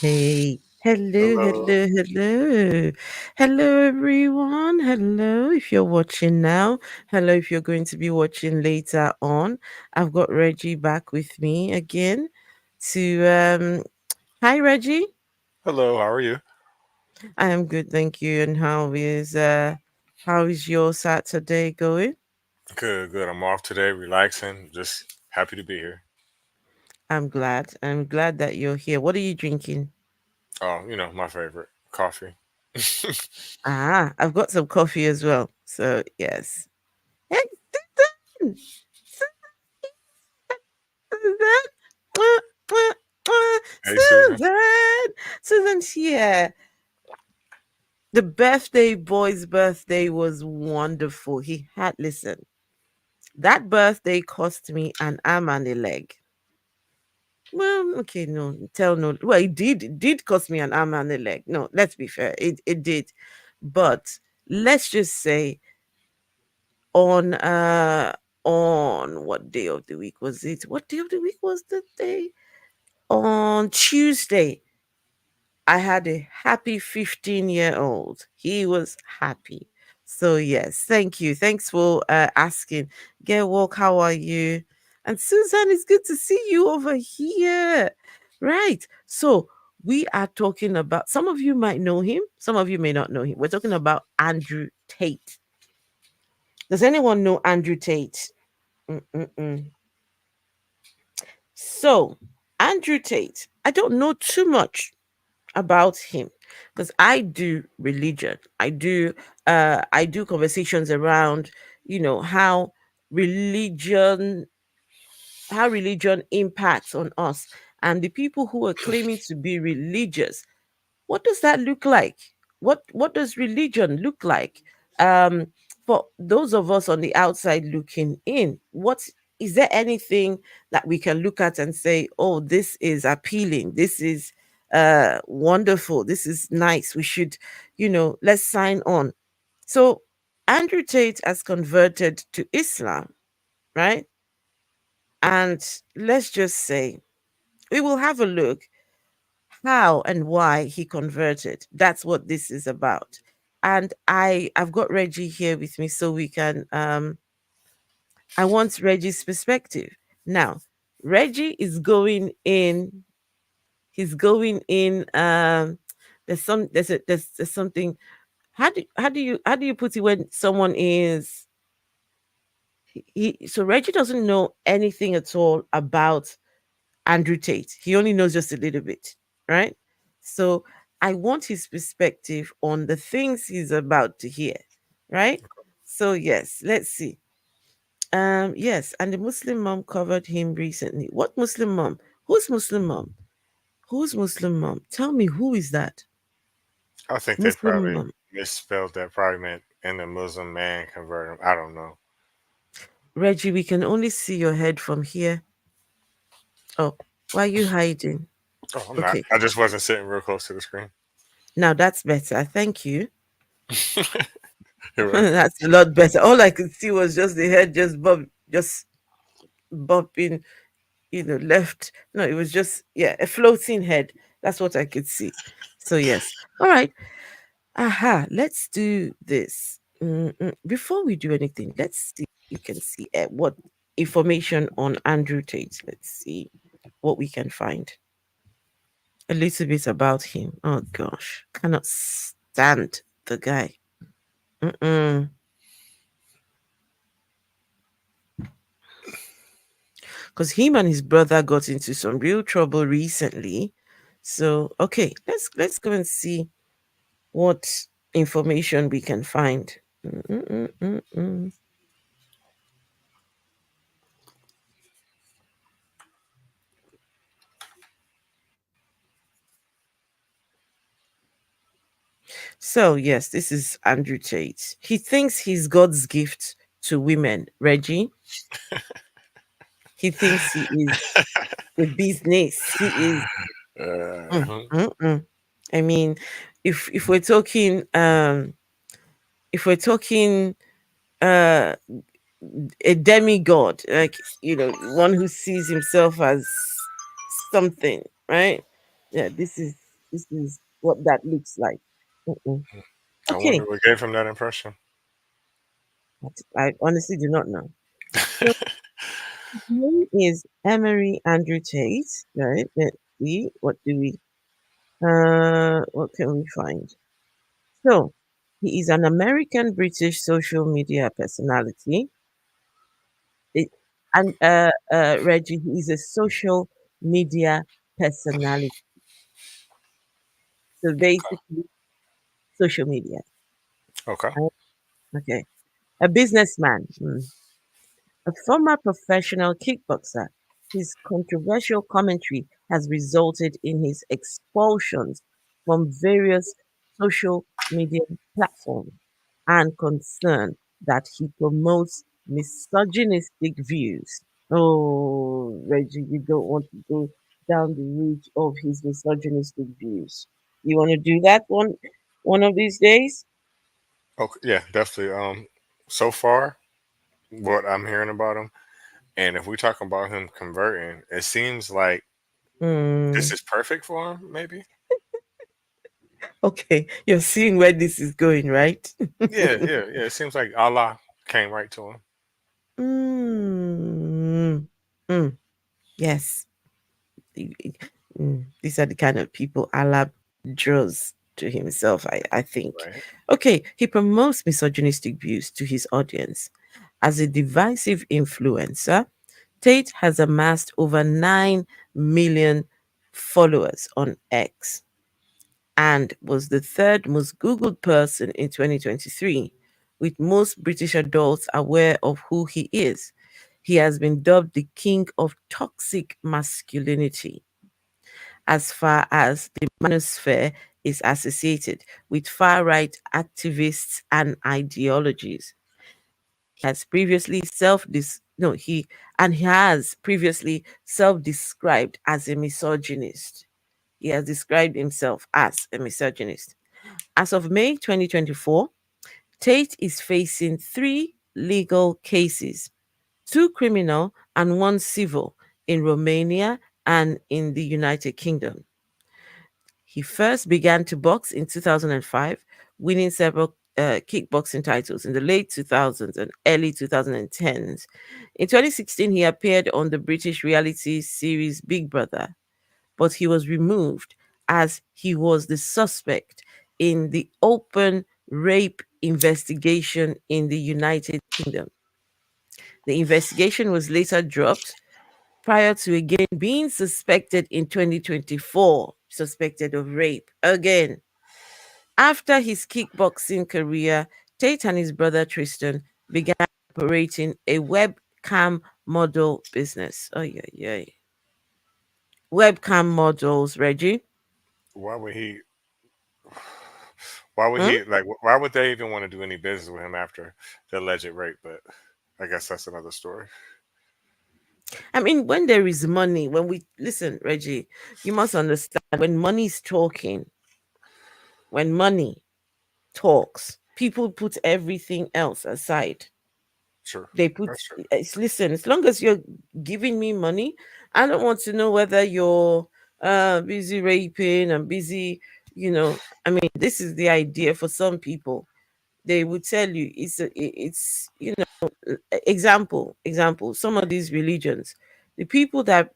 Hey, hello, Hello. hello, hello. Hello, everyone. Hello, if you're watching now. Hello, if you're going to be watching later on. I've got Reggie back with me again to, hi, Reggie. Hello, how are you? I am good, thank you. And how is your Saturday going? Good, good. I'm off today, relaxing, just happy to be here. I'm glad. I'm glad that you're here. What are you drinking? Oh, my favorite, coffee. Ah, I've got some coffee as well. So, yes. Hey, Susan! Susan! Mwah, mwah, mwah. Hey, Susan. Susan! Susan's here. The birthday boy's birthday was wonderful. Listen, that birthday cost me an arm and a leg. Well, okay, no, tell no. Well, it did cost me an arm and a leg. No, let's be fair. It did. But let's just say on on what day of the week was it? What day of the week was the day? On Tuesday, I had a happy 15-year-old. He was happy. So, yes, thank you. Thanks for asking. Get walk, how are you? And Susan, it's good to see you over here. Right. So, we are talking about, some of you might know him, some of you may not know him. We're talking about Andrew Tate. Does anyone know Andrew Tate? Mm-mm-mm. So, Andrew Tate, I don't know too much about him because I do religion. I do conversations around, how religion religion impacts on us, and the people who are claiming to be religious, what does that look like? What does religion look like? Um, for those of us on the outside looking in, what is there anything that we can look at and say, oh, this is appealing, this is wonderful, this is nice, we should, let's sign on. So Andrew Tate has converted to Islam, right? And let's just say we will have a look how and why he converted. That's what this is about. And I've got Reggie here with me so we can I want Reggie's perspective. Now, Reggie is going in, he's going in there's something. How do you put it when someone is so Reggie doesn't know anything at all about Andrew Tate. He only knows just a little bit, right? So I want his perspective on the things he's about to hear, right? So yes, let's see. Yes, and the Muslim mom covered him recently. What Muslim mom? Who's Muslim mom? Who's Muslim mom? Tell me who is that? I think they Muslim probably mom. misspelled that, probably meant in the Muslim man convert him. I don't know. Reggie, we can only see your head from here. Oh, why are you hiding? Oh, I'm not. Okay, I just wasn't sitting real close to the screen. now that's better. Thank you. You're welcome. That's a lot better. All I could see was just the head just bobbing, left. No, it was just, yeah, a floating head. That's what I could see. So, yes. All right. Aha. Let's do this. Before we do anything, let's see if we can see what information on Andrew Tate. Let's see what we can find. A little bit about him. Oh, gosh. Cannot stand the guy. Mm-mm. Because him and his brother got into some real trouble recently. So okay, let's go and see what information we can find. Mm-mm-mm-mm. So yes, this is Andrew Tate. He thinks he's God's gift to women. Reggie, he thinks he is a business. He is. Hmm. Mm. I mean, if we're talking uh a demigod, like one who sees himself as something, right? Yeah, this is. this is what that looks like. Mm-mm. I wonder Okay, what gave him that impression. I honestly do not know. So his name is Emery Andrew Tate, right? Let's see, what can we find? So he is an American British social media personality. It, and Reggie, he is a social media personality. So basically, social media. Okay. Right? Okay. A businessman. A former professional kickboxer, his controversial commentary has resulted in his expulsions from various social media platforms and concern that he promotes misogynistic views. Oh, Reggie, you don't want to go down the route of his misogynistic views. You want to do that one of these days? Okay. Yeah, definitely. So far, what I'm hearing about him, and if we talk about him converting, it seems like this Hmm. is perfect for him. Maybe. Okay, you're seeing where this is going, right? Yeah, yeah, yeah. It seems like Allah came right to him. Mm, mm, yes. These are the kind of people Allah draws to himself, I think. Right. Okay, he promotes misogynistic views to his audience. As a divisive influencer, Tate has amassed over 9 million followers on X and was the third most Googled person in 2023, with most British adults aware of who he is. He has been dubbed the king of toxic masculinity as far as the manosphere is associated with far right activists and ideologies. He has previously self dis no he has previously self-described as a misogynist. He has described himself as a misogynist. As of May 2024, Tate is facing three legal cases, two criminal and one civil, in Romania and in the United Kingdom. He first began to box in 2005, winning several kickboxing titles in the late 2000s and early 2010s. In 2016, he appeared on the British reality series Big Brother, but he was removed as he was the suspect in the open rape investigation in the United Kingdom. The investigation was later dropped prior to again being suspected in 2024, suspected of rape again. After his kickboxing career, Tate and his brother Tristan began operating a webcam model business. Oh, yeah, yeah. Webcam models, Reggie. Why would he? Why would Hmm? he like? Why would they even want to do any business with him after the alleged rape? But I guess that's another story. I mean, when there is money, when we listen, Reggie, you must understand when money is talking, when money talks, people put everything else aside. True. They put That's true. listen, as long as you're giving me money, I don't want to know whether you're busy raping and busy, I mean, this is the idea for some people. They would tell you it's example, some of these religions, the people that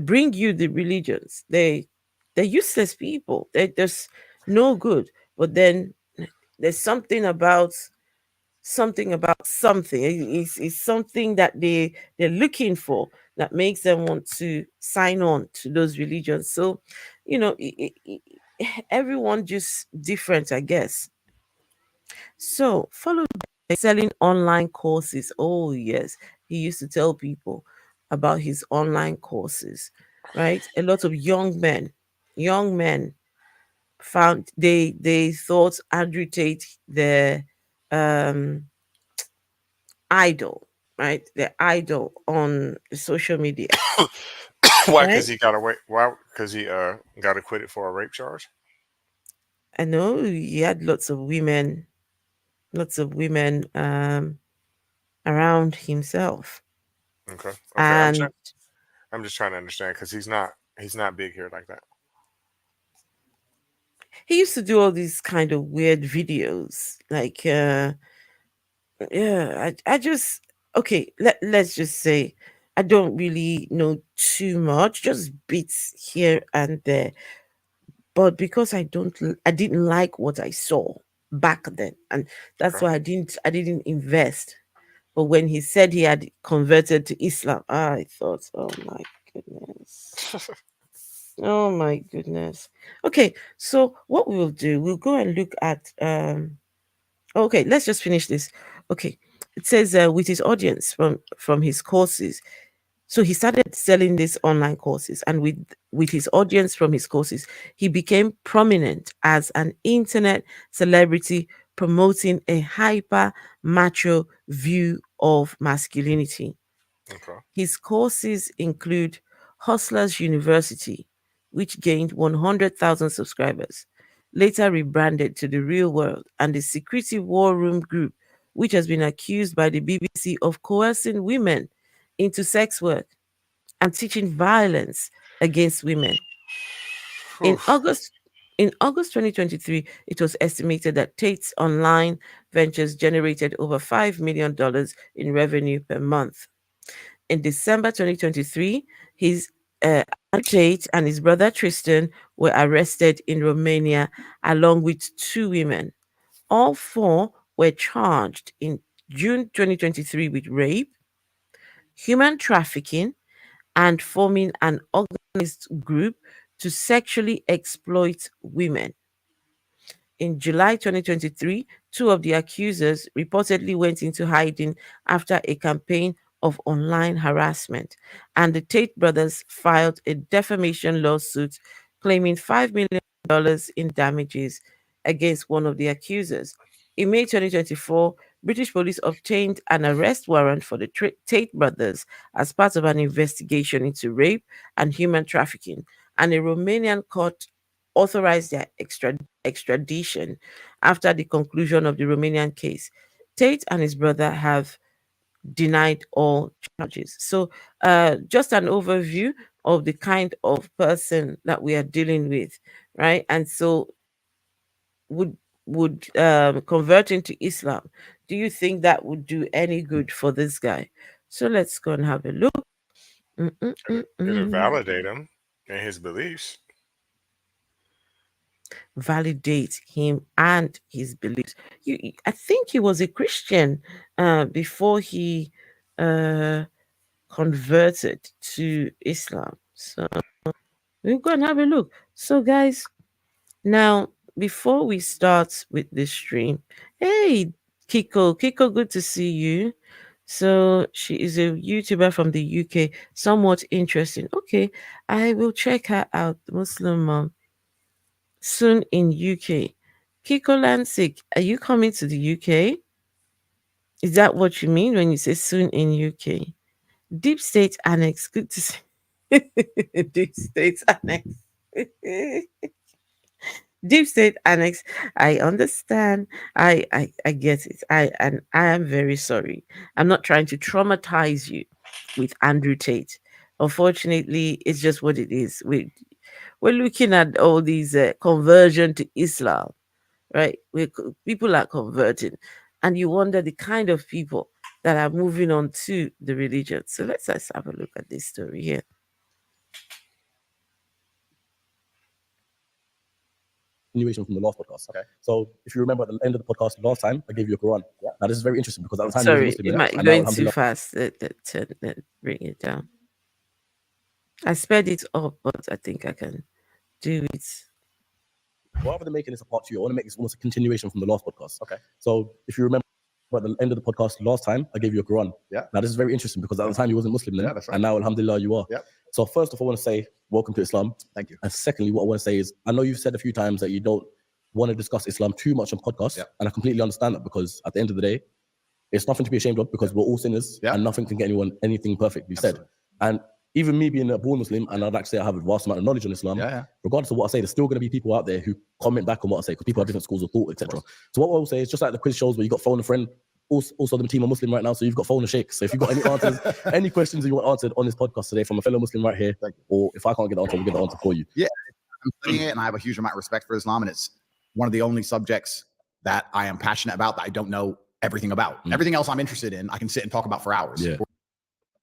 bring you the religions, they're useless people. They're just no good. But then there's something. It's something that they're looking for that makes them want to sign on to those religions. So, everyone just different, I guess. So, followed by selling online courses. Oh, yes. He used to tell people about his online courses, right? A lot of young men found they thought Andrew Tate their um idol, right? Their idol on the social media, Why? right? Because he got away. Why? Because he got acquitted for a rape charge. I know he had lots of women around himself. Okay. Okay. And I'm just trying to understand because he's not big here like that. he used to do all these kind of weird videos. Like yeah, I just okay, let's just say I don't really know too much, just bits here and there. But because I didn't like what I saw back then, and that's Okay. why I didn't invest. But when he said he had converted to Islam, I thought, oh my goodness. Oh my goodness. Okay, so what we will do, we'll go and look at okay, let's just finish this. Okay. It says with his audience from his courses. So he started selling these online courses, and with his audience from his courses, he became prominent as an internet celebrity promoting a hyper macho view of masculinity. Okay. His courses include Hustlers University, which gained 100,000 subscribers, later rebranded to The Real World, and the Secretive War Room Group, which has been accused by the BBC of coercing women into sex work and teaching violence against women. Whew. In August in August 2023, it was estimated that Tate's online ventures generated over $5 million in revenue per month. In December 2023, his Tate and his brother Tristan were arrested in Romania along with two women. All four were charged in June 2023 with rape, human trafficking, and forming an organized group to sexually exploit women. In July 2023, two of the accusers reportedly went into hiding after a campaign of online harassment, and the Tate brothers filed a defamation lawsuit claiming $5 million in damages against one of the accusers. In May 2024, British police obtained an arrest warrant for the Tate brothers as part of an investigation into rape and human trafficking, and a Romanian court authorized their extradition after the conclusion of the Romanian case. Tate and his brother have denied all charges. So, just an overview of the kind of person that we are dealing with, right? And so, would converting to Islam, do you think that would do any good for this guy? So let's go and have a look. It'll Mm-mm-mm. validate him in his beliefs. Validate him and his beliefs. I think he was a Christian before he uh, converted to Islam. So we'll go and have a look. So, guys, now before we start with the stream, hey, Kiko, good to see you. So she is a YouTuber from the UK, somewhat interesting. Okay, I will check her out. Muslim mom soon in UK. Kiko Lansik, are you coming to the UK? Is that what you mean when you say soon in UK? Deep State Annex, good to see. Deep State Annex. Deep State Annex, I understand. I get it. I am very sorry. I'm not trying to traumatize you with Andrew Tate. Unfortunately, it's just what it is. We're looking at all these conversion to Islam, right? People are converting, and you wonder the kind of people that are moving on to the religion. So let's just have a look at this story here. Continuation from the last podcast. Okay. So if you remember at the end of the podcast last time, I gave you a Quran. Yeah. Now this is very interesting because at the time you was a Sorry, Muslim, it yeah? might be And now going too alhamdulillah. fast. Let's bring it down. I sped it up, but I think I can do it. Rather than making this a part two, I want to make this almost a continuation from the last podcast. Okay. So if you remember at the end of the podcast last time, I gave you a Quran. Yeah. Now this is very interesting because at the time you wasn't Muslim then, that's right. And now alhamdulillah you are. Yeah. So first off, I want to say welcome to Islam. Thank you. And secondly, what I want to say is I know you've said a few times that you don't want to discuss Islam too much on podcasts, and I completely understand that because at the end of the day, it's nothing to be ashamed of because we're all sinners and nothing can get anyone anything perfect. You said, and even me being a born Muslim, and I'd like to say I have a vast amount of knowledge on Islam. Regardless of what I say, there's still going to be people out there who comment back on what I say because people have different schools of thought, etc. So what I will say is just like the quiz shows where you got phone a friend. Also, the team are Muslim right now, so you've got phone a sheikh. So if you've got any answers, any questions that you want answered on this podcast today from a fellow Muslim right here, or if I can't get the answer, we'll get the answer for you. Yeah. I'm studying it, and I have a huge amount of respect for Islam, and it's one of the only subjects that I am passionate about that I don't know everything about. Everything else I'm interested in, I can sit and talk about for hours. Yeah.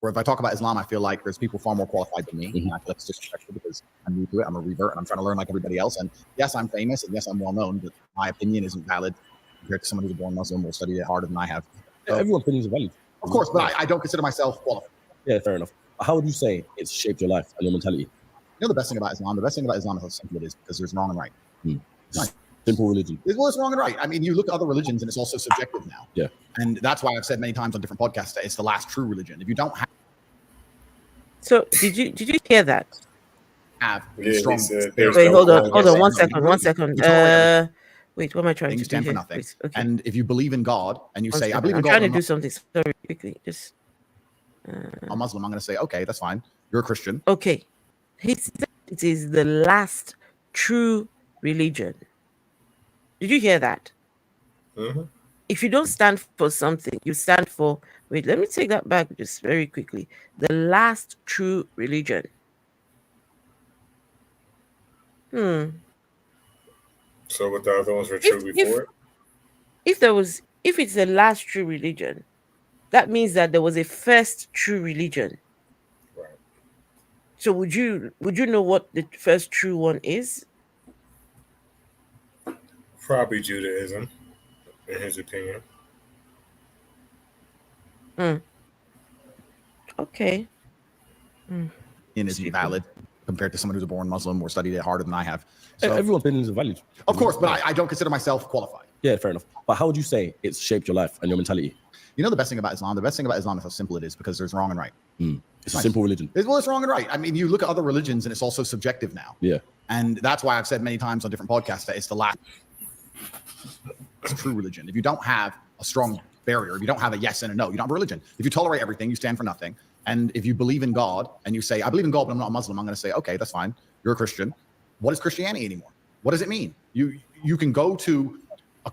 Or if I talk about Islam, I feel like there's people far more qualified than me. And I feel like it's disrespectful because I'm new to it. I'm a revert, and I'm trying to learn like everybody else. And yes, I'm famous, and yes, I'm well known, but my opinion isn't valid compared to someone who's a born Muslim or studied it harder than I have. So, everyone's opinions are valid. Of course, but I don't consider myself qualified. Yeah, fair enough. But how would you say it's shaped your life and your mentality? You know the best thing about Islam? The best thing about Islam is how simple it is because there's wrong and right. Right. Simple religion. Well, it's wrong and right. I mean, you look at other religions and it's also subjective now. Yeah. And that's why I've said many times on different podcasts that it's the last true religion. If you don't So did you hear that? have Yeah, strong... Wait, hold on, one second. Wait, what am I trying to you do stand for here? nothing. Please, okay. And if you believe in God and you One say, I second. believe in I'm God, trying but to I'm do not something. Sorry, quickly. Just a Muslim, I'm going to say, okay, that's fine. You're a Christian. okay. He said it is the last true religion. Did you hear that? Mm-hmm. If you don't stand for something, you stand for. Wait, let me take that back just very quickly. The last true religion. So what the other ones were true before? If it's the last true religion, that means that there was a first true religion. Right. So would you know what the first true one is? Probably Judaism, in his opinion. Okay. Is valid compared to someone who's a born Muslim or studied it harder than I have. So, Everyone's opinions are valid. of course, but I don't consider myself qualified. Yeah, fair enough. But how would you say it's shaped your life and your mentality? You know the best thing about Islam? The best thing about Islam is how simple it is because there's wrong and right. It's a simple religion. Well, it's wrong and right. I mean, you look at other religions and it's also subjective now. Yeah. And that's why I've said many times on different podcasts that it's the last true religion. If you don't have a strong barrier, if you don't have a yes and a no, you don't have a religion. If you tolerate everything, you stand for nothing. And if you believe in God and you say, I believe in God, but I'm not a Muslim, I'm going to say, okay, that's fine. You're a Christian. What is Christianity anymore? What does it mean? You can go to a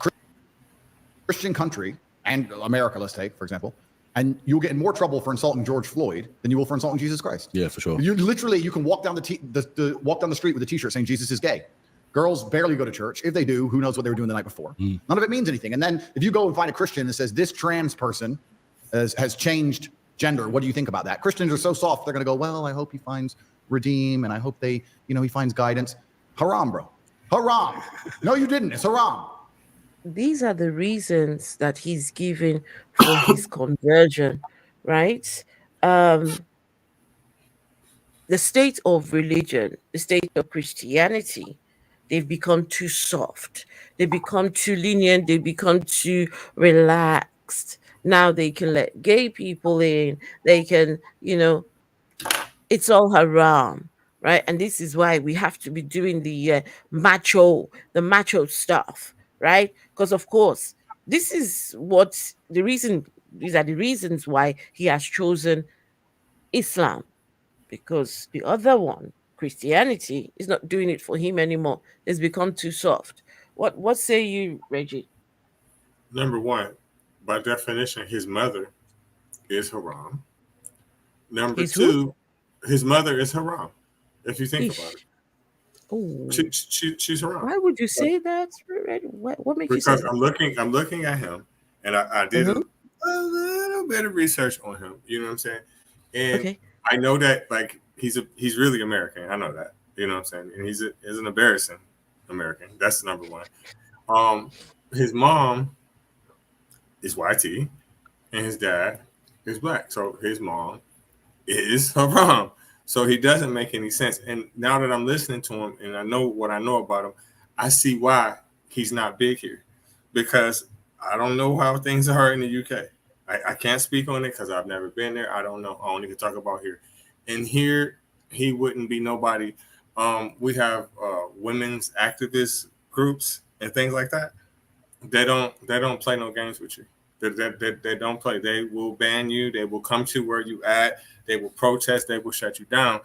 Christian country and America, let's take, for example, and you'll get in more trouble for insulting George Floyd than you will for insulting Jesus Christ. Yeah, for sure. You can walk down walk down the street with a t-shirt saying Jesus is gay. Girls barely go to church. If they do, who knows what they were doing the night before? None of it means anything. And then if you go and find a Christian that says this trans person has changed gender, what do you think about that? Christians are so soft. They're going to go, well, I hope he finds redeem and I hope he finds guidance. Haram, bro. Haram. No, you didn't. It's haram. These are the reasons that he's given for his conversion, right? The state of religion, the state of Christianity, they've become too soft. They become too lenient. They become too relaxed. Now they can let gay people in. They can, it's all haram, right? And this is why we have to be doing the macho stuff, right? Because of course, these are the reasons why he has chosen Islam, because the other one, Christianity, is not doing it for him anymore. It's become too soft. What say you, Reggie? Number one, by definition, his mother is haram. Number His two, his mother is haram. If you think about it, Oh, she's haram. why would you say that, Reggie? What makes you say Because that? I'm looking at him, and I did a little bit of research on him. You know what I'm saying? And Okay. I know that like he's really American. I know that. You know what I'm saying? And he's an embarrassing American. That's number one. His mom is YT, and his dad is black. So his mom is haram. So he doesn't make any sense. And now that I'm listening to him and I know what I know about him, I see why he's not big here. Because I don't know how things are in the UK. I can't speak on it because I've never been there. I don't know. I only can talk about here. And here, he wouldn't be nobody. We have women's activist groups and things like that. They don't play no games with you. They don't play. They will ban you. They will come to where you at. They will protest. They will shut you down.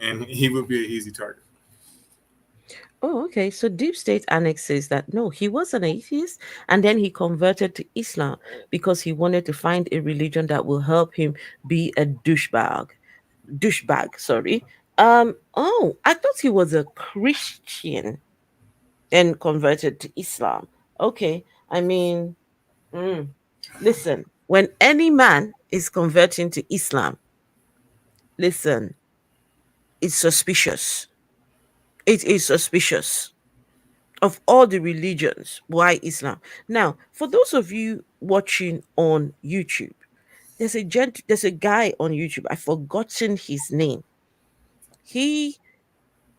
And he would be an easy target. Oh, okay. So Deep State annexes that no, he was an atheist and then he converted to Islam because he wanted to find a religion that will help him be a douchebag. Sorry. Oh, I thought he was a Christian and converted to Islam. Okay. I mean, mm, listen, when any man is converting to Islam, listen, it's suspicious. It is suspicious. Of all the religions, why Islam? Now, for those of you watching on YouTube, there's a guy on YouTube. I've forgotten his name. He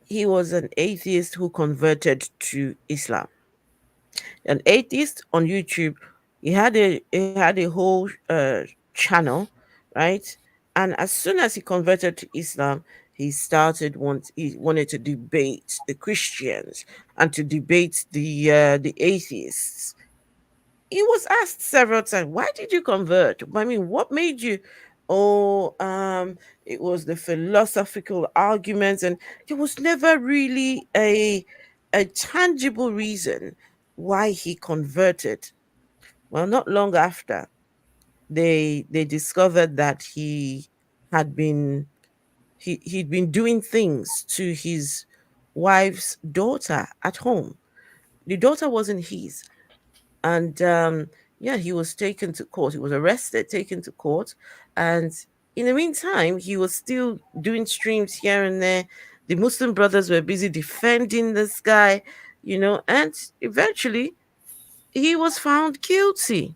he was an atheist who converted to Islam. An atheist on YouTube. He had a whole channel, right? And as soon as he converted to Islam, he wanted to debate the Christians and to debate the atheists. He was asked several times, why did you convert? I mean, what made you? Oh, it was the philosophical arguments, and there was never really a tangible reason why he converted. Well, not long after, they discovered that had been he'd been doing things to his wife's daughter at home. The daughter wasn't his, and yeah, he was taken to court. He was arrested, taken to court, and in the meantime he was still doing streams here and there. The Muslim brothers were busy defending this guy, and eventually he was found guilty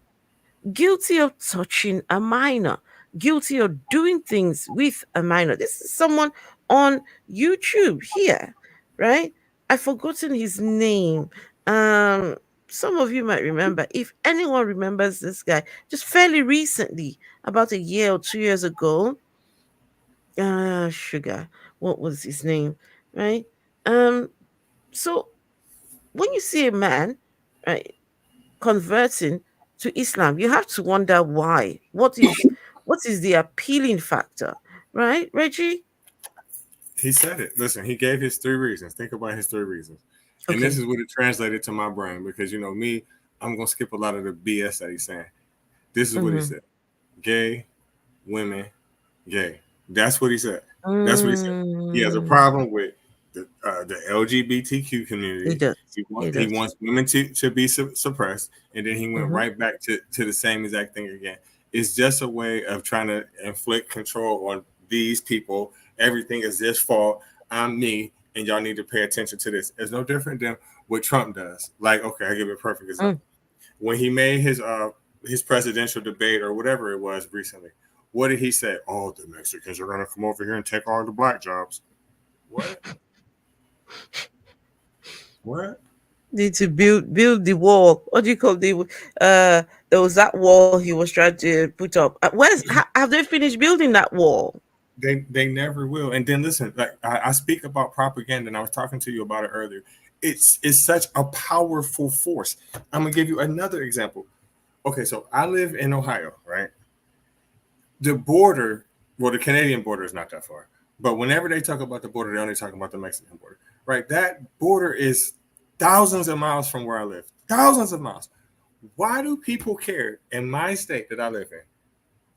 of touching a minor, guilty of doing things with a minor. This is someone on YouTube here, right? I've forgotten his name. Um, some of you might remember. If anyone remembers this guy, just fairly recently, about a year or 2 years ago, Sugar, what was his name, right? Um, so when you see a man, right, converting to Islam, you have to wonder why. What is the appealing factor, right, Reggie? He said it. Listen, he gave his three reasons. Think about his three reasons. And this Okay. is what it translated to my brain because, me, I'm going to skip a lot of the BS that he's saying. This is what he Mm-hmm. said: gay, women, gay. That's what he said. That's what he said. He has a Mm, problem with the LGBTQ he community. does. He He does. wants women to be suppressed, and then he went Mm-hmm. right back to the same exact thing again. It's just a way of trying to inflict control on these people. Everything is this fault. I'm me, and y'all need to pay attention to this. It's no different than what Trump does. Like, okay, I give you a perfect Mm. example. When he made his presidential debate or whatever it was recently, what did he say? Oh, the Mexicans are gonna come over here and take all the black jobs. What? What? Need to build the wall. What do you call the there was that wall he was trying to put up. Have they finished building that wall? They never will. And then listen, like I speak about propaganda, and I was talking to you about it earlier. It's such a powerful force. I'm gonna give you another example. Okay, so I live in Ohio, right? The border, well, the Canadian border is not that far, but whenever they talk about the border, they only talk about the Mexican border, right? That border is thousands of miles from where I live, thousands of miles. Why do people care in my state that I live in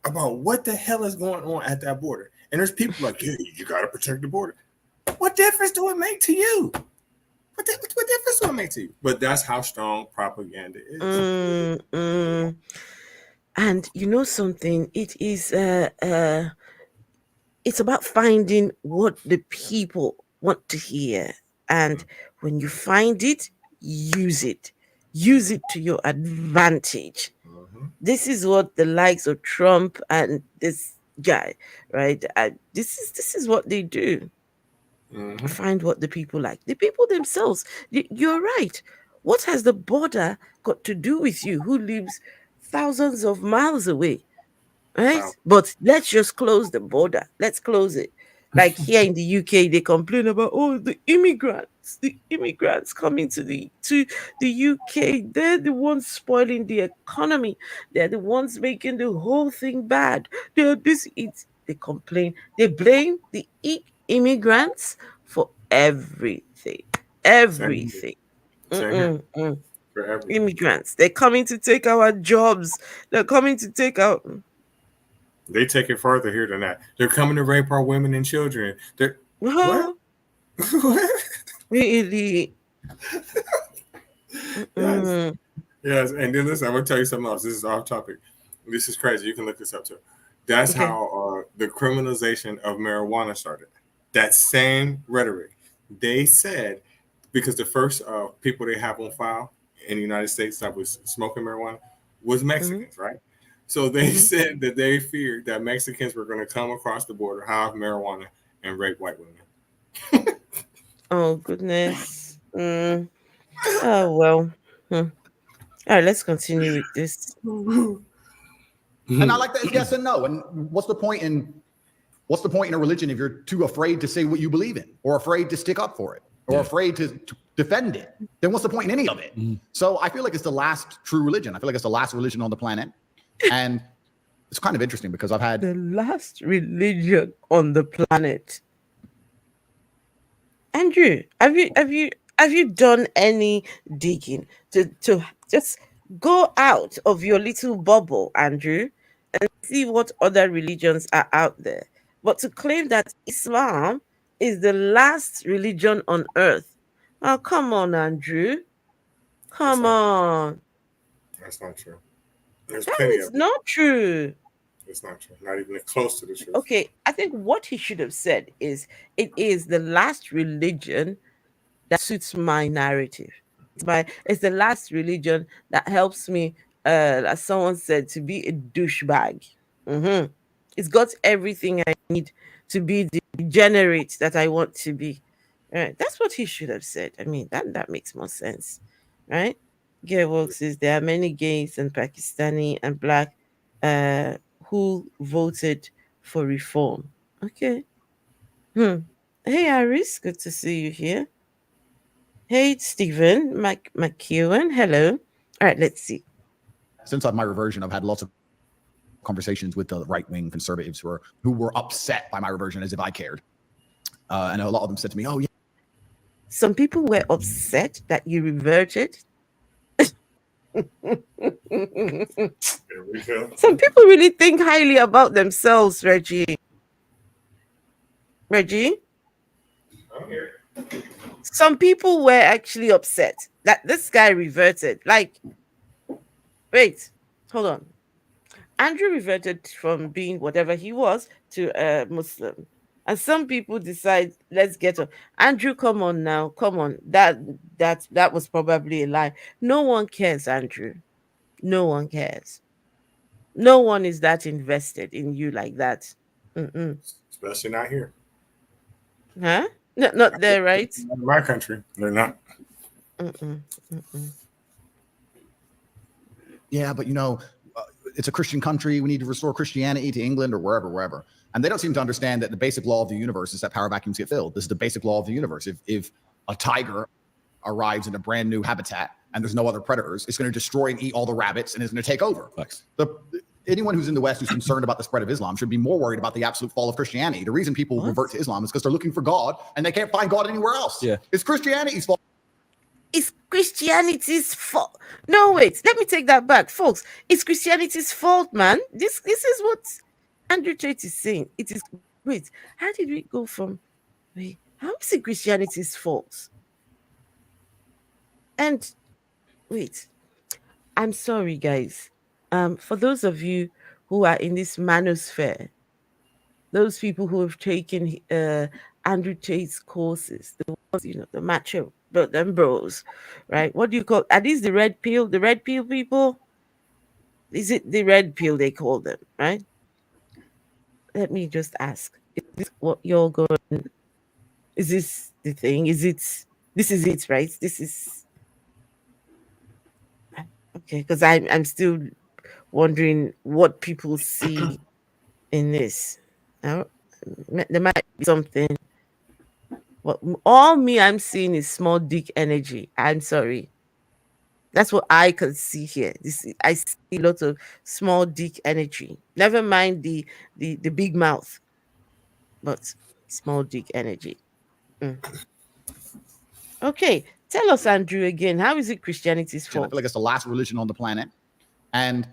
about what the hell is going on at that border? And there's people like, yeah, you got to protect the border. What difference do it make to you? What difference do it make to you? But that's how strong propaganda is. Mm, mm. And you know something? It's about finding what the people want to hear. And when you find it, use it. Use it to your advantage. Mm-hmm. This is what the likes of Trump and this guy, right? This is what they do. Mm-hmm. Find what the people like. The people themselves. You're right. What has the border got to do with you who lives thousands of miles away? Right? Wow. But let's just close the border. Let's close it. Like here in the UK, they complain about the immigrants coming to the UK. They're the ones spoiling the economy. They're the ones making the whole thing bad. They complain. They blame the immigrants for everything. Same here. Everything. Same here Mm-mm-mm. for everything. Immigrants. They're coming to take our jobs. They're coming to take our. They take it further here than that. They're coming to rape our women and children. What? Well, What? really. Yes. Mm-mm. Yes. And then listen, I'm gonna tell you something else. This is off topic. This is crazy. You can look this up too. That's Okay. how the criminalization of marijuana started. That same rhetoric. They said because the first people they have on file in the United States that was smoking marijuana was Mm-hmm. Mexicans, right? So they Mm-hmm. said that they feared that Mexicans were going to come across the border, have marijuana, and rape white women. Oh goodness. Mm. Oh well. Hmm. All right, let's continue with this. And I like that it's yes and no. And what's the point in a religion if you're too afraid to say what you believe in, or afraid to stick up for it, or afraid to defend it? Then what's the point in any of it? So I feel like it's the last true religion. I feel like it's the last religion on the planet, and it's kind of interesting because I've had The last religion on the planet. Andrew, have you done any digging to just go out of your little bubble, Andrew, and see what other religions are out there? But to claim that Islam is the last religion on earth. Oh, come on, Andrew. That's Come not. on. That's not true. There's That plenty is of it. not true. It's not true. Not even close to the truth. Okay, I think what he should have said is it is the last religion that suits my narrative. It's the last religion that helps me, as someone said, to be a douchebag. hmm It's got everything I need to be the degenerate that I want to be. Right? That's what he should have said. I mean, that makes more sense, right? Gearworks says there are many gays and Pakistani and black uh, who voted for reform. Okay. Hmm. Hey, Iris, good to see you here. Hey, Stephen McEwen. Hello. All right, let's see. since I've my reversion, I've had lots of conversations with the right wing conservatives who were upset by my reversion as if I cared, and a lot of them said to me, "Oh yeah." Some people were upset that you reverted. There we go. Some people really think highly about themselves, Reggie. Reggie? I'm here. Some people were actually upset that this guy reverted. Like, wait, hold on. Andrew reverted from being whatever he was to a Muslim. And some people decide, let's get on. Andrew, come on now, come on. That was probably a lie. No one cares, Andrew. No one cares. No one is that invested in you like that. Mm-mm. Especially not here. Huh? No, not there, right? In my country, they're not. Mm-mm. Mm-mm. Yeah, but it's a Christian country. We need to restore Christianity to England or wherever. And they don't seem to understand that the basic law of the universe is that power vacuums get filled. This is the basic law of the universe. If a tiger arrives in a brand new habitat and there's no other predators, it's going to destroy and eat all the rabbits and it's going to take over. Facts. Anyone who's in the West who's concerned about the spread of Islam should be more worried about the absolute fall of Christianity. The reason people revert to Islam is because they're looking for God and they can't find God anywhere else. Yeah. It's Christianity's fault. It's Christianity's fault. No, wait, let me take that back, folks. It's Christianity's fault, man. This is what Andrew Tate is saying. It is wait. How did we go from wait? How is it Christianity's fault? And wait, I'm sorry, guys. For those of you who are in this manosphere, those people who have taken Andrew Tate's courses, the ones, the macho, but them bros, right? What do you call? Are these the red pill? The red pill people? Is it the red pill they call them, right? Let me just ask: is this what you're going? Is this the thing? Is it? This is it, right? This is okay. Because I'm still wondering what people see in this. Now, there might be something. What all me I'm seeing is small dick energy. I'm sorry. That's what I can see here. I see lots of small dick energy. Never mind the big mouth, but small dick energy. Mm. Okay, tell us, Andrew, again. How is it Christianity's I feel fault? like it's the last religion on the planet. And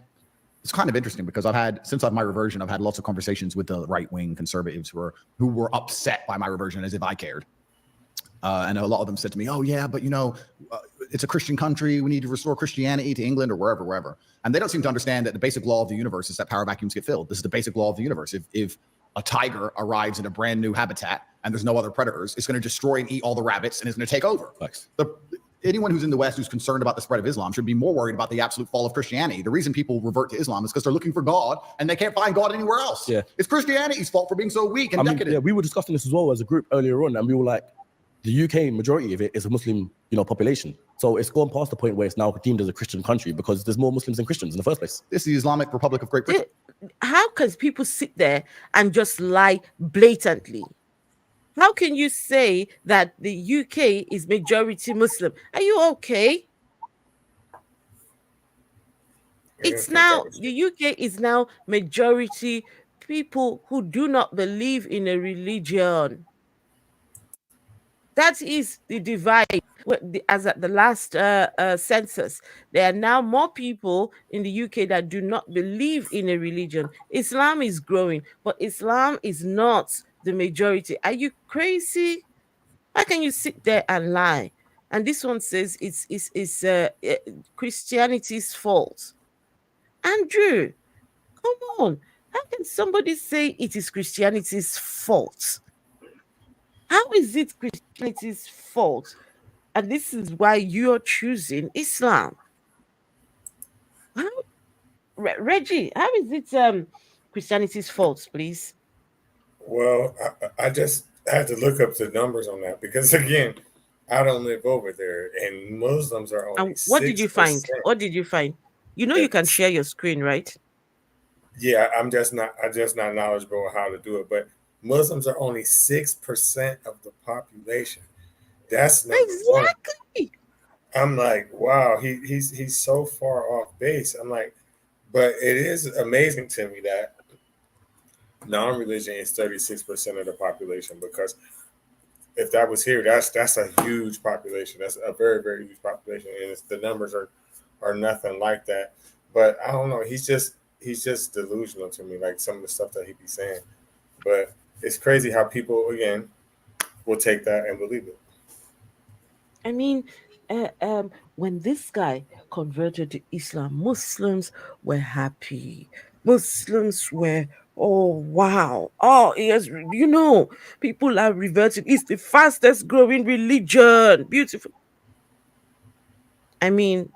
it's kind of interesting because I've had, since I've my reversion, I've had lots of conversations with the right wing conservatives who were upset by my reversion as if I cared. And a lot of them said to me, "Oh yeah, but it's a Christian country. We need to restore Christianity to England or wherever." And they don't seem to understand that the basic law of the universe is that power vacuums get filled. This is the basic law of the universe. If a tiger arrives in a brand new habitat and there's no other predators, it's going to destroy and eat all the rabbits and it's going to take over. Anyone who's in the West who's concerned about the spread of Islam should be more worried about the absolute fall of Christianity. The reason people revert to Islam is because they're looking for God and they can't find God anywhere else. Yeah. It's Christianity's fault for being so weak and decadent. Yeah, we were discussing this as well as a group earlier on, and we were like, the UK majority of it is a Muslim, population. So it's gone past the point where it's now deemed as a Christian country because there's more Muslims than Christians in the first place. This is the Islamic Republic of Great Britain. How can people sit there and just lie blatantly? How can you say that the UK is majority Muslim? Are you okay? It's now, the UK is now majority people who do not believe in a religion. That is the divide. As at the last census, there are now more people in the UK that do not believe in a religion. Islam is growing, but Islam is not the majority. Are you crazy? How can you sit there and lie? And this one says it's Christianity's fault. Andrew, come on. How can somebody say it is Christianity's fault? How is it Christianity's fault? And this is why you're choosing Islam. How, Reggie, how is it Christianity's fault, please? Well, I just had to look up the numbers on that because, again, I don't live over there, and Muslims are only. And what did you find? What did you find? You can share your screen, right? Yeah, I'm just not knowledgeable on how to do it, but Muslims are only 6% of the population. That's number exactly. One. I'm like, wow, he's so far off base. I'm like, but it is amazing to me that non-religion is 36% of the population, because if that was here, that's a huge population. That's a very, very huge population, and the numbers are nothing like that. But I don't know. He's just delusional to me, like some of the stuff that he be saying. But it's crazy how people, again, will take that and believe it. I mean, when this guy converted to Islam, Muslims were happy. Muslims were, oh, wow. Oh, yes, people are reverting. It's the fastest growing religion. Beautiful. I mean,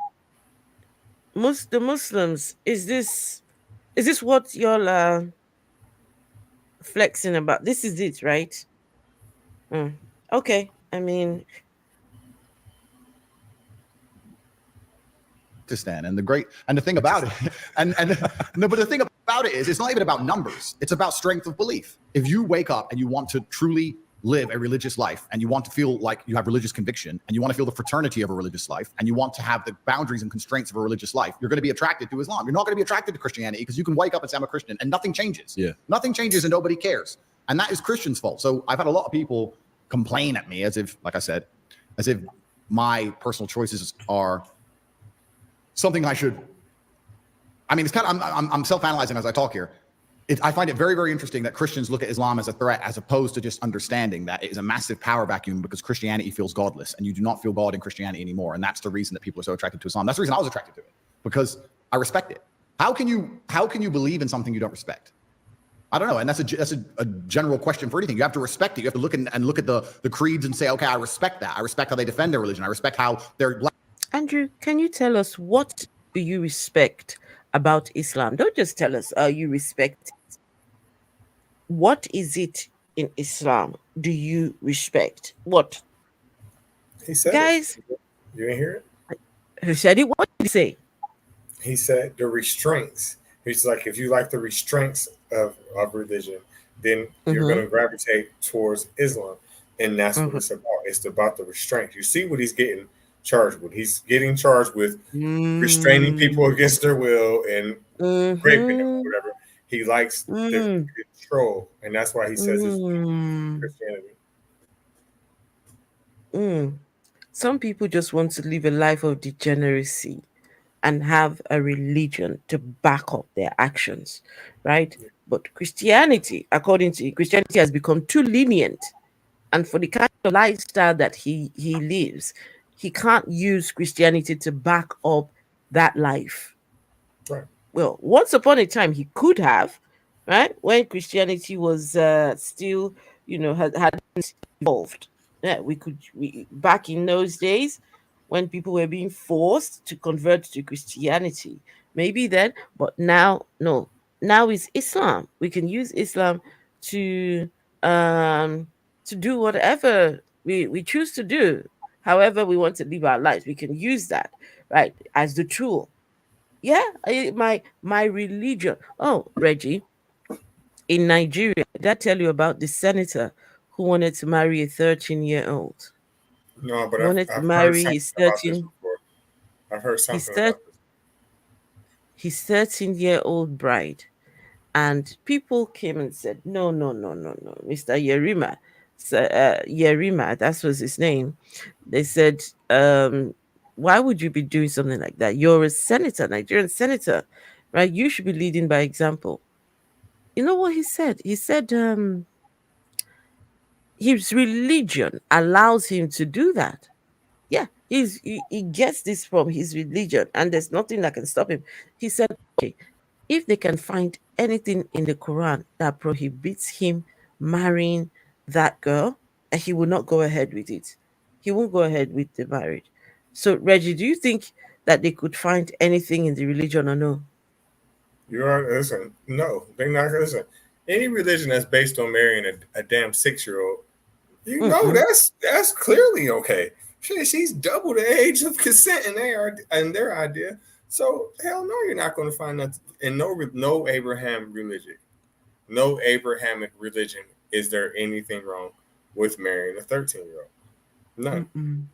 the Muslims, is this what y'all flexing about? This is it, right? Okay. I mean, to stand and the thing about it no, but the thing about it is it's not even about numbers. It's about strength of belief. If you wake up and you want to truly live a religious life, and you want to feel like you have religious conviction, and you want to feel the fraternity of a religious life, and you want to have the boundaries and constraints of a religious life, you're going to be attracted to Islam. You're not going to be attracted to Christianity because you can wake up and say I'm a Christian and nothing changes. Nothing changes and nobody cares, and that is Christians' fault. So I've had a lot of people complain at me as if, like I said, as if my personal choices are something I should. I mean, it's kind of, I'm self-analyzing as I talk here. I find it very, very interesting that Christians look at Islam as a threat, as opposed to just understanding that it is a massive power vacuum because Christianity feels godless, and you do not feel God in Christianity anymore. And that's the reason that people are so attracted to Islam. That's the reason I was attracted to it, because I respect it. How can you believe in something you don't respect? I don't know. And that's a general question for anything. You have to respect it. You have to look at the creeds and say, okay, I respect that. I respect how they defend their religion. I respect how they're. Andrew, can you tell us, what do you respect about Islam? Don't just tell us you respect it. What is it in Islam do you respect? What? He said, guys, you didn't hear it? Who said it? What did he say? He said the restraints. He's like, if you like the restraints of religion, then you're going to gravitate towards Islam. And that's what it's about. It's about the restraints. You see what he's getting charged with. He's getting charged with restraining people against their will and raping them or whatever. He likes the control, and that's why he says it's Christianity. Some people just want to live a life of degeneracy. and have a religion to back up their actions, right? But Christianity, according to Christianity, has become too lenient, and for the kind of lifestyle that he lives, he can't use Christianity to back up that life. Right. Well, once upon a time, he could have, right? When Christianity was still, hadn't evolved. Yeah, back in those days when people were being forced to convert to Christianity, maybe then, but now, no. Now it's Islam. We can use Islam to um to do whatever we choose to do, however we want to live our lives. We can use that, right, as the tool. Yeah, my religion. Oh, Reggie, in Nigeria, did I tell you about the senator who wanted to marry a 13-year-old? No, but He wanted to I've heard marry something about this before. I've heard his something thir- about this. his 13-year-old bride, and people came and said, "No, no, no, no, no, Mr. Yerima, Yerima, that was his name." They said, "Why would you be doing something like that? You're a senator, Nigerian senator, right? You should be leading by example." You know what he said? He said his religion allows him to do that. Yeah, he gets this from his religion, and there's nothing that can stop him. He said, okay, if they can find anything in the Quran that prohibits him marrying that girl, and he will not go ahead with it. He won't go ahead with the marriage. So, Reggie, do you think that they could find anything in the religion or no? You are listen. No, they're not gonna listen. Any religion that's based on marrying a damn 6-year-old, you know Mm-mm. that's clearly okay. She's double the age of consent in their idea. So hell no, you're not going to find nothing in no Abraham religion, no Abrahamic religion. Is there anything wrong with marrying a 13-year-old? None. Mm-mm.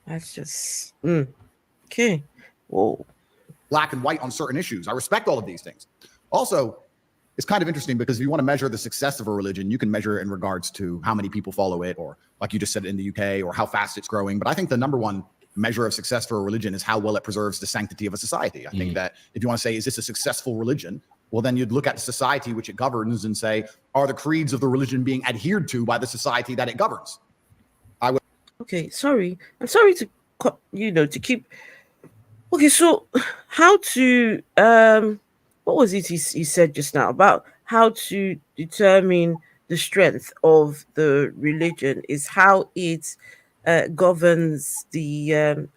That's just okay. Whoa. Black and white on certain issues. I respect all of these things. Also, it's kind of interesting because if you want to measure the success of a religion, you can measure it in regards to how many people follow it, or like you just said in the UK, or how fast it's growing. But I think the number one measure of success for a religion is how well it preserves the sanctity of a society. I think that if you want to say, is this a successful religion? Well, then you'd look at the society which it governs and say, are the creeds of the religion being adhered to by the society that it governs? Okay, sorry. I'm sorry to to keep. Okay, so how to what was it he said just now about how to determine the strength of the religion is how it governs the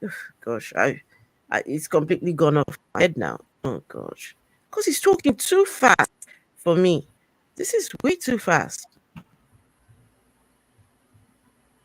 gosh, it's completely gone off my head now. Oh gosh. Because he's talking too fast for me. This is way too fast.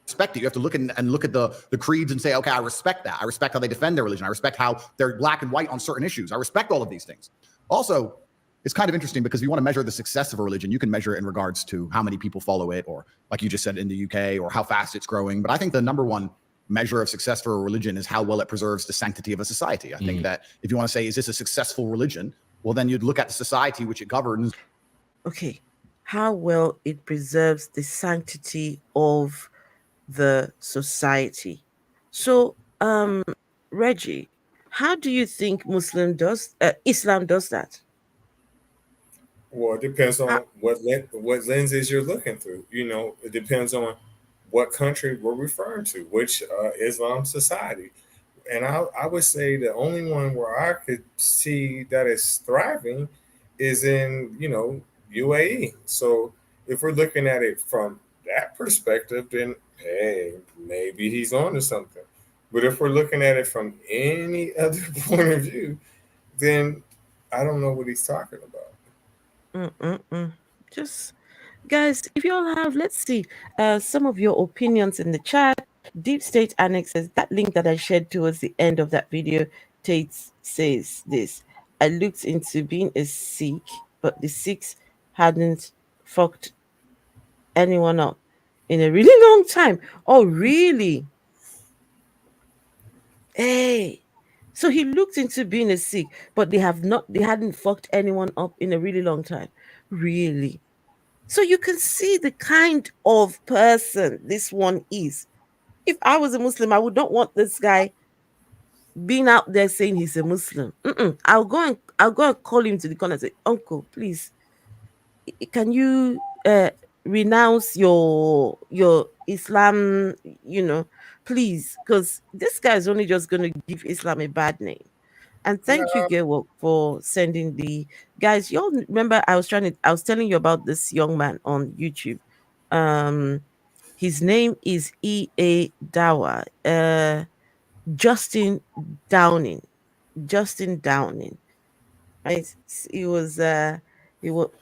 Respect it. You have to look and look at the creeds and say, okay, I respect that. I respect how they defend their religion. I respect how they're black and white on certain issues. I respect all of these things. Also, it's kind of interesting because if you want to measure the success of a religion, you can measure it in regards to how many people follow it, or like you just said in the UK, or how fast it's growing. But I think the number one measure of success for a religion is how well it preserves the sanctity of a society. I think that if you want to say, is this a successful religion? Well, then you'd look at the society which it governs. Okay. How well it preserves the sanctity of the society. So, Reggie, how do you think Islam does that? Well, it depends How, on what lenses you're looking through. You know, it depends on what country we're referring to, which Islam society. And I would say the only one where I could see that is thriving is in, UAE. So if we're looking at it from that perspective, then hey, maybe he's on to something. But if we're looking at it from any other point of view, then I don't know what he's talking about. mm-mm-mm. Just guys, if you all have, let's see, some of your opinions in the chat. Deep State Annexes, that link that I shared towards the end of that video, Tate says this. I looked into being a Sikh, but the Sikhs hadn't fucked anyone up in a really long time. Oh, really? Hey. So he looked into being a Sikh, but they hadn't fucked anyone up in a really long time. Really? So you can see the kind of person this one is. If I was a Muslim, I would not want this guy being out there saying he's a Muslim. Mm-mm. I'll go and call him to the corner and say, Uncle, please, can you renounce your Islam, please, because this guy is only just going to give Islam a bad name. And thank you, No, Gail, for sending the guys. Y'all remember I was telling you about this young man on YouTube. Um, his name is E.A. Dawa. Justin Downing. Justin Downing. Right? He was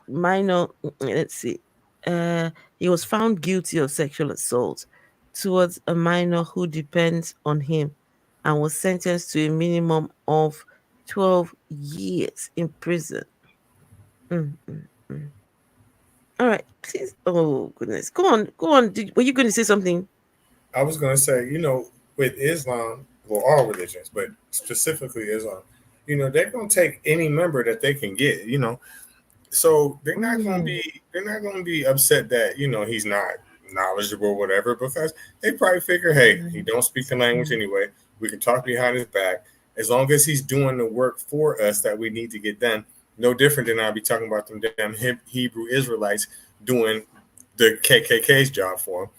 minor. Let's see. He was found guilty of sexual assault towards a minor who depends on him, and was sentenced to a minimum of 12 years in prison. Mm, mm, mm. All right, please. Oh goodness, go on. Were you going to say something? I was going to say, with Islam, well, all religions, but specifically Islam, they're going to take any member that they can get, so Mm, they're not going to be upset that he's not knowledgeable or whatever, because they probably figure, hey, he mm, don't speak the language mm. anyway. We can talk behind his back as long as he's doing the work for us that we need to get done. No different than I'll be talking about them damn Hebrew Israelites doing the KKK's job for him.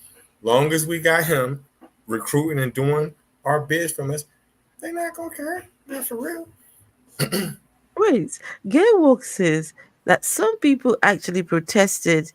Long as we got him recruiting and doing our bids from us, they not gonna care. Not for real. Wait, Gay Walk says that some people actually protested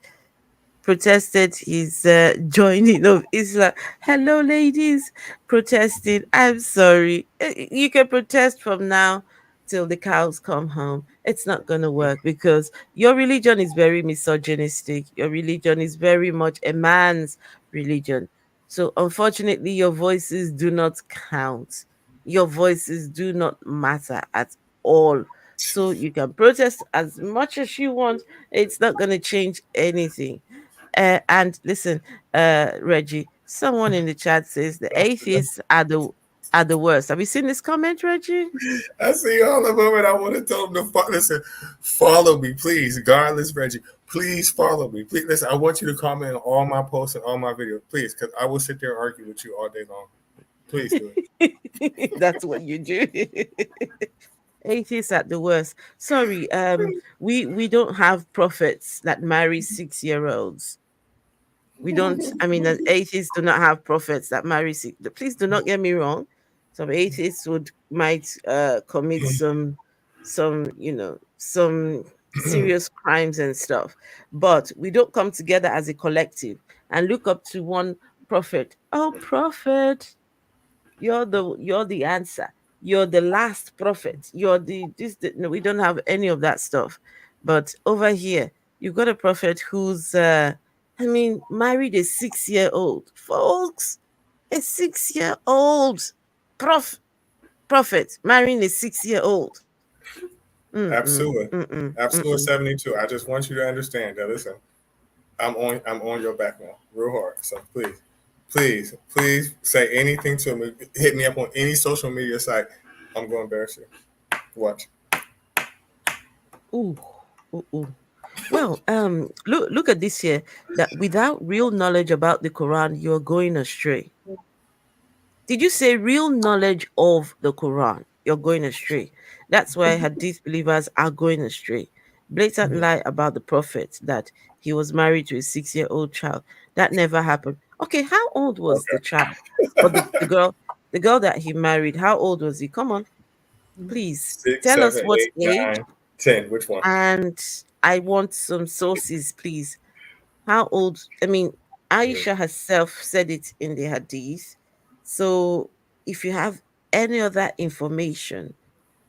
his joining of Islam. Hello, ladies, protesting. I'm sorry. You can protest from now till the cows come home. It's not going to work because your religion is very misogynistic. Your religion is very much a man's religion. So, unfortunately, your voices do not count. Your voices do not matter at all. So, you can protest as much as you want. It's not going to change anything. And listen, Reggie, someone in the chat says the atheists are the worst. Have you seen this comment, Reggie? I see all of them, and I want to tell them to listen. Follow me, please. Godless Reggie, please follow me. Please listen. I want you to comment on all my posts and all my videos, please, because I will sit there and argue with you all day long. Please do it. That's what you do. Atheists at the worst. Sorry, we don't have prophets that marry 6-year-olds. We don't. I mean, the atheists do not have prophets that marry. Please do not get me wrong. Some atheists might commit some serious crimes and stuff, but we don't come together as a collective and look up to one prophet. Oh, prophet, you're the answer. You're the last prophet. You're no, we don't have any of that stuff. But over here, you've got a prophet who's I mean, married a 6-year old. Folks, a 6-year old prof prophet marrying a 6-year old. Mm-mm, Absolutely, mm-mm, absolutely mm-mm. 72. I just want you to understand that. Listen, I'm on your back now, real hard. So please say anything to me. Hit me up on any social media site. I'm going to embarrass you. Watch. Ooh, ooh, ooh. Well, look at this here. That without real knowledge about the Quran, you're going astray. Did you say real knowledge of the Quran? You're going astray. That's why Hadith believers are going astray. Blatant lie about the Prophet that he was married to a 6-year-old child. That never happened. Okay, how old was the Okay. child? Or the girl that he married, how old was he? Come on, please Six, tell us seven, what eight, age. 9, 10. Which one? And I want some sources, please. How old? I mean, Mm. Aisha herself said it in the hadith. So if you have any other information,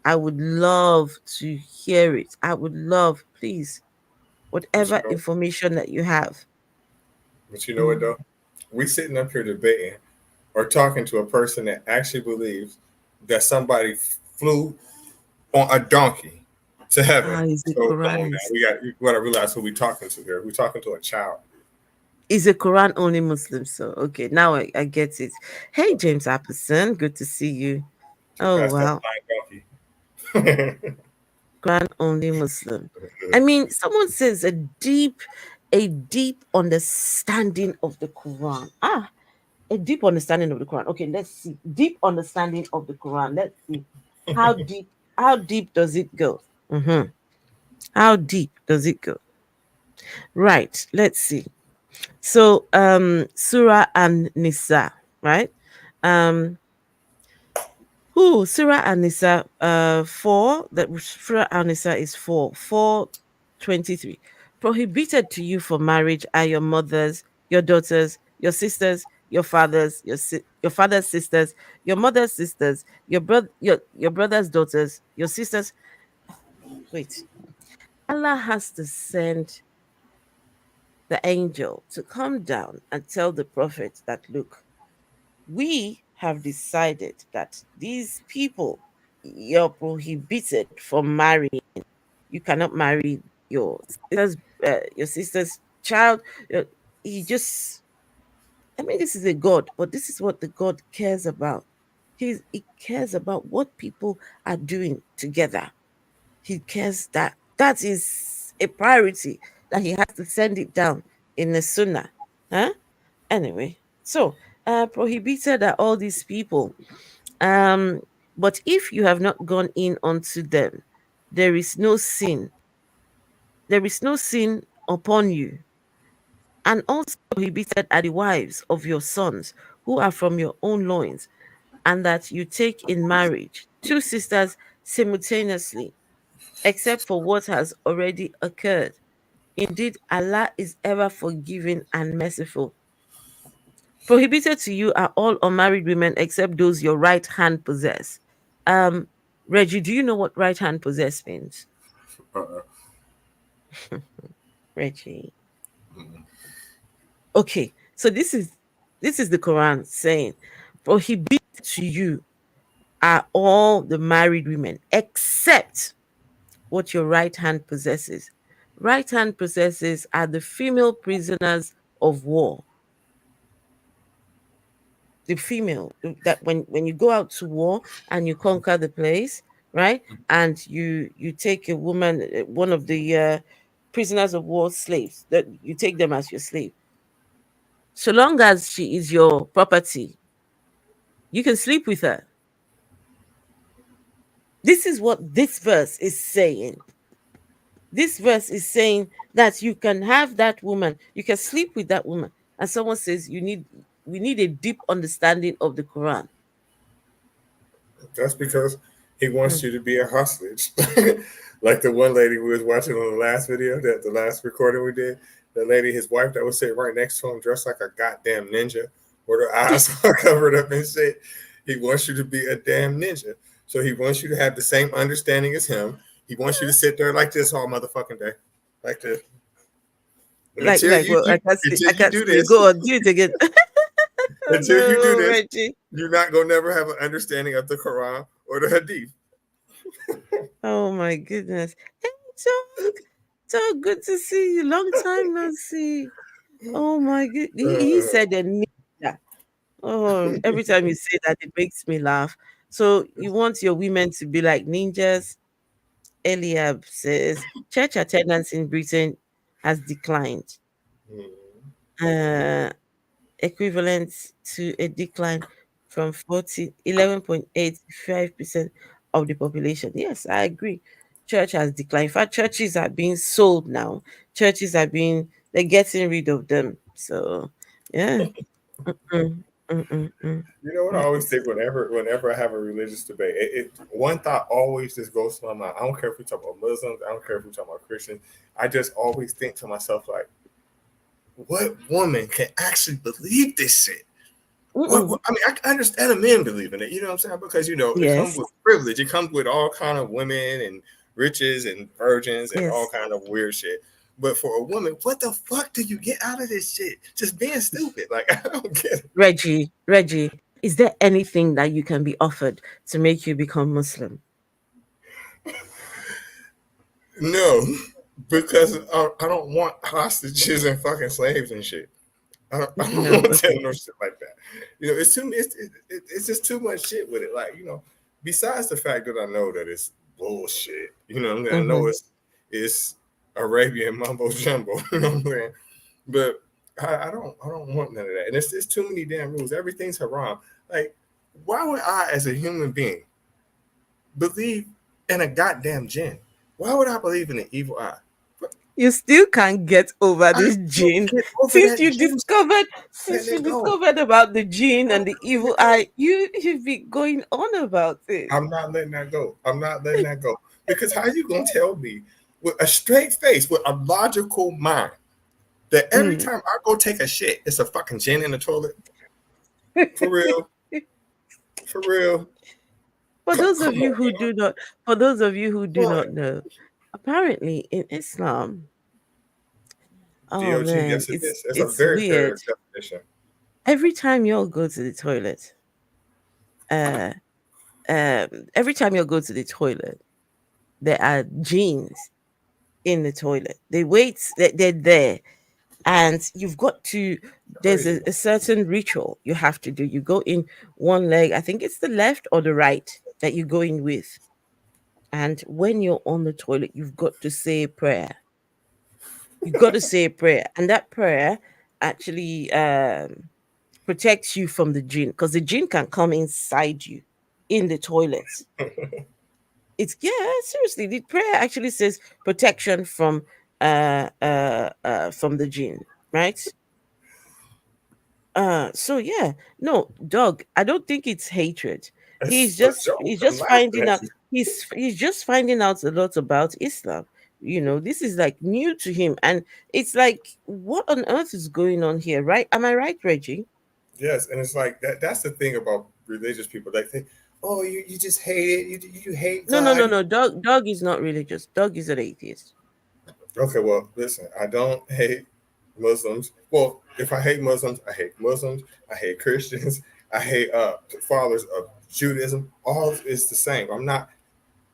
I would love to hear it. I would love, please, But you whatever know, information that you have. but you know what Mm. though? We sitting up here debating or talking to a person that actually believes that somebody flew on a donkey to heaven. Is a So come on now, Quranist. you got to realize who we talking to here. We're talking to a child. Is a Quran only Muslim. So okay, now I get it. Hey James Appleson, good to see you. She Oh passed that wow. flying donkey. Quran only Muslim. I mean, someone says a deep understanding of the Quran. a deep understanding of the Quran. Okay, let's see. Deep understanding of the Quran. Let's see. How deep, how deep does it go? Hmm. How deep does it go? Right, let's see. So Surah and Nisa, right? Um who Surah and Nisa 4, that Surah and Nisa is 4:23. Prohibited to you for marriage are your mothers, your daughters, your sisters, your fathers, your father's sisters, your mother's sisters, your brother's daughters, your sisters. Wait. Allah has to send the angel to come down and tell the prophet that, look, we have decided that these people, you're prohibited from marrying. You cannot marry your sister's child. Uh, He just, I mean, this is a God, but this is what the God cares about. He cares about what people are doing together. He cares that is a priority, that he has to send it down in the Sunnah. Huh? Anyway, so prohibited are all these people. Um, but if you have not gone in unto them, there is no sin. There is no sin upon you. And also prohibited are the wives of your sons who are from your own loins, and that you take in marriage two sisters simultaneously, except for what has already occurred. Indeed, Allah is ever forgiving and merciful. Prohibited to you are all unmarried women except those your right hand possess. Um, Reggie, do you know what right hand possess means? Uh-uh. Reggie. Okay, so this is the Quran saying, prohibited to you are all the married women except what your right hand possesses. Right hand possesses are the female prisoners of war. The female that when you go out to war and you conquer the place, right, and you take a woman, one of the prisoners of war slaves, that you take them as your slave, so long as she is your property, you can sleep with her. This is what this verse is saying. This verse is saying that you can have that woman, you can sleep with that woman. And someone says we need a deep understanding of the Quran. That's because he wants Mm. you to be a hostage. Like the one lady we was watching on the last video, that the last recording we did, the lady, his wife that was sitting right next to him, dressed like a goddamn ninja, with her eyes all covered up and shit. He wants you to be a damn ninja. So he wants you to have the same understanding as him. He wants you to sit there like this all motherfucking day. Like this. And until Like you well, do I until you can't do see you. this, Go on, do it again. Oh, until you do no, this, Reggie. you're not gonna never have an understanding of the Quran or the Hadith. Oh my goodness. Hey, so good to see you. Long time no see. Oh my good. He Uh, said a ninja. Oh, every time you say that, it makes me laugh. So you want your women to be like ninjas? Eliab says church attendance in Britain has declined, uh, equivalent to a decline from 11.85% of the population. Yes, I agree. Church has declined. In fact, churches are being sold now. They're getting rid of them. So, yeah. Mm, You know what I always yes. think whenever I have a religious debate, one thought always just goes to my mind. I don't care if we talk about Muslims, I don't care if we talk about Christians. I just always think to myself like, what woman can actually believe this shit? I mean, I understand a man believing it. You know what I'm saying? Because it comes Yes. with privilege. It comes with all kind of women and riches and virgins and all Yes. kind of weird shit. But for a woman, what the fuck do you get out of this shit? Just being stupid. Like I don't get it. Reggie, is there anything that you can be offered to make you become Muslim? No, because I don't want hostages and fucking slaves and shit. I don't No. want to Okay. tell no shit like that. It's just too much shit with it. Like besides the fact that I know that it's bullshit. I know Mm-hmm. it's Arabian mumbo jumbo. You know what I'm saying? But I don't want none of that. And it's too many damn rules. Everything's haram. Like, why would I, as a human being, believe in a goddamn jinn? Why would I believe in an evil eye? You still can't get over I this can't gene. get over that jinn. Let Since you it go. discovered about the gene I'm and the not letting evil it go. eye, you've been going on about it. I'm not letting that go. I'm not letting that go. Because how you gonna tell me with a straight face, with a logical mind, that every Mm. time I go take a shit, it's a fucking gin in the toilet? For real? For real? For those of Come you on, who man. do not, for those of you who do What? not know, apparently in Islam, oh DOG, man, yes it is. That's a it's very fair weird. definition. Every time you'll go to the toilet, uh, every time you'll go to the toilet, there are genes in the toilet. They wait, they're there, and you've got to. There's Crazy. a certain ritual you have to do. You go in one leg. I think it's the left or the right that you go in with. And when you're on the toilet, you've got to say a prayer. You got to say a prayer, and that prayer actually protects you from the jinn because the jinn can come inside you in the toilet. It's yeah, seriously. The prayer actually says protection from the jinn, right? So yeah, no, dog. I don't think it's hatred. It's a joke. He's I'm just laughing finding at out. you. He's just finding out a lot about Islam. This is like new to him, and it's like, what on earth is going on here, right? Am I right, Reggie? Yes, and it's like that's the thing about religious people. They think, oh, you just hate it. You hate No, no, God. no, no. Dog is not religious. Dog is an atheist. Okay, well, listen, I don't hate Muslims. Well, if I hate Muslims, I hate Muslims. I hate Christians. I hate fathers of Judaism. All is the same. I'm not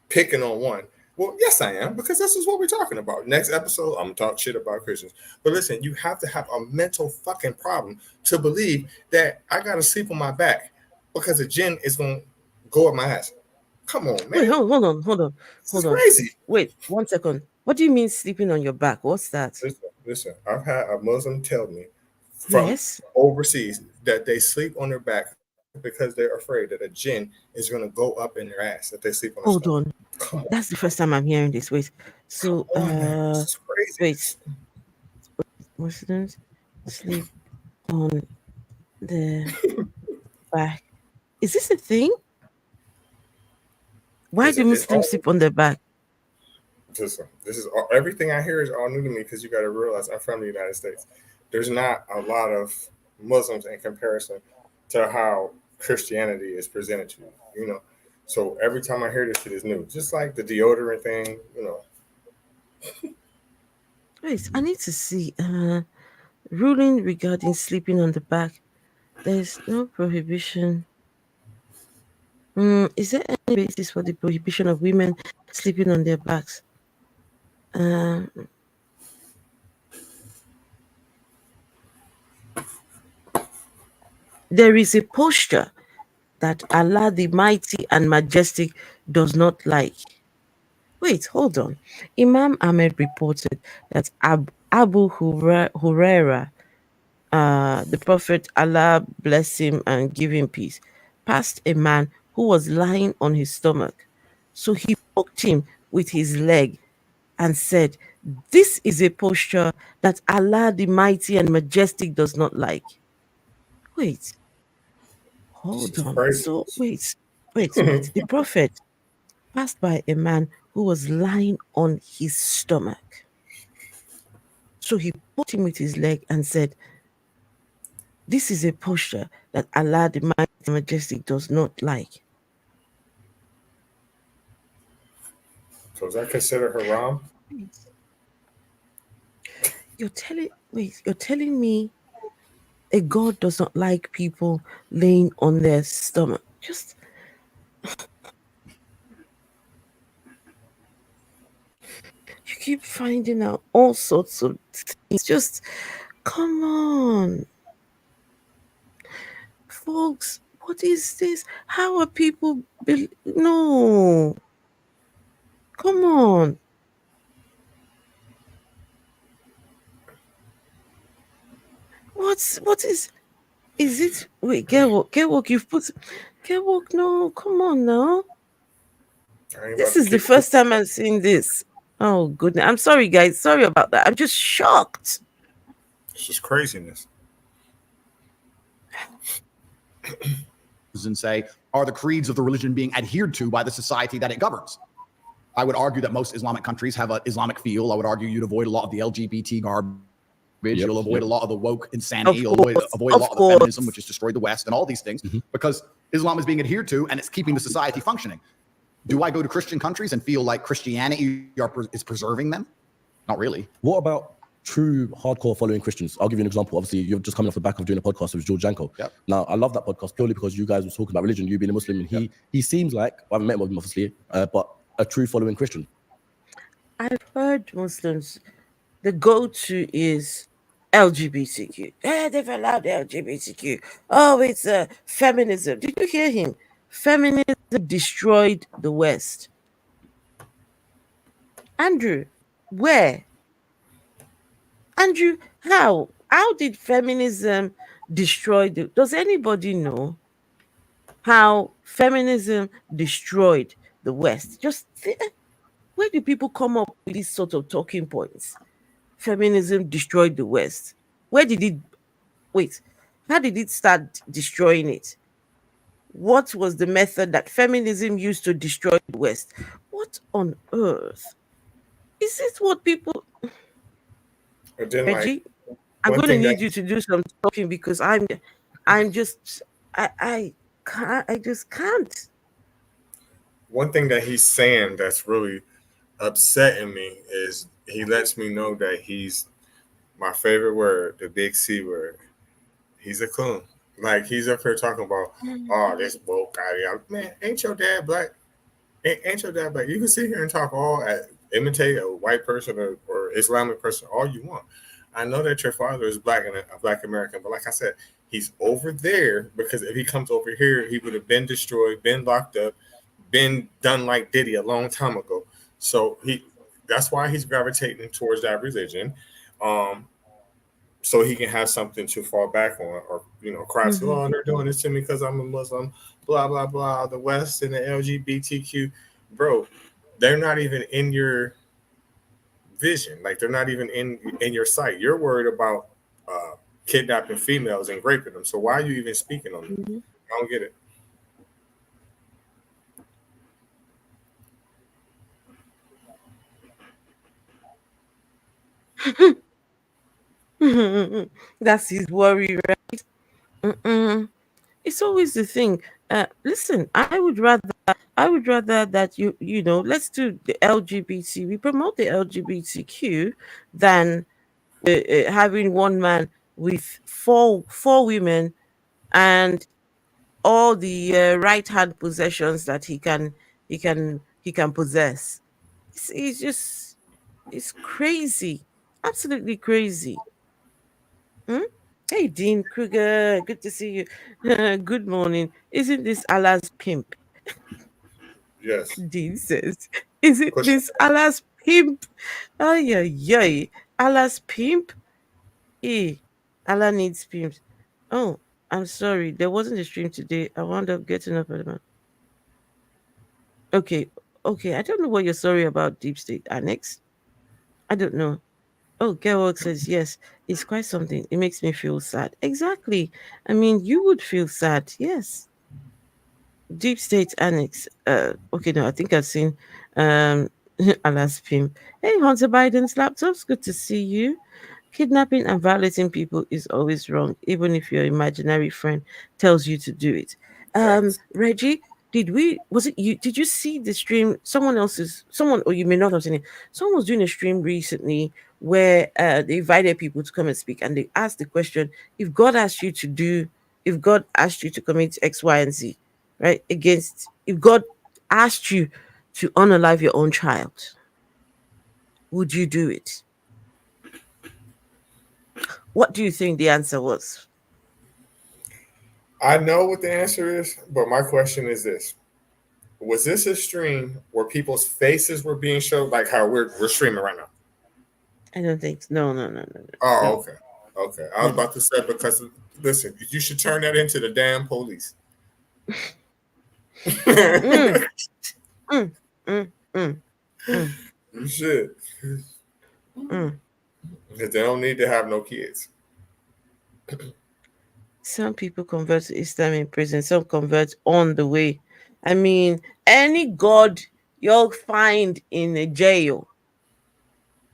picking on one. Well, yes, I am, because this is what we're talking about. Next episode, I'm gonna talk shit about Christians. But listen, you have to have a mental fucking problem to believe that I gotta sleep on my back because a jinn is gonna go up my ass. Come on, Wait, man. This is hold on. crazy. Wait, 1 second. What do you mean sleeping on your back? What's that? Listen. I've had a Muslim tell me from Yes. overseas that they sleep on their back because they're afraid that a jinn is gonna go up in their ass if they sleep on their stomach. Hold on. Come on, That's the first time I'm hearing this. Wait. come So, on, man. This is wait. craziness. Muslims sleep on the back. Is this a thing? Why do It's Muslims all sleep on their back? this is all, everything I hear is all new to me because you got to realize I'm from the United States. There's not a lot of Muslims in comparison to how Christianity is presented to you. So every time I hear this shit is new. Just like the deodorant thing. Wait, I need to see. Ruling regarding sleeping on the back. There is no prohibition. Is there any basis for the prohibition of women sleeping on their backs? Um, there is a posture that Allah the Mighty and Majestic does not like. Wait, hold on. Imam Ahmed reported that Abu Huraira, the Prophet, Allah bless him and give him peace, passed a man who was lying on his stomach. So he poked him with his leg and said, "This is a posture that Allah the Mighty and Majestic does not like." Wait, This hold is on. crazy. Wait. The Prophet passed by a man who was lying on his stomach. So he poked him with his leg and said, "This is a posture that Allah the Mighty and Majestic does not like." So is that considered haram? You're telling me a God does not like people laying on their stomach. Just you keep finding out all sorts of things. Just come on, folks. What is this? How are people? No, come on. what is it? Wait, get woke. You've put get woke. No, come on now. I ain't This about to is the keep. first time I'm seeing this. Oh goodness, I'm sorry, guys. Sorry about that. I'm just shocked. It's just craziness. And say, are the creeds of the religion being adhered to by the society that it governs? I would argue that most Islamic countries have an Islamic feel. I would argue you'd avoid a lot of the LGBT garbage. You'll avoid a lot of the woke insanity. Of You'll course, avoid a lot of the course. feminism, which has destroyed the West, and all these things because Islam is being adhered to and it's keeping the society functioning. Do I go to Christian countries and feel like Christianity is preserving them? Not really. What about true hardcore following Christians? I'll give you an example. Obviously, you're just coming off the back of doing a podcast with George Janko. Yep. Now, I love that podcast purely because you guys were talking about religion, you being a Muslim, and he seems like, I haven't met him obviously, but a true following Christian. I've heard Muslims, the go-to is LGBTQ. They've allowed LGBTQ. Oh, it's feminism. Did you hear him? Feminism destroyed the West. Andrew, where? Andrew, how? How did feminism destroy the? Does anybody know how feminism destroyed the West? Where do people come up with these sort of talking points? Feminism destroyed the West. Where did it wait? How did it start destroying it? What was the method that feminism used to destroy the West? What on earth? Is it what people But then, Reggie? I'm one going to thing that need you to do some talking because I'm just I can't I just can't. one thing that he's saying that's really upsetting me is he lets me know that he's my favorite word, the big C word. He's a coon. Like he's up here talking about, oh, this woke guy. Man, ain't your dad black? Ain't your dad black? You can sit here and talk imitate a white person or Islamic person all you want. I know that your father is black and a black American, but like I said, he's over there because if he comes over here, he would have been destroyed, been locked up, been done like Diddy a long time ago. So that's why he's gravitating towards that religion. Um, so he can have something to fall back on or cry to, Mhm. oh, they're doing this to me because I'm a Muslim, blah blah blah, the West and the LGBTQ. Bro, they're not even in your vision, like they're not even in your sight. You're worried about uh kidnapping females and raping them, so why are you even speaking on it? Mhm. I don't get it. That's his worry, right? Mm-mm. It's always the thing. Listen, I would rather that let's do the LGBT. We promote the LGBTQ than having one man with four women and all the right hand possessions that he can possess. It's just it's crazy, absolutely crazy. Hmm? Hey, Dean Kruger, good to see you. Good morning. Isn't this Allah's pimp? Yes. Dean says, isn't Push this Allah's pimp? Ay, ay, ay. Allah's pimp? Eh, Allah needs pimps. Oh, I'm sorry. There wasn't a stream today. I wound up getting up at the Okay, okay. I don't know what you're sorry about, Deep State Annex. I don't know. Oh, Gerwog says, yes, it's quite something. It makes me feel sad. Exactly. I mean, you would feel sad. Yes. Deep State Annex. Okay, no, I think I've seen um Allah's pimp. Hey, Hunter Biden's laptops. Good to see you. Kidnapping and violating people is always wrong, even if your imaginary friend tells you to do it. facts. Reggie, was it you? Did you see the stream? Someone, or you may not have seen it. Someone was doing a stream recently where they invited people to come and speak, and they asked the question: if God asked you to commit X, Y, and Z, right? If God asked you to unalive your own child, would you do it? What do you think the answer was? I know what the answer is, but my question is this: was this a stream where people's faces were being showed, like how we're streaming right now? I don't think so. No, no, no, no, no. Oh, No. okay, Okay, I was about to say because listen, you should turn that into the damn police. Mm, mm, mm, mm, mm, You should, mm. because they don't need to have no kids. Some people convert to Islam in prison, some convert on the way. I mean, any god you'll find in a jail,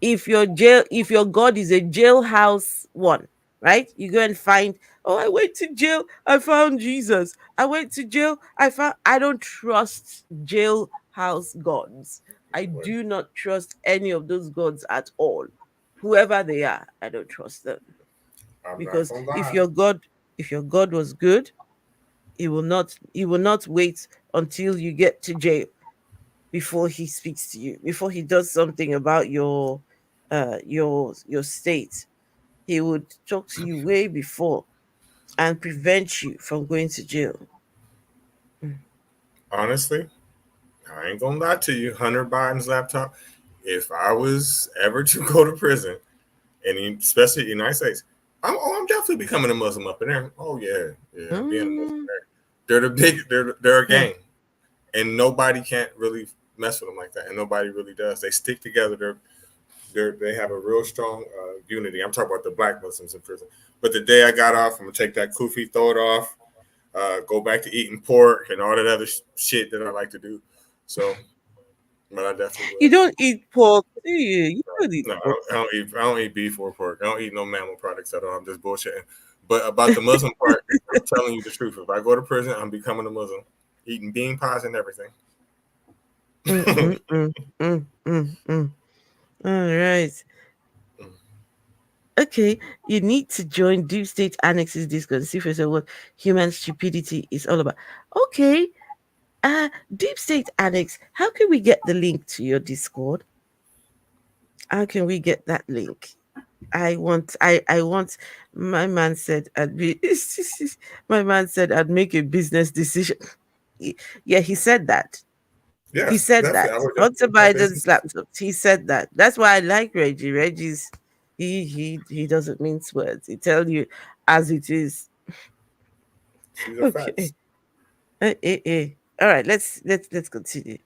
if your god is a jailhouse one, right, you go and find, oh, I went to jail, I found Jesus. I went to jail, I don't trust jailhouse gods. I do not trust any of those gods at all. Whoever they are, I don't trust them. I'm not Because gonna if lie. your god was good, he will not wait until you get to jail before he speaks to you, before he does something about your state. He would talk to you way before and prevent you from going to jail. Mm. Honestly, I ain't gonna lie to you. Hunter Biden's laptop. If I was ever to go to prison, and especially in the United States, I'm definitely becoming a Muslim up in there. Oh yeah, yeah, I'm being a Muslim Mm. there. They're a Yeah. gang, and nobody can't really mess with them like that, and nobody really does. They stick together. They have a real strong unity. I'm talking about the black Muslims in prison. But the day I got off, I'm gonna take that kufi, throw it off, go back to eating pork and all that other shit that I like to do. So, but I definitely You will. don't eat pork, do you? You don't eat No, pork. I don't eat beef or pork. I don't eat no mammal products at all. I'm just bullshitting. But about the Muslim part, I'm telling you the truth. If I go to prison, I'm becoming a Muslim, eating bean pies and everything. Mm, mm, mm, mm, mm, mm. All right. Okay, you need to join Deep State Annex's Discord and see for yourself what human stupidity is all about. Okay, Deep State Annex, how can we get the link to your Discord? How can we get that link? I want. My man said I'd be. My man said I'd make a business decision. Yeah, he said that. He Yes, said definitely. that. I would Hunter definitely make that Biden's business. laptops. He said that. That's why I like Reggie. Reggie's he doesn't mince words. He tell you as it is. These are Okay. facts. All right. Let's continue.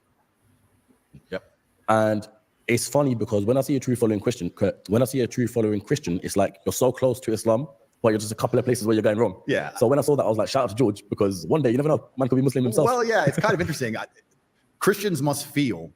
Yep. And it's funny because when I see a true following Christian, it's like you're so close to Islam, but you're just a couple of places where you're going wrong. Yeah. So when I saw that, I was like, shout out to George, because one day you never know, man could be Muslim himself. Well, yeah, it's kind of interesting. Christians must feel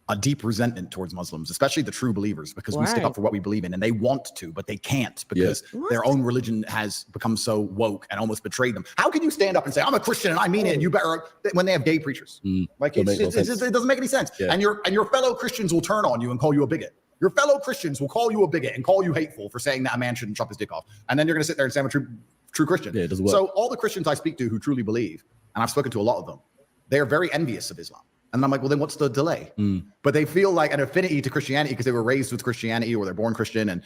a deep resentment towards Muslims, especially the true believers, because we stick Why? up for what we believe in, and they want to, but they can't because What? their own religion has become so woke and almost betrayed them. How can you stand up and say, I'm a Christian and I mean it, and you better, when they have gay preachers? Like, Don't make no sense. it doesn't make any sense. Yeah. And your fellow Christians will turn on you and call you a bigot. Your fellow Christians will call you a bigot and call you hateful for saying that a man shouldn't chop his dick off. And then you're going to sit there and say, I'm a true Christian. Yeah, it doesn't work. So all the Christians I speak to who truly believe, and I've spoken to a lot of them, they are very envious of Islam. And I'm like, well, then what's the delay? But they feel like an affinity to Christianity because they were raised with Christianity or they're born Christian. And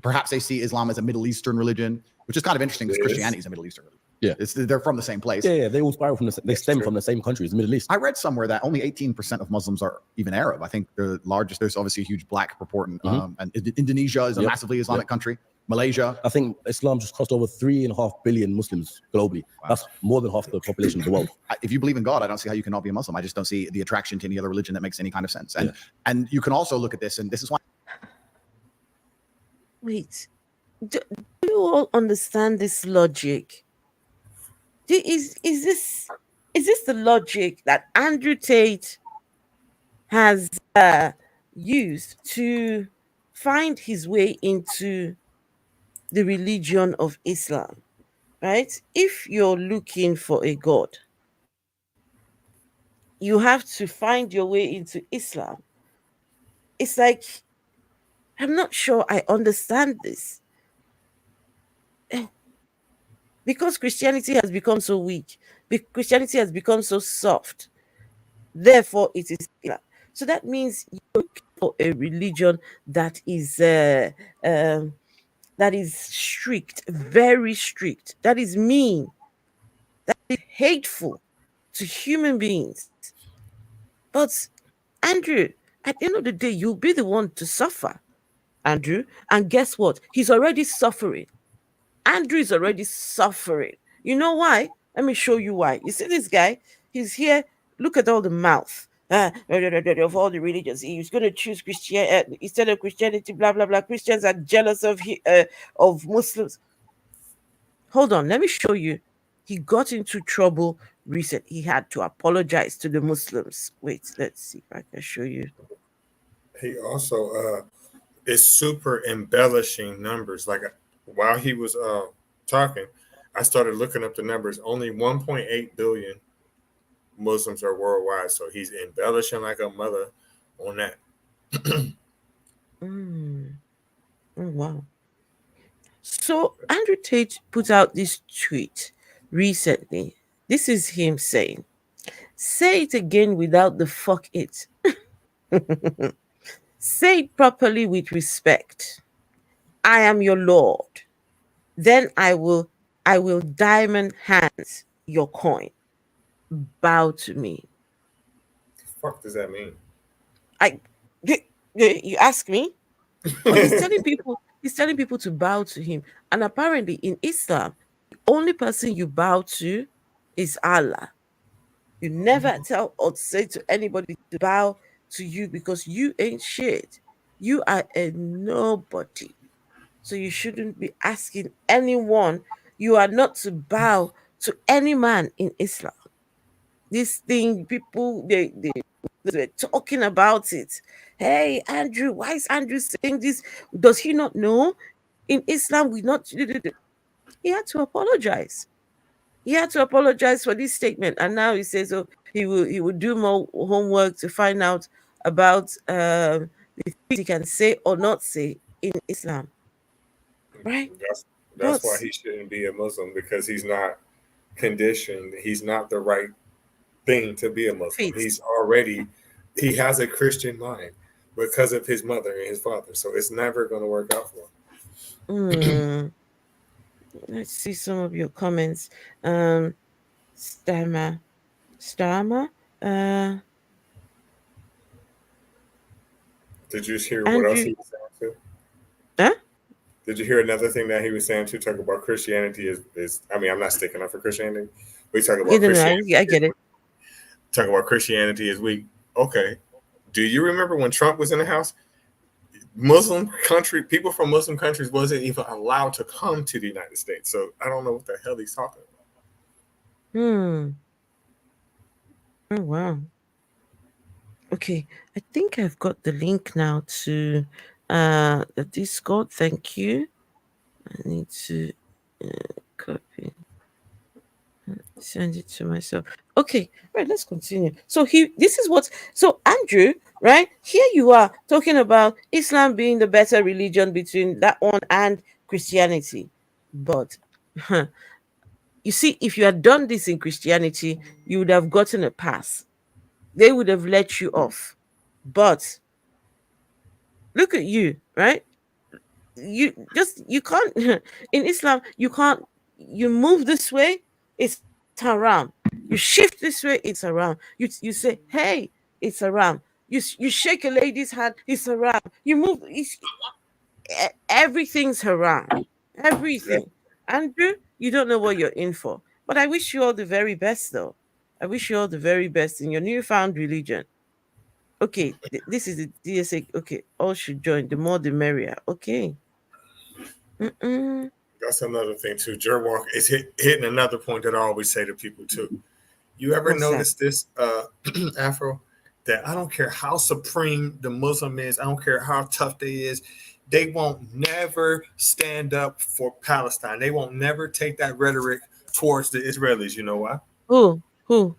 perhaps they see Islam as a Middle Eastern religion, which is kind of interesting because Christianity is a Middle Eastern religion. Yeah. They're from the same place. Yeah, they all spiral they stem from the same countries, the Middle East. I read somewhere that only 18% of Muslims are even Arab. I think the largest, there's obviously a huge black proportion. And Indonesia is a massively Islamic country. Malaysia. I think Islam just crossed over 3.5 billion Muslims globally. Wow. That's more than half the population of the world. If you believe in God, I don't see how you cannot be a Muslim. I just don't see the attraction to any other religion that makes any kind of sense. And you can also look at this, and this is why. Wait. Do you all understand this logic? Is this the logic that Andrew Tate has used to find his way into the religion of Islam? Right? If you're looking for a god, you have to find your way into Islam. It's like, I'm not sure I understand this. Because Christianity has become so weak, Christianity has become so soft, therefore it is Islam. So that means you look for a religion um, that is strict, very strict, that is mean, that is hateful to human beings. But Andrew, at the end of the day, you'll be the one to suffer. Andrew. And guess what? He's already suffering. Andrew is already suffering. You know why? Let me show you why. You see this guy? He's here. Look at all the mouth of all the religions. He's going to choose Christianity instead of Christianity. Blah blah blah. Christians are jealous of Muslims. Hold on. Let me show you. He got into trouble recent. He had to apologize to the Muslims. Wait, let's see if I can show you. He also is super embellishing numbers. Like while he was talking, I started looking up the numbers. Only 1.8 billion Muslims are worldwide, so he's embellishing like a mother on that. Mm. Oh, wow. So Andrew Tate put out this tweet recently. This is him saying, "Say it again without the fuck it. Say it properly with respect. I am your Lord. Then I will diamond hands your coin. Bow to me." The fuck does that mean? I you ask me? But he's telling people to bow to him. And apparently in Islam, the only person you bow to is Allah. You never tell or say to anybody to bow to you because you ain't shit. You are a nobody. So you shouldn't be asking anyone. You are not to bow to any man in Islam. This thing, people they're talking about it. Hey, Andrew, why is Andrew saying this? Does he not know? In Islam, we not. He had to apologize. He had to apologize for this statement, and now he says, "Oh, he will do more homework to find out about the things he can say or not say in Islam." Right? That's But why he shouldn't be a Muslim, because he's not conditioned. He's not the right thing to be a Muslim. faith. He has a Christian mind because of his mother and his father. So it's never going to work out for him. Hmm. Let's see some of your comments. Um, Stammer. Uh, Did you hear what else Andrew. he was saying too? Huh? Did you hear another thing that he was saying too? Talk about Christianity is I mean, I'm not sticking up for Christianity. We talk You about don't know. Christianity. I get it. Talk about Christianity is weak. Okay. Do you remember when Trump was in the house? People from Muslim countries wasn't even allowed to come to the United States. So I don't know what the hell he's talking about. Hmm. Oh wow. Okay. I think I've got the link now to the Discord. Thank you. I need to copy. Send it to myself. Okay, right, let's continue. So Andrew, right? Here you are talking about Islam being the better religion between that one and Christianity. But you see, if you had done this in Christianity, you would have gotten a pass. They would have let you off. But look at you, right? You can't in Islam, you move this way, it's haram. You shift this way, it's haram. You say, hey, it's haram. You shake a lady's hand, it's haram. You move, everything's haram. Everything. Andrew, you don't know what you're in for. But I wish you all the very best, though. I wish you all the very best in your newfound religion. Okay, this is the DSA. Okay, all should join. The more, the merrier. Okay. Mm-mm. That's another thing too. Jerwalk is hitting another point that I always say to people too. You ever What's that? notice this, Afro? That I don't care how supreme the Muslim is, I don't care how tough they won't never stand up for Palestine. They won't never take that rhetoric towards the Israelis. You know why? Who? Who?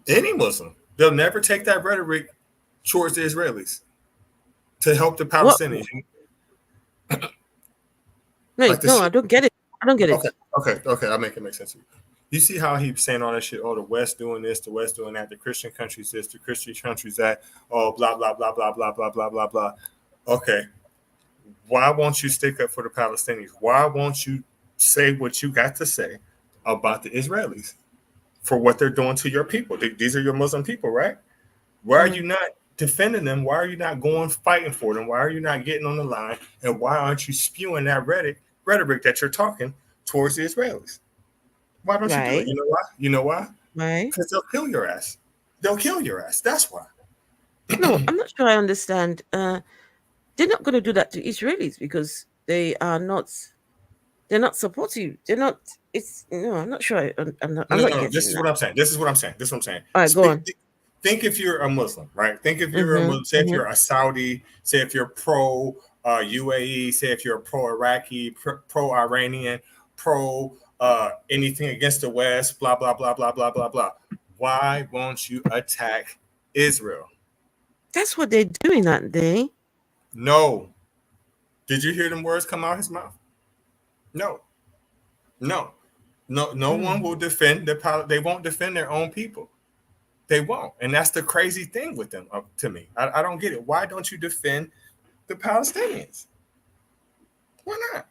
Any Muslim, they'll never take that rhetoric towards the Israelis to help the What? Palestinians. Wait, Like the no, shit. I don't get it. I don't get it. Okay. I'll make it make sense to you. You see how he's saying all that shit? Oh, the West doing this, the West doing that, the Christian countries this, the Christian countries that. Oh, blah blah blah blah blah blah blah blah blah. Okay, why won't you stick up for the Palestinians? Why won't you say what you got to say about the Israelis for what they're doing to your people? These are your Muslim people, right? Why are you not defending them? Why are you not going fighting for them? Why are you not getting on the line? And why aren't you spewing that rhetoric that you're talking towards the Israelis? Why don't you do it? Right. You know why? You know why? Right. Because they'll kill your ass. They'll kill your ass. That's why. No, I'm not sure I understand. They're not going to do that to Israelis because they are not. They're not supportive. They're not. It's no. I'm not sure. I'm not. I'm No, not no, no. This getting is that. what I'm saying. This is what I'm saying. This is what I'm saying. All right, go on. Think if you're a Muslim, right? Think if you're a Mhm. Muslim, say if Mhm. you're a Saudi, say if you're pro UAE, say if you're pro Iraqi, pro Iranian, pro anything against the West, blah blah blah blah blah blah blah. Why won't you attack Israel? That's what they're doing, aren't they? No. Did you hear them words come out his mouth? No. No. No one Hmm. will defend they won't defend their own people. They won't. And that's the crazy thing with them to me. I don't get it. Why don't you defend the Palestinians? Why not?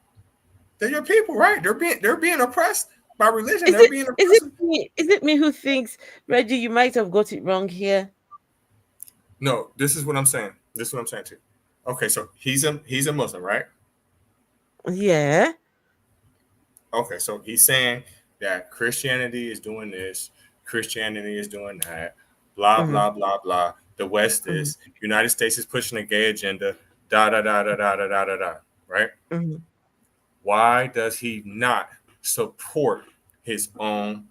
They're your people, right? They're being oppressed by religion. Is They're it? being Is it oppressed. me? Is it me who thinks, Reggie? You might have got it wrong here. No, this is what I'm saying. This is what I'm saying too. Okay, so he's a Muslim, right? Yeah. Okay, so he's saying that Christianity is doing this, Christianity is doing that, blah Mhm. blah blah blah. The West Mhm. is United States is pushing a gay agenda, da da da da da da da da da. Right? Mhm. Why does he not support his own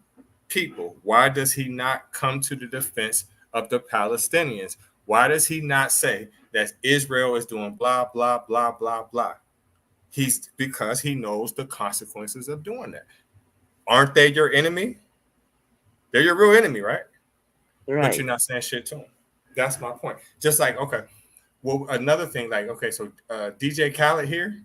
people? Why does he not come to the defense of the Palestinians? Why does he not say that Israel is doing blah blah blah blah blah? He's because he knows the consequences of doing that. Aren't they your enemy? They're your real enemy, right? But Right. you're not saying shit to them. That's my point. Just like, okay, well, another thing, like, okay, so DJ Khaled here,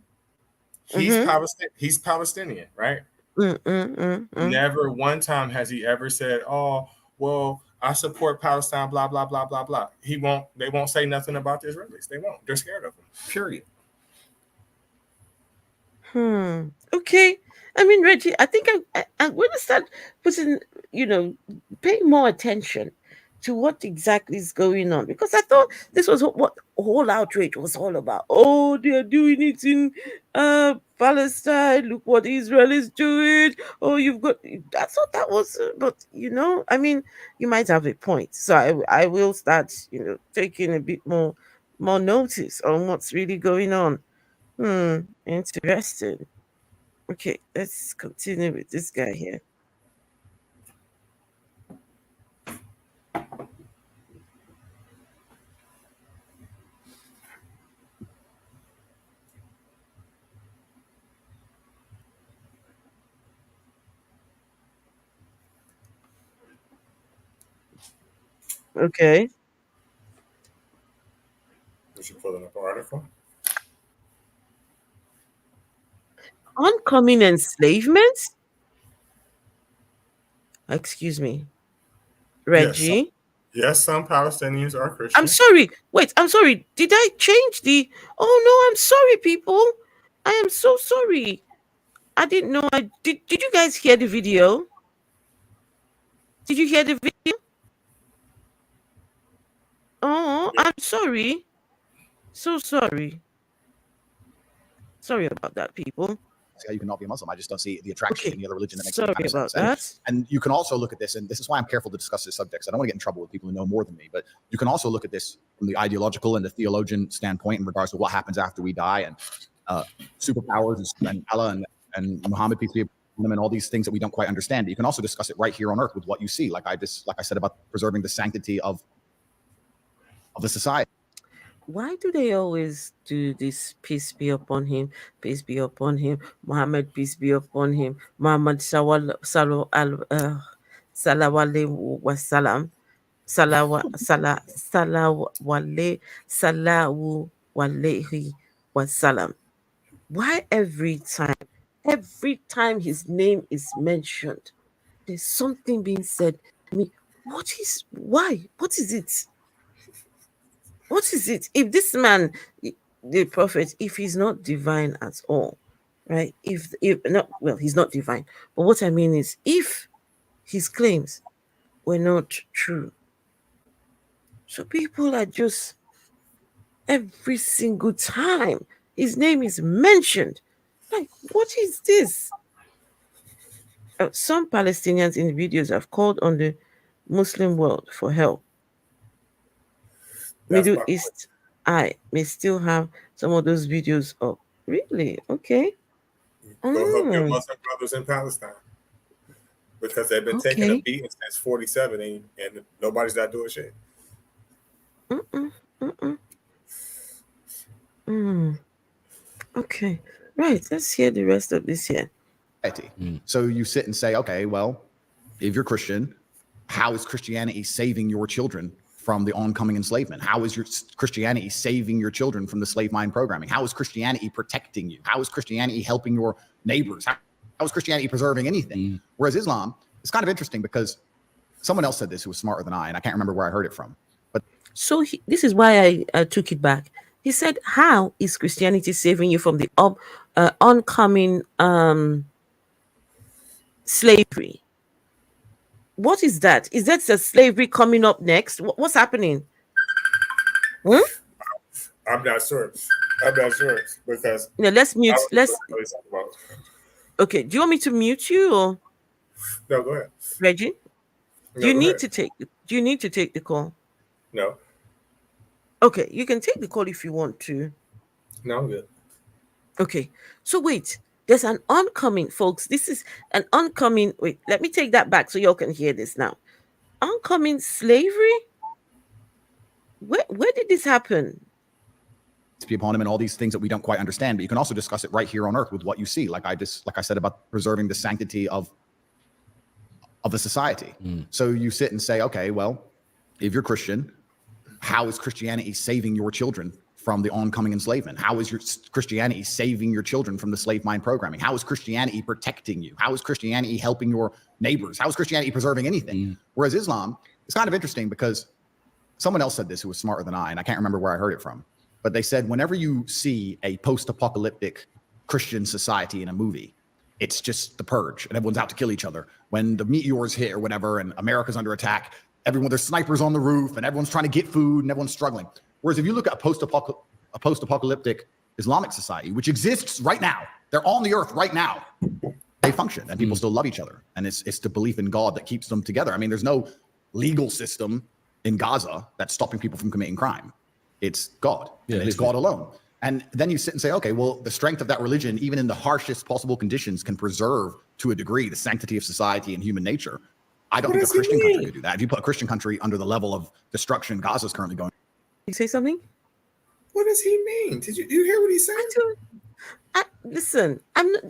Mhm. He's Palestinian, right? Mm, mm, mm, mm. Never one time has he ever said, "Oh, well, I support Palestine." Blah blah blah blah blah. He won't. They won't say nothing about the Israelis. They won't. They're scared of him. Period. Hmm. Okay. I mean, Reggie, I think I'm going to start putting, you know, paying more attention to what exactly is going on because I thought this was what whole outrage was all about. Oh, they are doing it in Palestine. Look what Israel is doing. Oh, you've got. I thought that was, but I mean, you might have a point. So I will start, taking a bit more notice on what's really going on. Hmm, interesting. Okay, let's continue with this guy here. Okay. We should pull up an article. Oncoming enslavement? Excuse me, Yes, Reggie. yes. Some Palestinians are I'm Christian. sorry. Wait, I'm sorry. Did I change the. Oh, no, I'm sorry, people. I am so sorry. I didn't know. Did you guys hear the video? Did you hear the video? Oh, Yeah. I'm sorry. So sorry. Sorry about that, people. See how you cannot be a Muslim. I just don't see the attraction to Okay. any other religion that makes any Sorry kind of about sense. that. And you can also look at this, and this is why I'm careful to discuss this subject, because I don't want to get in trouble with people who know more than me. But you can also look at this from the ideological and the theologian standpoint in regards to what happens after we die, and superpowers and Allah and Muhammad, peace be upon him, and all these things that we don't quite understand. But you can also discuss it right here on earth with what you see, like I said about preserving the sanctity of the society. Why do they always do this? Peace be upon him, peace be upon him, Muhammad, peace be upon him, Muhammad salawale wasalam, salawale salawu walehi wasalam. Why every time his name is mentioned, there's something being said? I mean, what is it? What is it? If this man, the prophet, if he's not divine at all, right? If not, well, he's not divine. But what I mean is, if his claims were not true, So people are just every single time his name is mentioned. Like, what is this? Some Palestinians in videos have called on the Muslim world for help. That's Middle my point. East, I may still have some of those videos up. Really? Okay. Go help your Mm, Muslim brothers in Palestine because they've been taking a okay. beating since '47, and nobody's not doing shit. Mm-mm, mm-mm, mm. Okay. Right. Let's hear the rest of this here. So you sit and say, okay, well, if you're Christian, how is Christianity saving your children from the oncoming enslavement? How is your Christianity saving your children from the slave mine programming? How is Christianity protecting you? How is Christianity helping your neighbors? How is Christianity preserving anything? Whereas Islam, it's kind of interesting because someone else said this who was smarter than I, and I can't remember where I heard it from. But So this is why I took it back. He said, "How is Christianity saving you from the oncoming slavery? What is that? Is that the slavery coming up next? What's happening? Hmm? I'm not sure. I'm not sure because Let's I mute. don't know Let's. what he's talking about. Okay. Do you want me to mute you or No, go ahead. Reggie? Do No, you go need ahead. to take? Do you need to take the call? No, Okay, you can take the call if you want to. no, I'm good. Okay. So wait, there's an oncoming, folks. This is an oncoming. Wait, let me take that back so y'all can hear this now. Oncoming slavery? Where did this happen? to be upon him and all these things that we don't quite understand, but you can also discuss it right here on earth with what you see. Like I said about preserving the sanctity of the society. So you sit and say, okay, well, if you're Christian, how is Christianity saving your children from the oncoming enslavement? How is your Christianity saving your children from the slave mine programming? How is Christianity protecting you? How is Christianity helping your neighbors? How is Christianity preserving anything? Whereas Islam, it's kind of interesting because someone else said this who was smarter than I, and I can't remember where I heard it from, but they said whenever you see a post-apocalyptic Christian society in a movie, it's just the purge and everyone's out to kill each other. When the meteors hit or whatever and America's under attack, there's snipers on the roof and everyone's trying to get food and everyone's struggling. Whereas if you look at a post-apocalyptic Islamic society, which exists right now, they're on the earth right now, they function and people still love each other. And it's the belief in God that keeps them together. I mean, there's no legal system in Gaza that's stopping people from committing crime. It's God. Yeah, and it's God alone. And then you sit and say, okay, well, the strength of that religion, even in the harshest possible conditions, can preserve to a degree the sanctity of society and human nature. I don't think a Christian country could do that. If you put a Christian country under the level of destruction Gaza is currently going. You say something? What does he mean? Did you hear what he said? Listen, I'm not,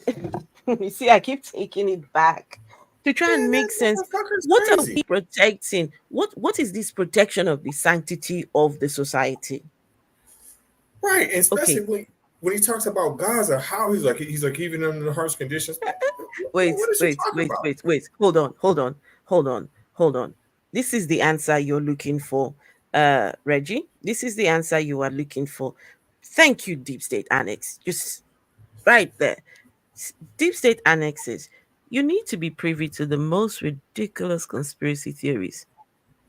you see, I keep taking it back to try and make sense. What are we protecting? What is this protection of the sanctity of the society? Right, and especially when he talks about Gaza, how he's like even under the harsh conditions. Wait. Hold on. This is the answer you're looking for, Reggie. This is the answer you are looking for. Thank you, Deep State Annex. Just right there. Deep State annexes. You need to be privy to the most ridiculous conspiracy theories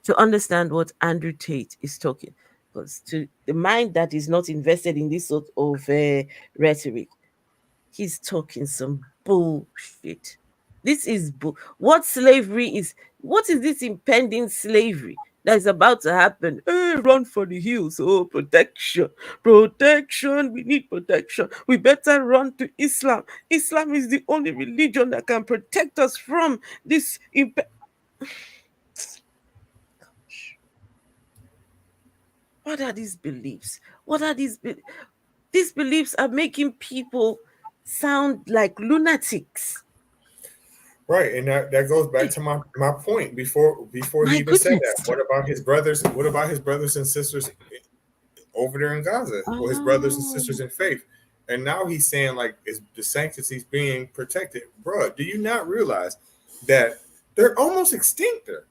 to understand what Andrew Tate is talking. Because to the mind that is not invested in this sort of rhetoric, he's talking some bullshit. This is what slavery is. What is this impending slavery that is about to happen? Hey, run for the hills! Oh, protection, protection! We need protection. We better run to Islam. Islam is the only religion that can protect us from this. What are these beliefs? What are these? These beliefs are making people sound like lunatics. Right, and that goes back to my point before he even said that. What about his brothers? What about his brothers and sisters over there in Gaza? Or his brothers and sisters in faith? And now he's saying like is the sanctity's being protected, bro. Do you not realize that they're almost extinct? They're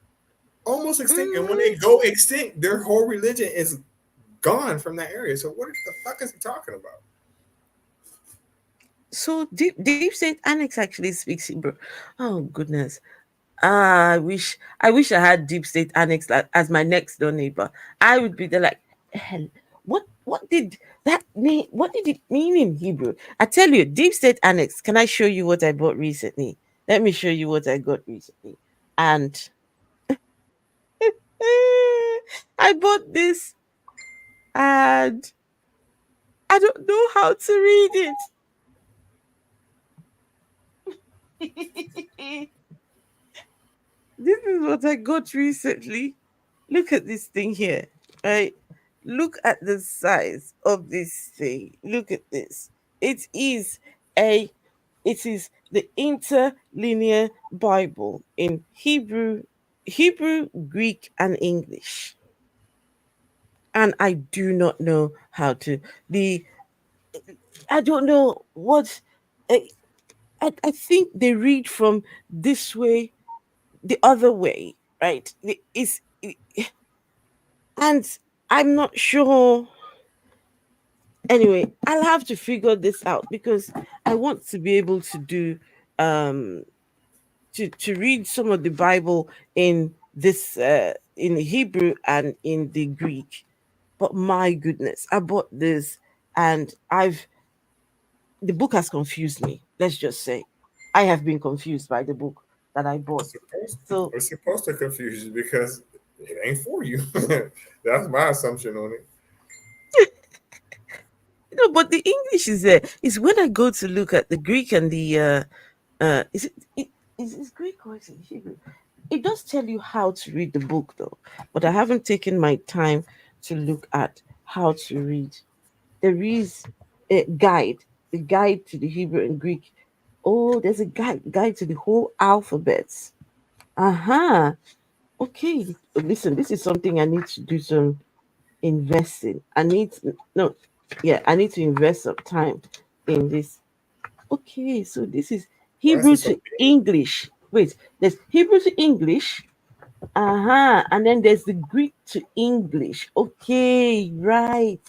almost extinct, and when they go extinct, their whole religion is gone from that area. So what the fuck is he talking about? So Deep State Annex actually speaks Hebrew. Oh goodness. I wish I had deep state annex as my next door neighbor. I would be there like, hell, what did that mean? What did it mean in Hebrew? I tell you, deep state annex. Can I show you what I bought recently? Let me show you what I got recently. And I bought this, and I don't know how to read it. This is what I got recently. Look at this thing here, right? Look at the size of this thing. Look at this. It is a it is the interlinear Bible in Hebrew, Greek, and English. And I do not know how to the I don't know what I, I think they read from this way, the other way, right? And I'm not sure. Anyway, I'll have to figure this out because I want to be able to do um to read some of the Bible in this in Hebrew and in the Greek. But my goodness, I bought this, and I've the book has confused me. Let's just say I have been confused by the book that I bought. So It's supposed to confuse you because it ain't for you. That's my assumption on it. but the English is there. Is when I go to look at the Greek and the is it Greek or is it Hebrew? It does tell you how to read the book though, but I haven't taken my time to look at how to read. There is a guide to the Hebrew and Greek. Oh, there's a guide to the whole alphabets. Uh-huh. Okay. Listen, this is something I need to do some investing. No, yeah, I need to invest some time in this. Okay, so this is Why is Hebrew it so to big? English. Wait, there's Hebrew to English. Uh-huh. And then there's the Greek to English. Okay, right.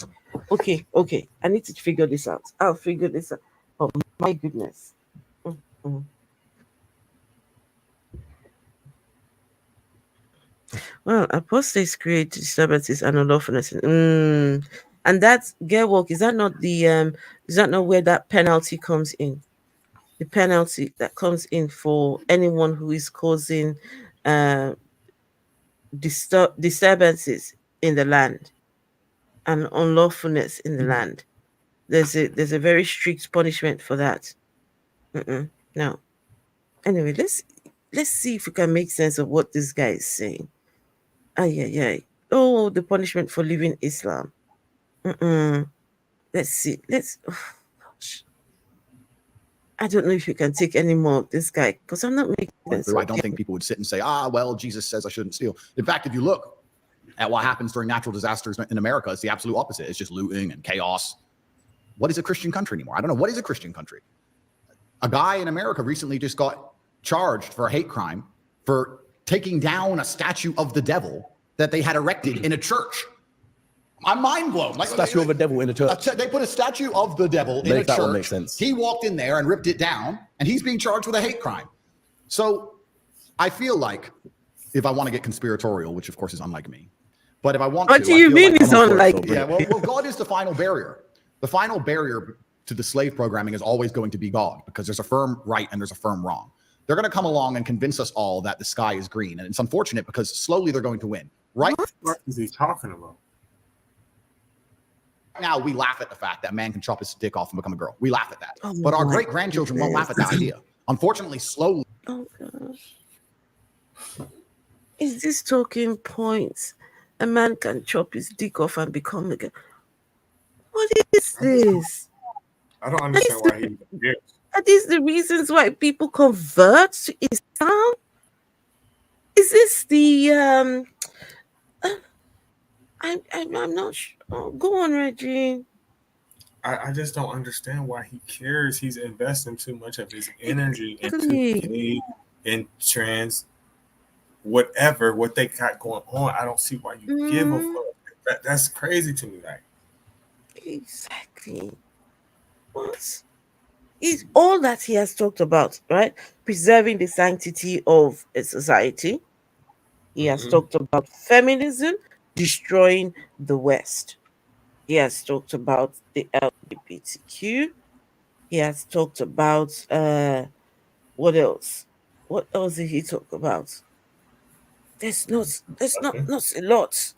Okay. I need to figure this out. I'll figure this out. Oh my goodness. Mm, mm. Well, apostates create disturbances and unlawfulness. And that's get work. Is that not where that penalty comes in? The penalty that comes in for anyone who is causing uh disturbances in the land and unlawfulness in the land. There's a very strict punishment for that. No. Anyway, let's see if we can make sense of what this guy is saying. Ay, ay, ay. Oh, the punishment for leaving Islam. Mm-mm. Let's see. Gosh. I don't know if you can take any more of this guy because I'm not making sense Through, I of don't think people would sit and say, well, Jesus says I shouldn't steal. In fact, if you look at what happens during natural disasters in America, it's the absolute opposite. It's just looting and chaos. What is a Christian country anymore? I don't know. What is a Christian country? A guy in America recently just got charged for a hate crime for taking down a statue of the devil that they had erected in a church. I'm mind blown. Like, Statue of a devil in a church. They put a statue of the devil in a Make that one church. make sense. He walked in there and ripped it down, and he's being charged with a hate crime. So I feel like if I want to get conspiratorial, which of course is unlike me, but if I want What to, do I you feel mean like it's unlike yeah, well, God is the final barrier. The final barrier to the slave programming is always going to be God because there's a firm right and there's a firm wrong. They're going to come along and convince us all that the sky is green, and it's unfortunate because slowly they're going to win. Right What is he talking about? now, we laugh at the fact that man can chop his dick off and become a girl. We laugh at that, Oh but our my great grandchildren won't laugh at that idea. Unfortunately, slowly. Oh gosh. Is this talking points? A man can chop his dick off and become a girl. What is this? I don't understand why he cares. Are these the reasons why people convert to Islam? Is this the I'm not sure. Oh, go on, Reggie. I just don't understand why he cares. He's investing too much of his energy into Exactly. gay and trans, whatever what they got going on. I don't see why you give a fuck. That's crazy to me. Like, Exactly. What? Is all that he has talked about, right? Preserving the sanctity of a society. He has Mm-hmm. talked about feminism destroying the West. He has talked about the LGBTQ. He has talked about what else? What else did he talk about? There's not a lot.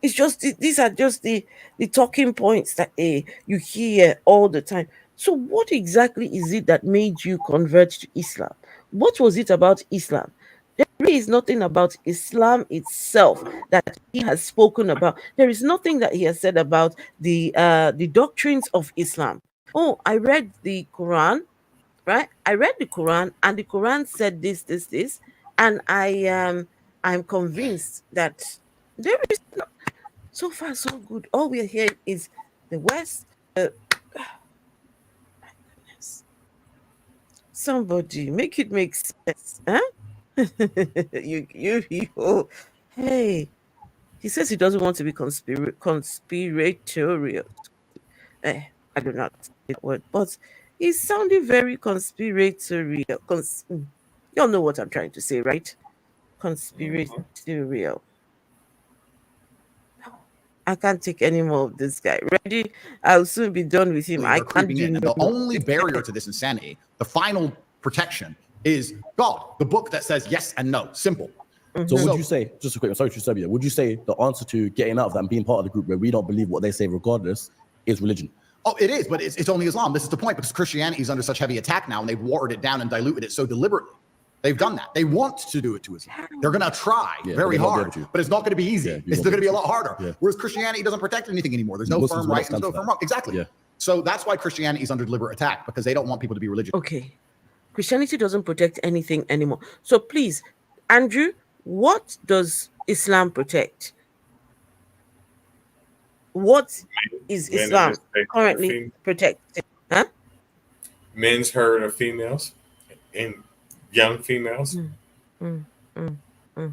It's just these are just the talking points that you hear all the time. So what exactly is it that made you convert to Islam? What was it about Islam? There really is nothing about Islam itself that he has spoken about. There is nothing that he has said about the doctrines of Islam. Oh, I read the Quran, right? I read the Quran, and the Quran said this, and I'm convinced that there is so far so good. All we are hearing is the West. Yes. Somebody make it make sense, huh? You. Hey, he says he doesn't want to be conspiratorial. Eh, I do not say that word, but he's sounding very conspiratorial. Y'all know what I'm trying to say, right? Mm-hmm. Conspiratorial. I can't take any more of this guy. Ready? I'll soon be done with him. I They're can't creeping do in. And no the more. only barrier to this insanity, the final protection, is God, the book that says yes and no. Simple. So would So you say, just a quick, I'm sorry to disturb you, would you say the answer to getting out of that and being part of the group where we don't believe what they say regardless is religion? oh, it is, but it's only Islam. This is the point, because Christianity is under such heavy attack now, and they've watered it down and diluted it so deliberately. They've done that. They want to do it to Islam. They're going to try Yeah, very but they're not hard, able to. but it's not going to be easy. Yeah, you It's won't going to be be a able lot harder. Yeah. Whereas Christianity doesn't protect anything anymore. There's no Muslims firm will not right and stand no for firm that. wrong. Exactly. Yeah. So that's why Christianity is under deliberate attack, because they don't want people to be religious. Okay. Christianity doesn't protect anything anymore. So please, Andrew, what does Islam protect? What is Men in Islam this case herd of currently protecting? Huh? men's herd of females and young females. Mm, mm, mm, mm.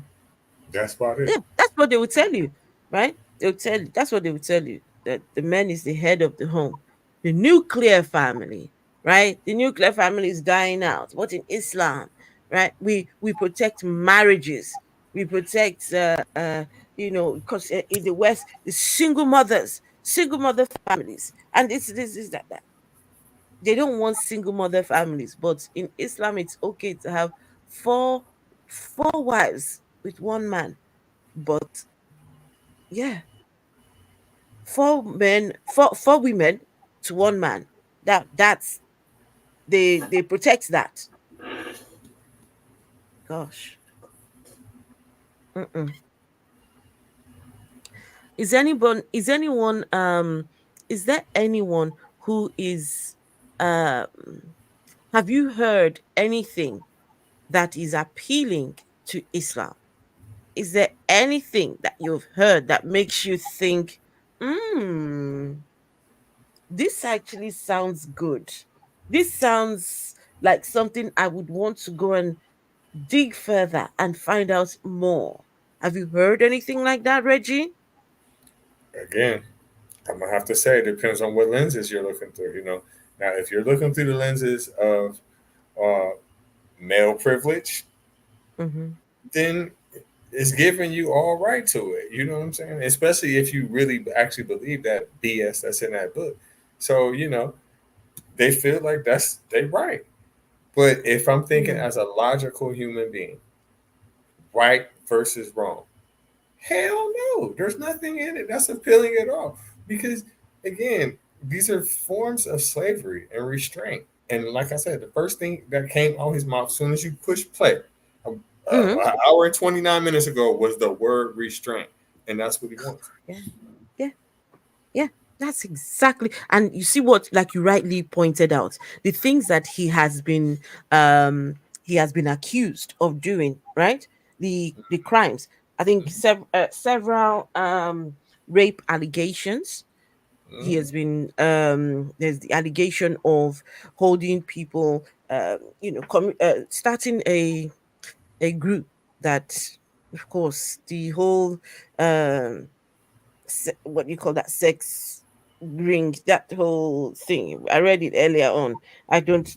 That's about it. Yeah, that's what they will tell you, right? They'll tell you that's what they will tell you, that the man is the head of the home. The nuclear family, right? The nuclear family is dying out. But in Islam, right? We protect marriages. We protect because in the West, the single mother families, and this is that. They don't want single mother families, but in Islam, it's okay to have four four wives with one man. But yeah, four women to one man. That's they protect that. Gosh, mm-mm. Is there anyone who is um have you heard anything that is appealing to Islam? Is there anything that you've heard that makes you think, hmm, this actually sounds good? This sounds like something I would want to go and dig further and find out more. Have you heard anything like that, Reggie? Again, I'm gonna have to say it depends on what lenses you're looking through. Now if you're looking through the lenses of uh, male privilege, Mm-hmm. then it's giving you all right to it. You know what I'm saying? Especially if you really actually believe that BS that's in that book. So they feel like that's they right. But if I'm thinking Mm. as a logical human being, right versus wrong, hell no, there's nothing in it that's appealing at all. Because again, these are forms of slavery and restraint. And like I said, the first thing that came out his mouth as soon as you push play, Mm-hmm. an hour and 29 minutes ago, was the word restraint, and that's what he wants. Yeah, yeah, yeah. That's exactly. And you see what, like you rightly pointed out, the things that he has been accused of doing, right? The crimes. I think several rape allegations. He has Mhm. been there's the allegation of holding people, starting a group that, of course, the whole what do you call that, sex bring that whole thing. I read it earlier on. I don't.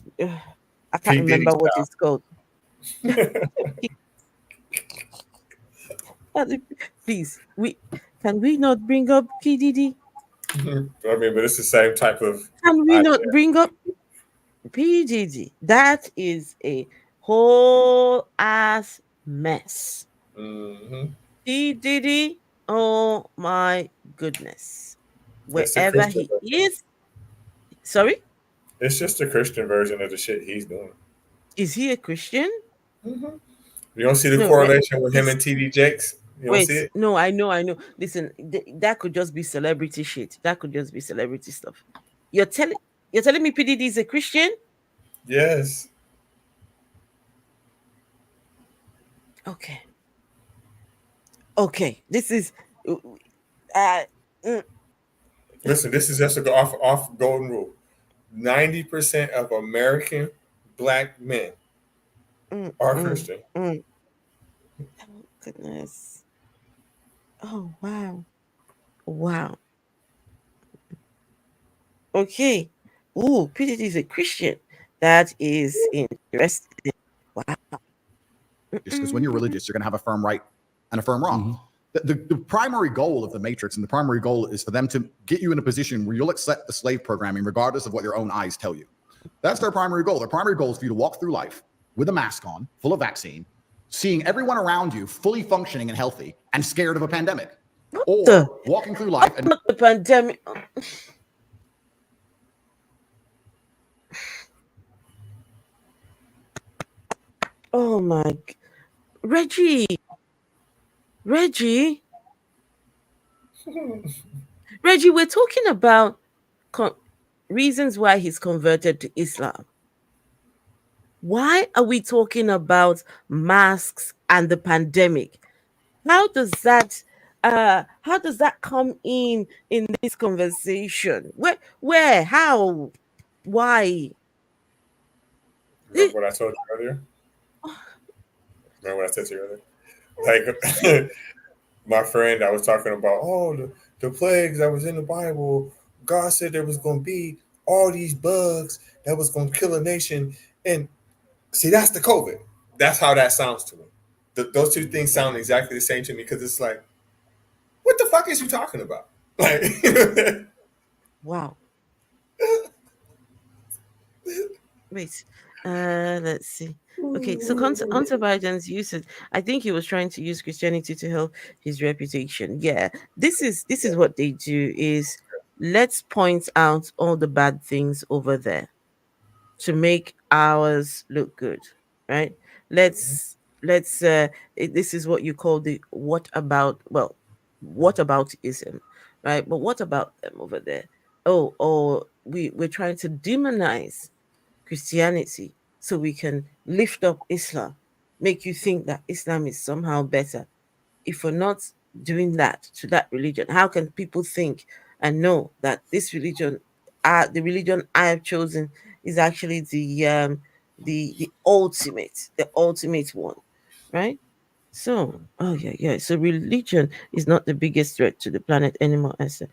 I can't P Diddy remember what it's called. Please, can we not bring up PDD? I mean, but it's the same type of Can we idea. not bring up PDD? That is a whole ass mess. Hmm. P Diddy, oh my goodness, It's the wherever Christian he version. is. Sorry, It's just the Christian version of the shit he's doing. is he a Christian? Hmm. You don't see the No, correlation with him he's and TD Jakes. You don't see wait. it. No, I know, I know. Listen, that could just be celebrity shit. That could just be celebrity stuff. You're telling you're telling me PDD is a Christian? Yes. Okay, okay. This is uh, mm, Listen, this is just a off golden rule. 90% of American black men mm, are mm, Christian. mm. Oh goodness. Oh wow, wow. Okay. Ooh, PDD is a Christian. That is interesting. Wow. Because when you're Mm-mm. religious, you're going to have a firm right and a firm wrong. The primary goal of the Matrix and the primary goal is for them to get you in a position where you'll accept the slave programming regardless of what your own eyes tell you. That's their primary goal. Their primary goal is for you to walk through life with a mask on, full of vaccine, seeing everyone around you fully functioning and healthy and scared of a pandemic, What the? or walking through life and Not the pandemic. Oh my. Reggie. Reggie. Reggie, we're talking about con- reasons why he's converted to Islam. Why are we talking about masks and the pandemic? How does that come in this conversation? Where, how, why? Remember what I told you earlier? Remember what I said to you earlier? Like my friend, I was talking about, oh, the plagues that was in the Bible. God said there was going to be all these bugs that was going to kill a nation. And see, that's the COVID. That's how that sounds to me. Those two things sound exactly the same to me because it's like, what the fuck is you talking about? Like, Wow. Wait. Let's see. Okay, so Hunter Biden's usage. I think he was trying to use Christianity to help his reputation. Yeah, this is what they do. Is let's point out all the bad things over there to make ours look good, right? This is what you call the what about ism, right? But what about them over there? Oh, or we're trying to demonize Christianity so we can lift up Islam, make you think that Islam is somehow better. If we're not doing that to that religion, how can people think and know that this religion, the religion I have chosen, is actually the ultimate one, right? So, oh yeah, yeah. So religion is not the biggest threat to the planet anymore. I said,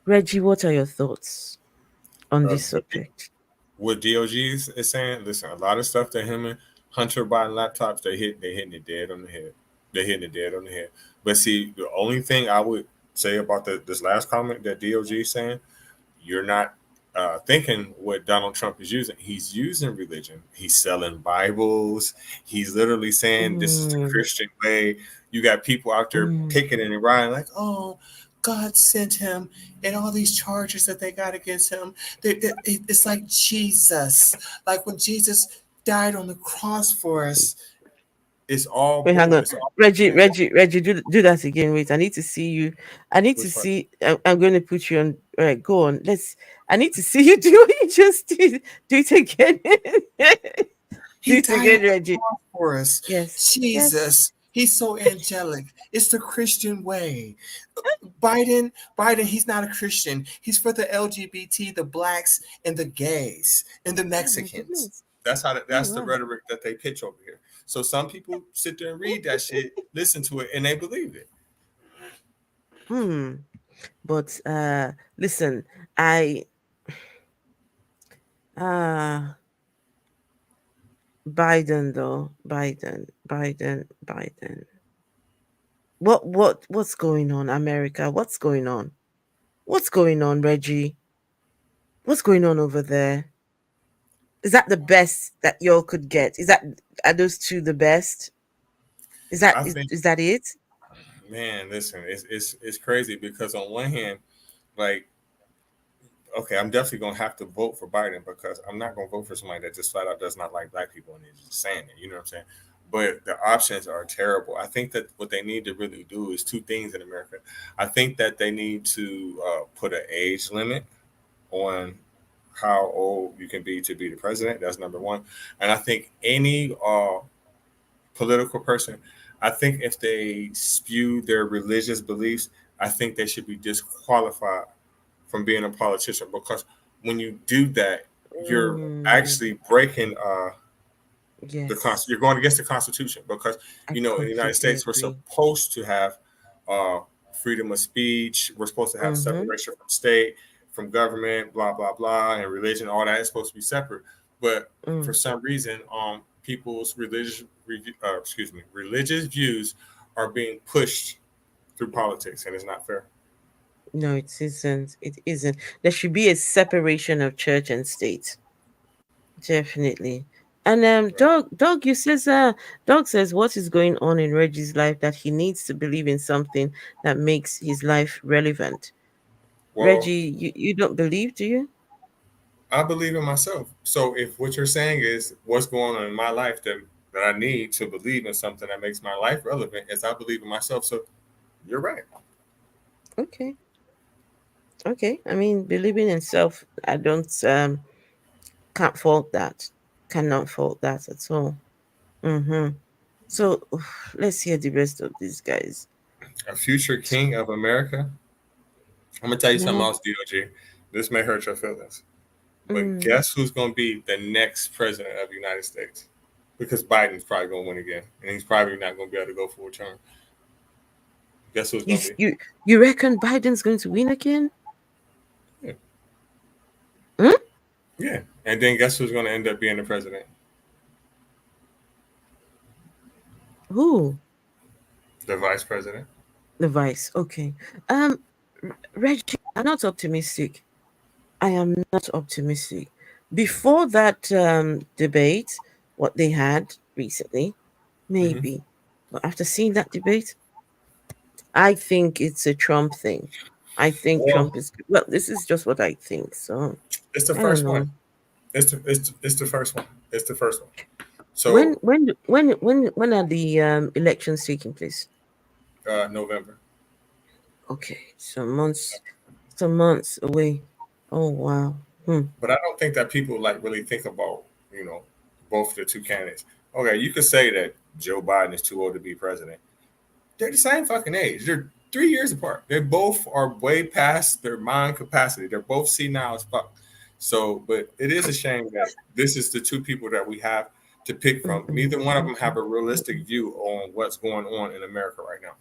Reggie, what are your thoughts on this uh, subject? what DOGs is saying, listen, a lot of stuff that him and Hunter buying laptops, they hitting it dead on the head. They hitting it dead on the head. But see, the only thing I would say about this last comment that DOG is saying, you're not thinking what Donald Trump is using. He's using religion. He's selling Bibles. He's literally saying this is the Mm, Christian way. You got people out there mm, picketing and rioting like, oh, God sent him, and all these charges that they got against him. It's like Jesus. Like when Jesus died on the cross for us. It's all Wait, hang bull. on. It's all Reggie, do that again. Wait, I need to see you. I need to which part? see. I'm going to put you on. All right, go on. I need to see you do what you just did. Do it again. Do He it died on again, the Reggie. cross for us. Yes, yes. Jesus, he's so angelic. It's the Christian way. Biden, he's not a Christian. He's for the LGBT, the blacks, and the gays, and the Oh my Mexicans. goodness. That's Oh that's the wow. rhetoric that they pitch over here. So some people sit there and read that shit, listen to it, and they believe it. Hmm. But listen, I uh Biden though. Biden. What's going on, America? What's going on? What's going on, Reggie? What's going on over there? Is that the best that y'all could get? Are those two the best? Is that I is, think, is that it? man, listen, it's crazy because on one hand, like, okay, I'm definitely gonna have to vote for Biden because I'm not gonna vote for somebody that just flat out does not like black people and is just saying it. You know what I'm saying? But the options are terrible. I think that what they need to really do is two things in America. I think that they need to put an age limit on how old you can be to be the president. That's number one. And I think any political person, I think if they spew their religious beliefs, I think they should be disqualified from being a politician because when you do that, you're Mm, actually breaking yes, you're going against the Constitution because I in the United completely States we're agree. supposed to have uh, freedom of speech. We're supposed to have Mm-hmm. separation from state, from government, blah blah blah, and religion. All that is supposed to be separate. But for Mm. some reason, people's religious views are being pushed through politics, and it's not fair. No, it isn't. It isn't. There should be a separation of church and state. Definitely. And Dog says what is going on in Reggie's life that he needs to believe in something that makes his life relevant. Well, Reggie, you don't believe, do you? I believe in myself. So if what you're saying is what's going on in my life that I need to believe in something that makes my life relevant, is I believe in myself. So you're right. Okay. Okay. I mean, believing in self, I don't can't fault that. Cannot fault that at all. Mm-hmm. So let's hear the rest of these guys. A future king of America. I'm gonna tell you something No. else, DOG. This may hurt your feelings, but Mm. guess who's gonna be the next president of the United States? Because Biden's probably gonna win again, and he's probably not gonna be able to go full term. Guess who's You gonna be? you reckon Biden's going to win again? Yeah, Hmm? yeah. And then guess who's gonna end up being the president? Who? The vice president. The vice. Okay. Reggie, I'm not optimistic. I am not optimistic. Before that debate, what they had recently, Hmm. maybe. But after seeing that debate, I think it's a Trump thing. I think Well, Trump is well. This is just what I think. So it's the I don't first one. know. It's the first one. It's the first one. When So when when are the elections taking place? November. Okay, some months away. Oh wow. Hmm. But I don't think that people like really think about you know both the two candidates. Okay, you could say that Joe Biden is too old to be president. They're the same fucking age. They're 3 years apart. They both are way past their mind capacity. They're both senile as fuck. So, but it is a shame that this is the two people that we have to pick from. Mm-mm, Neither one of them have mm-mm, a realistic mm-mm. view on what's going on in America right now.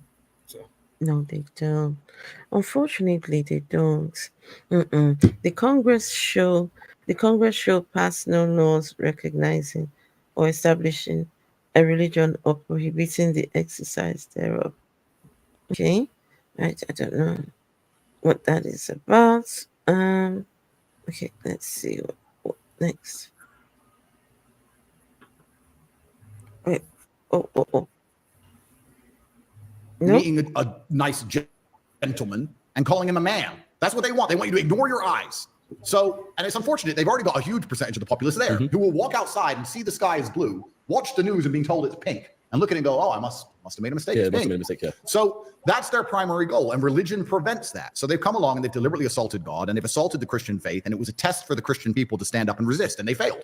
So, No, they don't. Unfortunately, they don't. Mm-mm. The Congress show passed no laws recognizing or establishing a religion or prohibiting the exercise thereof. Okay, right. I don't know what that is about. Okay, let's see what next. Wait. Oh. No. Meeting a nice gentleman and calling him a man. That's what they want. They want you to ignore your eyes. So, and it's unfortunate, they've already got a huge percentage of the populace there who will walk outside and see the sky is blue, watch the news and being told it's pink, and look at it and go, oh, I must have made a mistake. Yeah, It's must have pink. made a mistake. Yeah. So that's their primary goal, and religion prevents that. So they've come along and they've deliberately assaulted God, and they've assaulted the Christian faith, and it was a test for the Christian people to stand up and resist, and they failed.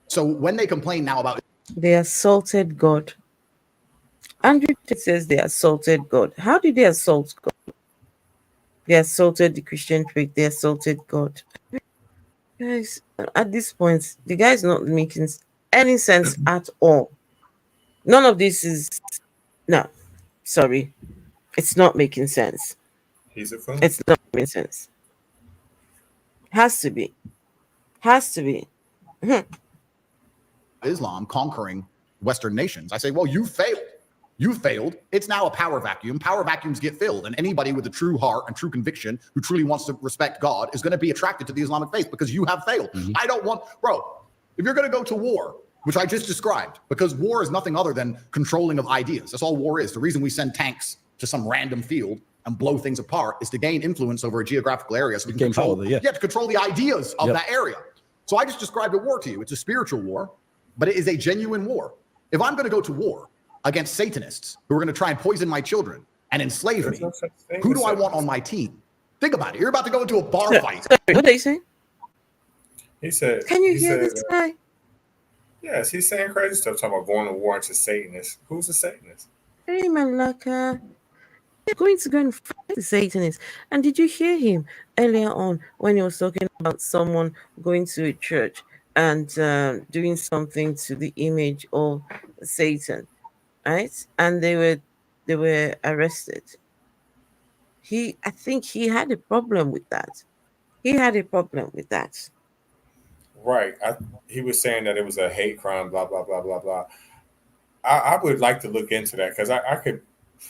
So when they complain now about They assaulted God. Andrew Tate says they assaulted God. How did they assault God? They assaulted the Christian faith. They assaulted God. Guys, at this point, the guy's not making any sense at all. None of this is no. Sorry, it's not making sense. He's a fool. It's not making sense. Has to be. Has to be. Islam conquering Western nations. I say, well, you failed. You failed. It's now a power vacuum. Power vacuums get filled. And anybody with a true heart and true conviction who truly wants to respect God is going to be attracted to the Islamic faith because you have failed. I don't want, bro, if you're going to go to war, which I just described, because war is nothing other than controlling of ideas. That's all war is. The reason we send tanks to some random field and blow things apart is to gain influence over a geographical area so we can control, to control the ideas of that area. So I just described a war to you. It's a spiritual war, but it is a genuine war. If I'm going to go to war against Satanists who are going to try and poison my children and enslave me, who do I want on my team? Think about it. You're about to go into a bar fight. Sorry, what are you saying? He said. Can you he hear said, this guy? Yes, he's saying crazy stuff, talking about going to war into Satanists. Who's a Satanist? Hey, Malaka. You're going to go and fight the Satanists. And did you hear him earlier on when he was talking about someone going to a church and doing something to the image of Satan, right? And they were arrested. I think he had a problem with that. He had a problem with that. Right. He was saying that it was a hate crime, blah, blah, blah, blah, blah. I would like to look into that because I'm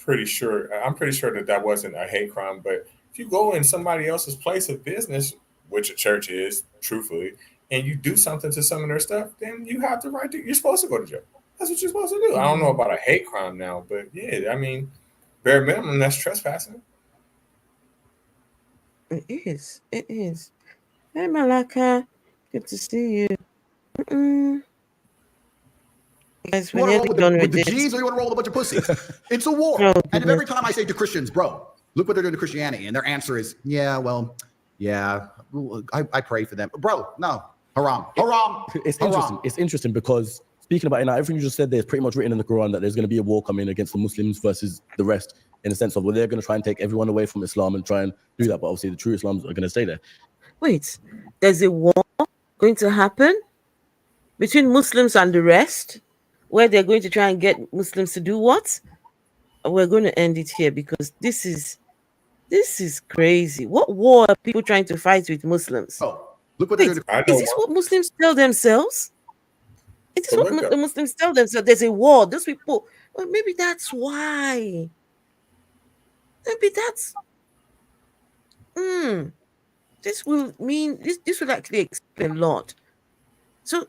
pretty sure that that wasn't a hate crime. But if you go in somebody else's place of business, which a church is, truthfully, and you do something to some of their stuff, then you have the right to, you're supposed to go to jail. That's what you're supposed to do. I don't know about a hate crime now, but yeah, I mean, bare minimum, that's trespassing. It is. It is. Hey, Malaka. Good to see you. Mm-mm. Guys, You we're want to roll nearly with done the with this. G's or you want to roll with a bunch of pussies? It's a war. No, And if every time I say to Christians, bro, look what they're doing to Christianity, and their answer is, yeah, well, yeah, I pray for them. Bro, no. Haram. Haram. It's Haram. interesting. It's interesting because speaking about it now, everything you just said there is pretty much written in the Quran that there's going to be a war coming against the Muslims versus the rest, in the sense of, well, they're going to try and take everyone away from Islam and try and do that. But obviously, the true Islams are going to stay there. Wait, there's a war going to happen between Muslims and the rest, where they're going to try and get Muslims to do what? We're going to end it here because this is crazy. What war are people trying to fight with Muslims? Oh, look what they're Wait, doing. I know is this what Muslims tell themselves? Is this So what look up. the Muslims tell themselves? There's a war. Those people, well, maybe that's why. Maybe that's. This will mean this will actually explain a lot. So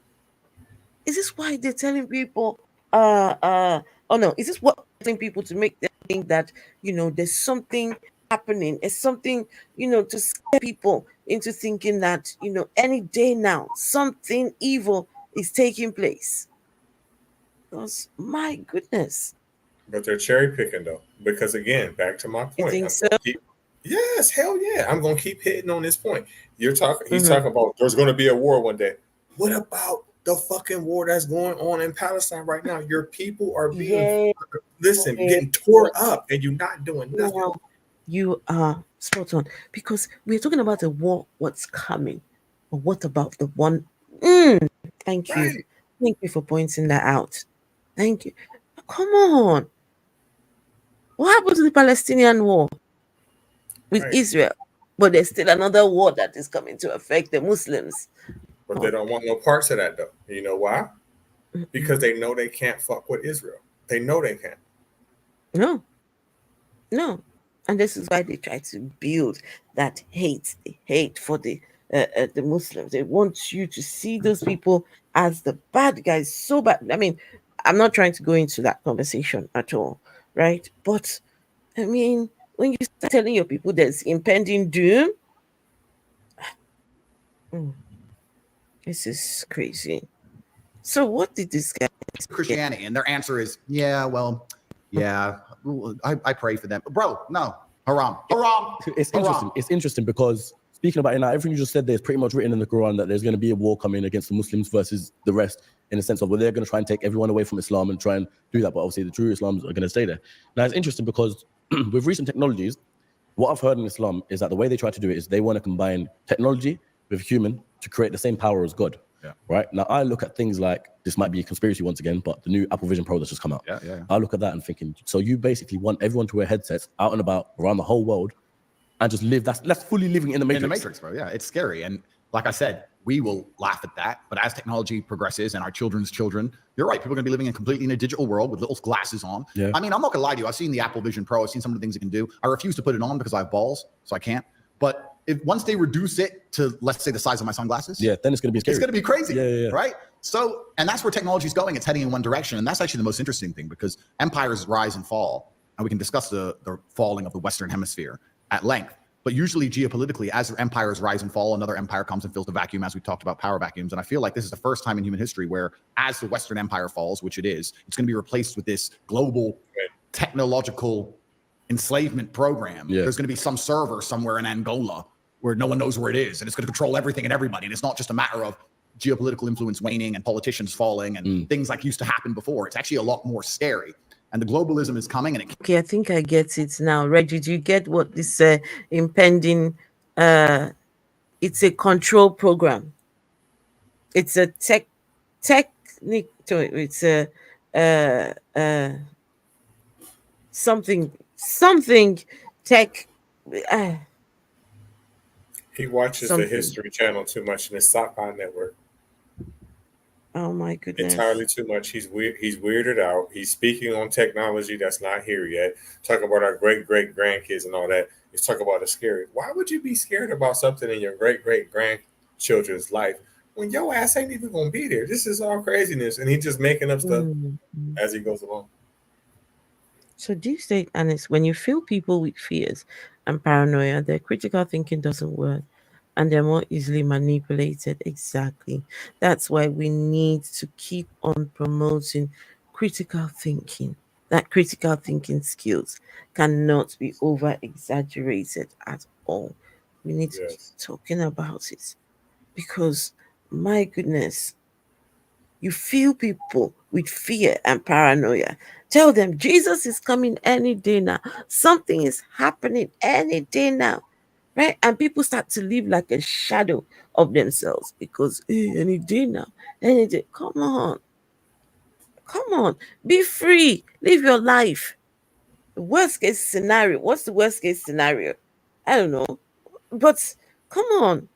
is this why they're telling people oh no, is this what telling people to make them think that there's something happening, there's something, to scare people into thinking that any day now something evil is taking place? Because my goodness. But they're cherry picking though, because again, back to my You point. think so? Yes, hell yeah. I'm gonna keep hitting on this point. He's Mhm. talking about there's gonna be a war one day. What about the fucking war that's going on in Palestine right now? Your people are being getting tore up and you're not doing nothing. Now, you are spot on because we're talking about a war, what's coming. But what about the one? Thank you. Right. Thank you for pointing that out. Thank you. Come on. What happened to the Palestinian war with Right. Israel? But there's still another war that is coming to affect the Muslims. But they don't want no parts of that though. You know why? Mhm. Because they know they can't fuck with Israel. They know they can't. No, no. And this is why they try to build that hate, the hate for the Muslims. They want you to see those people as the bad guys, so bad. I mean, I'm not trying to go into that conversation at all, right? But I mean, when you start telling your people there's impending doom, mm, this is crazy. So, what did this guy? Christianity, and their answer is, yeah, well, yeah, I pray for them. Bro, no. Haram. Haram. It's interesting. It's interesting because speaking about it now, everything you just said there is pretty much written in the Quran that there's going to be a war coming against the Muslims versus the rest, in the sense of, well, they're going to try and take everyone away from Islam and try and do that. But obviously, the true Islams are going to stay there. Now, it's interesting because with recent technologies, what I've heard in Islam is that the way they try to do it is they want to combine technology with human to create the same power as God. Right now, I look at things like, this might be a conspiracy once again, but the new Apple Vision Pro that's just come out. I look at that and thinking, so you basically want everyone to wear headsets out and about around the whole world and just live. That's fully living in the Matrix. In the Matrix, bro. Yeah, it's scary. And like I said, we will laugh at that. But as technology progresses and our children's children, you're right. People are going to be living completely in a digital world with little glasses on. Yeah. I mean, I'm not going to lie to you. I've seen the Apple Vision Pro. I've seen some of the things it can do. I refuse to put it on because I have balls, so I can't. But if once they reduce it to, let's say, the size of my sunglasses, then it's going to be scary. It's going to be crazy, Yeah. right? So, and that's where technology is going. It's heading in one direction. And that's actually the most interesting thing, because empires rise and fall. And we can discuss the falling of the Western Hemisphere at length. But usually geopolitically, as empires rise and fall, another empire comes and fills the vacuum, as we talked about power vacuums. And I feel like this is the first time in human history where, as the Western Empire falls, which it is, it's going to be replaced with this global technological enslavement program. There's going to be some server somewhere in Angola where no one knows where it is, and it's going to control everything and everybody. And it's not just a matter of geopolitical influence waning and politicians falling and things like used to happen before. It's actually a lot more scary. And the globalism is coming. And Okay, I think I get it now. Reggie, do you get what this impending? It's a control program. It's a technique. It's a something tech. He watches Something. the History Channel too much in his sci-fi network. Oh my goodness! Entirely too much. He's weird. He's weirded out. He's speaking on technology that's not here yet. Talking about our great grandkids and all that. He's talking about the scary. Why would you be scared about something in your great grandchildren's life when your ass ain't even gonna be there? This is all craziness, and he's just making up stuff as he goes along. So do you say, Anis, when you feel people with fears and paranoia, their critical thinking doesn't work and they're more easily manipulated? Exactly. That's why we need to keep on promoting critical thinking. That critical thinking skills cannot be over exaggerated at all. We need to keep talking about it because, my goodness, you feel people with fear and paranoia. Tell them Jesus is coming any day now. Something is happening any day now. Right? And people start to live like a shadow of themselves because any day now, any day. Come on. Come on. Be free. Live your life. The worst case scenario. What's the worst case scenario? I don't know. But come on.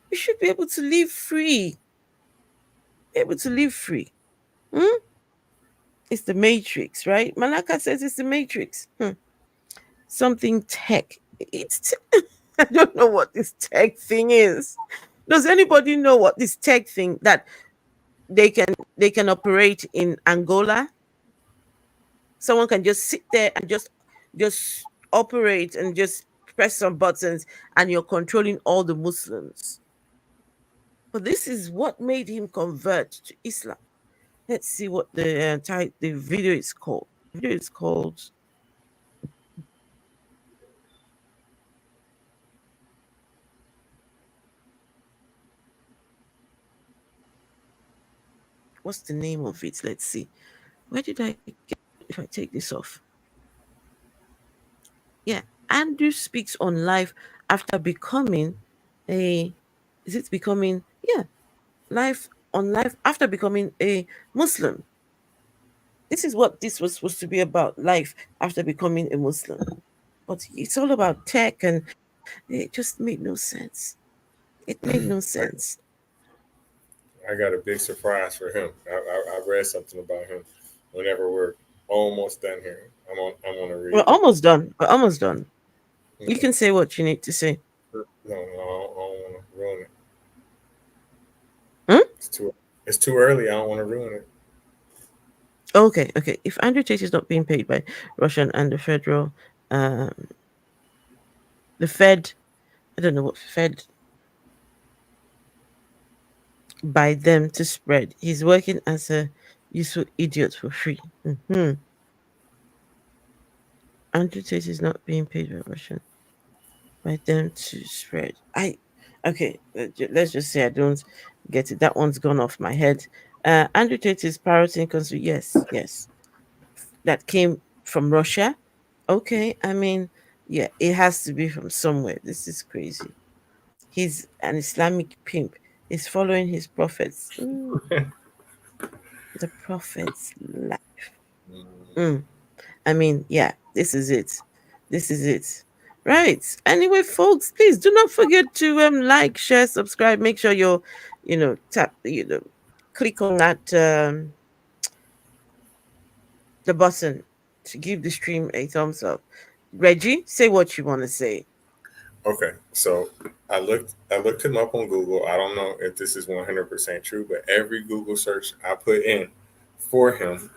You should be able to live free. Able to live free. It's the Matrix, right? Malaka says it's the Matrix. Something tech. I don't know what this tech thing is. Does anybody know what this tech thing that they can operate in Angola? Someone can just sit there and just operate and just press some buttons and you're controlling all the Muslims. But this is what made him convert to Islam. Let's see what the video is called. The video is called what's the name of it? Let's see. Where did I get if I take this off? Yeah. Andrew speaks on life after becoming a is it becoming life on life after becoming a Muslim. This is what this was supposed to be about, life after becoming a Muslim. But it's all about tech and it just made no sense. It made no sense. I got a big surprise for him. I read something about him. Whenever we're almost done here, I want to read. We're almost done. We're almost done. You can say what you need to say. No, I don't want to ruin it. Hmm? It's too early. I don't want to ruin it. Okay. If Andrew Tate is not being paid by Russian and the Fed, I don't know what Fed by them to spread. He's working as a useful idiot for free. Andrew Tate is not being paid by Russian by them to spread. Okay. Let's just say I don't get it. That one's gone off my head. Andrew Tate is parroting yes. That came from Russia. Okay, I mean, yeah, it has to be from somewhere. This is crazy. He's an Islamic pimp. is following his prophets. The prophets' life. Mm. I mean, yeah, this is it. This is it. Right. Anyway, folks, please do not forget to like, share, subscribe. Make sure you're, tap, click on that the button to give the stream a thumbs up. Reggie, say what you want to say. Okay, so I looked him up on Google. I don't know if this is 100% true, but every Google search I put in for him,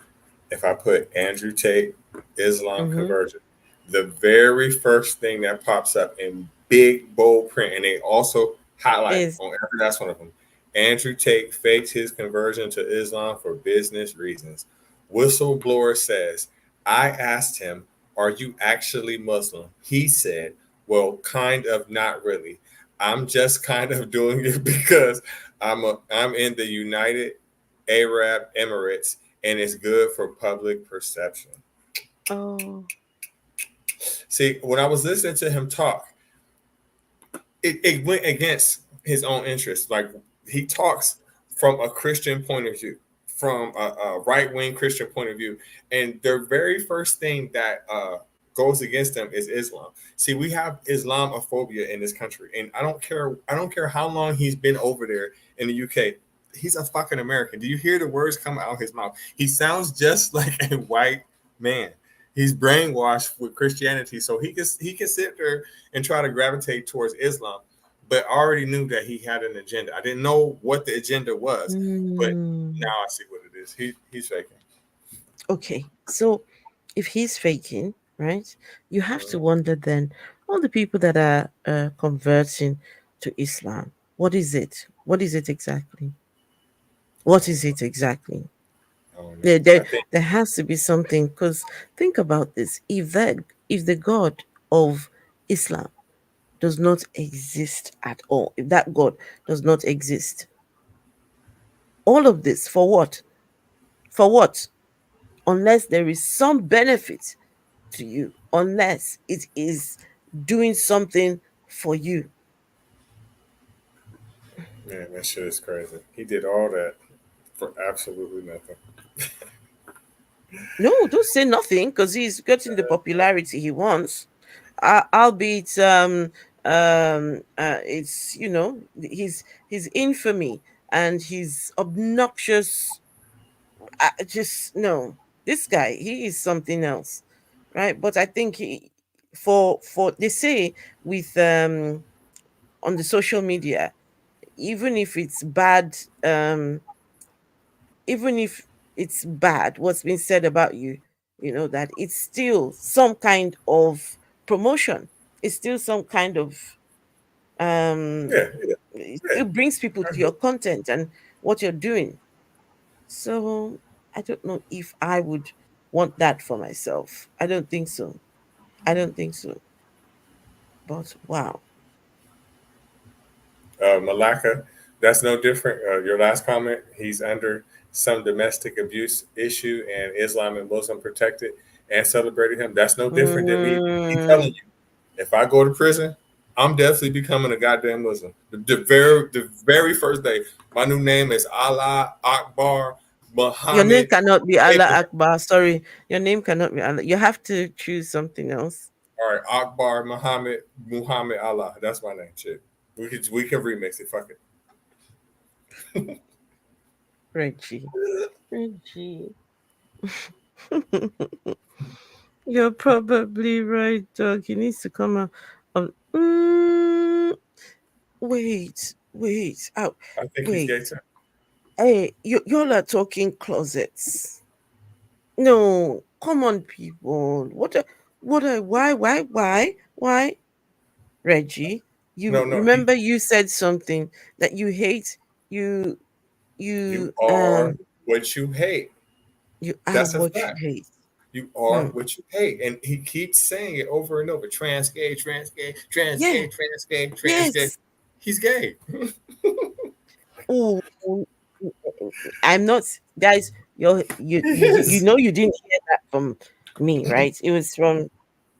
if I put Andrew Tate, Islam Mm-hmm. conversion, the very first thing that pops up in big bold print, and they also highlight Is on every last one of them. Andrew Tate faked his conversion to Islam for business reasons. Whistleblower says, I asked him, are you actually Muslim? He said, well, kind of, not really. I'm just kind of doing it because I'm in the United Arab Emirates and it's good for public perception. oh See, when I was listening to him talk, it went against his own interests. Like he talks from a Christian point of view, from a right wing Christian point of view, and the very first thing that goes against them is Islam. See, we have Islamophobia in this country, and I don't care. I don't care how long he's been over there in the UK. He's a fucking American. Do you hear the words coming out of his mouth? He sounds just like a white man. He's brainwashed with Christianity, so he can sit there and try to gravitate towards Islam, but I already knew that he had an agenda. I didn't know what the agenda was, but now I see what it is. He's faking. okay. So if he's faking, right, you have to wonder then all the people that are converting to Islam. What is it? What is it exactly? What is it exactly? I don't know. There, I there, think there has to be something. Because think about this: if the God of Islam does not exist at all, if that God does not exist, all of this for what? For what? Unless there is some benefit to you, unless it is doing something for you. man, that shit is crazy. He did all that for absolutely nothing. No, don't say nothing because he's getting the popularity he wants. Albeit, it's his infamy and his obnoxious. Just no, this guy, he is something else, right? But I think for they say with on the social media, even if it's bad, even if it's bad what's been said about you, that it's still some kind of promotion. It's still some kind of um Yeah, yeah, it yeah. still brings people I to agree. your content and what you're doing. So I don't know if I would want that for myself. I don't think so. I don't think so. But wow. Malaka, that's no different. Your last comment, he's under some domestic abuse issue, and Islam and Muslim protected and celebrated him. That's no different than me telling Mm, you, if I go to prison, I'm definitely becoming a goddamn Muslim. The very first day, my new name is Allah Akbar your name Muhammad. cannot be Allah Akbar. Sorry, your name cannot be Allah. You have to choose something else. All right, Akbar Muhammad Allah. That's my name. Shit, we can remix it. Fuck it. Reggie. Reggie. You're probably right, dog. He needs to come out. Wait. Oh, I think he's wait. gay too. Hey, y'all are talking closets. No, come on, people. Why? Reggie, No, you no, remember you said something that you hate. You, you you, are what you hate. you are That's a what you fact. hate. You are Hmm. what you hate. And he keeps saying it over and over. Trans gay, trans gay, trans Yeah. gay, trans gay, trans gay. Yes. He's gay. Oh, I'm not, guys. You Yes. know you didn't hear that from me, right? It was from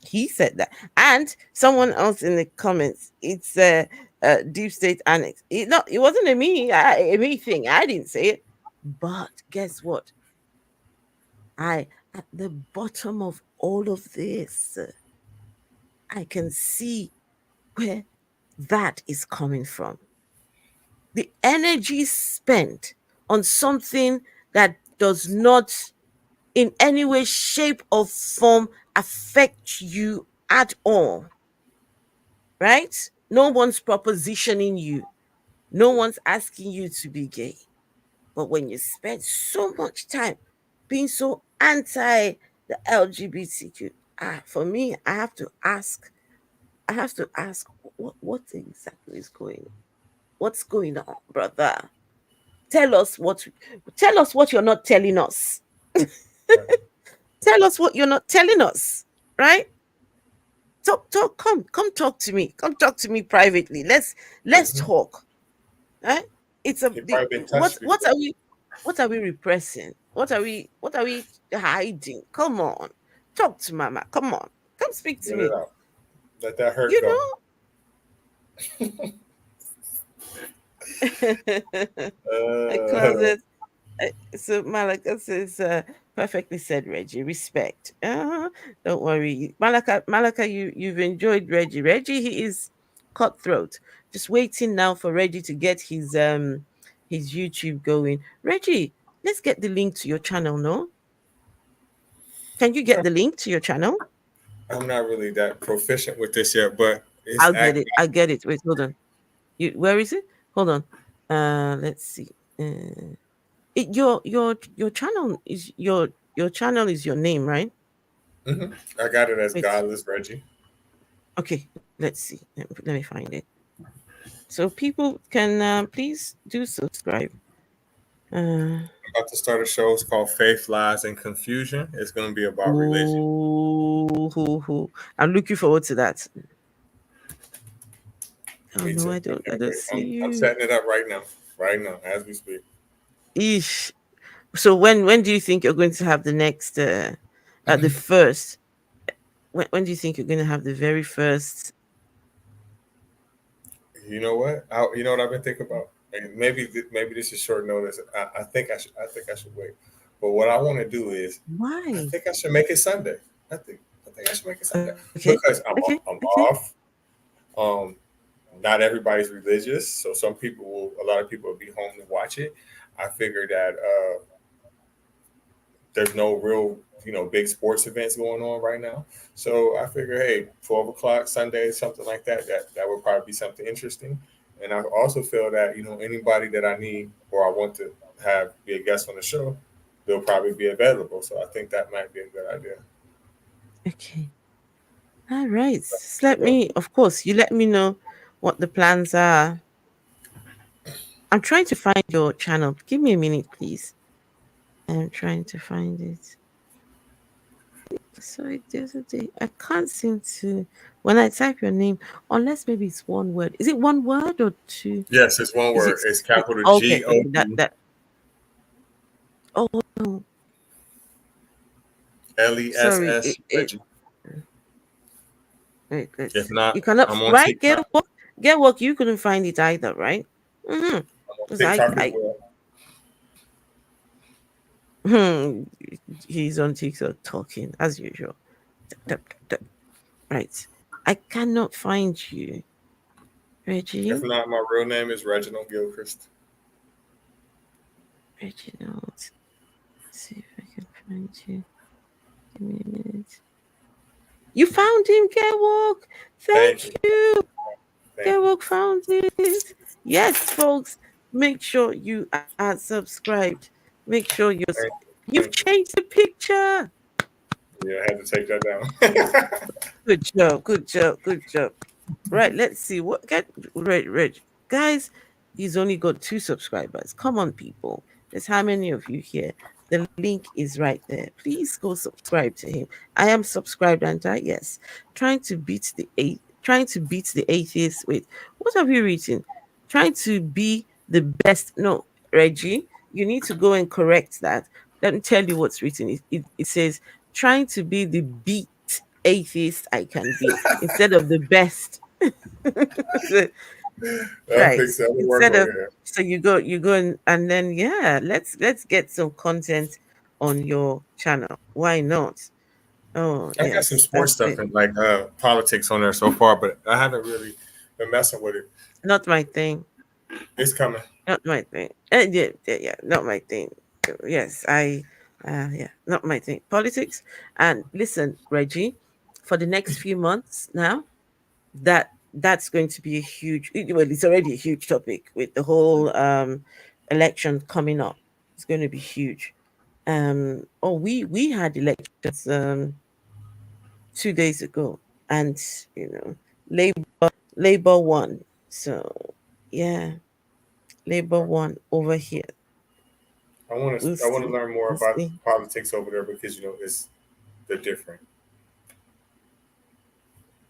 he said that, and someone else in the comments. It's deep state annex. It wasn't a me thing. I didn't say it. But guess what? I At the bottom of all of this, I can see where that is coming from. The energy spent on something that does not in any way, shape, or form affect you at all, right? No one's propositioning you, no one's asking you to be gay. But when you spend so much time being so anti the LGBTQ, for me, I have to ask, what exactly is going on? What's going on, brother? Tell us what tell us what you're not telling us. Tell us what you're not telling us, right? Come talk to me. Come talk to me privately. Let's Mhm. talk. Right? It's a He the, probably been touched before. what are we repressing? What are we hiding? Come on. Talk to mama. Come on. Come speak to Let it me. out. Let that hurt You go. know? A Uh, closet. So Malaka says, perfectly said, Reggie. Respect. Don't worry, Malaka, you've enjoyed Reggie. Reggie, he is cutthroat. Just waiting now for Reggie to get his YouTube going. Reggie, let's get the link to your channel. No, can you get the link to your channel? I'm not really that proficient with this yet, but it's I'll get act. it. I'll get it. Wait, hold on. Where is it? Hold on. Let's see. Your channel is your channel is your name, right? Mhm. I got it as Wait. Godless Reggie. Okay, let's see. Let me find it. So people can please do subscribe. Uh, I'm about to start a show. It's called Faith, Lies, and Confusion. It's going to be about religion. I'm looking forward to that. Oh Me no, too. I I can't don't wait. see I'm you. setting it up right now, as we speak. Ish. So when do you think you're going to have the next the first? When do you think you're going to have the very first? You know what? You know what I've been thinking about? And maybe this is short notice. I think I should wait. But what I want to do is I Why? think I should make it Sunday. I think I should make it Sunday Okay, because okay, I'm okay. off. Um, Not everybody's religious, so a lot of people will be home to watch it. I figure that there's no real big sports events going on right now, so I figure, hey, 12 o'clock Sunday, something like that. That would probably be something interesting. And I also feel that anybody that I need or I want to have be a guest on the show, they'll probably be available. So I think that might be a good idea. Okay. All right. Just let me, of course, you let me know what the plans are. I'm trying to find your channel. Give me a minute, please. I'm trying to find it. Sorry, the other day I can't seem to when I type your name, unless maybe it's one word. Is it one word or two? Yes, it's one Is it word. It's capital okay? Okay, that GOU that. Oh no, sorry. LESS Reggie. Wait, let's If see. not, You cannot I'm on right get TikTok. what get what you couldn't find it either, right? Mm-hmm. I'm on Because TikTok as I well. hmm, he's on TikTok talking as usual. Tup, tup, tup. Right. I cannot find you, If Reggie. not, my real name is Reginald Gilchrist. Reginald. Let's see if I can find you. Give me a minute. You found him, Gerwalk. Thank Thank you. you. Thank you. Gerwalk found it. Yes, folks. Make sure you are subscribed. Make sure Thank you. you've Thank you. changed the picture. Yeah, I had to take that down. Good job. Good job. Good job. Right. Let's see what get Reg. Guys, he's only got 2 subscribers. Come on, people. There's how many of you here? The link is right there. Please go subscribe to him. I am subscribed, and I yes, trying to beat the atheist. Wait, what have you written? Trying to be the best. No, Reggie, you need to go and correct that. Let me tell you what's written. It says trying to be the beat atheist I can be instead of the best. I'll Right. fix that. I'll work Instead on of, it. so you go and then yeah, let's get some content on your channel. Why not? Oh I've got some yes, sports that's stuff it. and like politics on there so far, but I haven't really been messing with it. Not my thing. It's coming. Not my thing. Yeah, yeah, yeah, not my thing. Yes, yeah, not my thing. Politics. And listen, Reggie, for the next few months now, that's going to be a huge. Well, it's already a huge topic with the whole election coming up. It's going to be huge. Oh, we had elections 2 days ago, and you know, Labor won. So yeah, Labor won over here. We'll I want to see. learn more We'll about see. politics over there because it's they're different.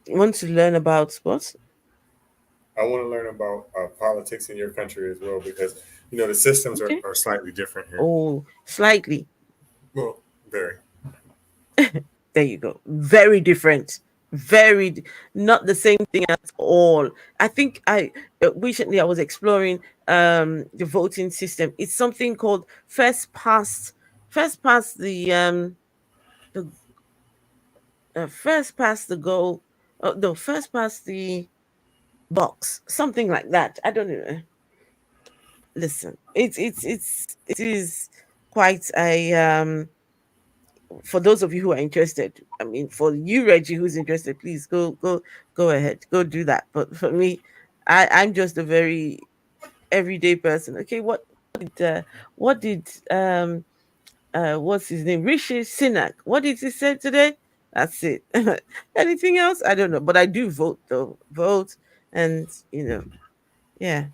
You want to learn about sports? I want to learn about politics in your country as well because the systems Okay. are slightly different here. Oh, slightly. Well, very. There you go. Very different. Not the same thing at all. I think I recently I was exploring the voting system. It's something called first past the first past the goal. Oh, no, first past the box. Something like that. I don't know. Listen, it is quite a for those of you who are interested. I mean, for you, Reggie, who's interested, please go ahead, go do that. But for me, I'm just a very everyday person. Okay, did uh, what did what's his name, Rishi Sinak, what did he say today? That's it. Anything else? I don't know, but I do vote though. Vote, and yeah.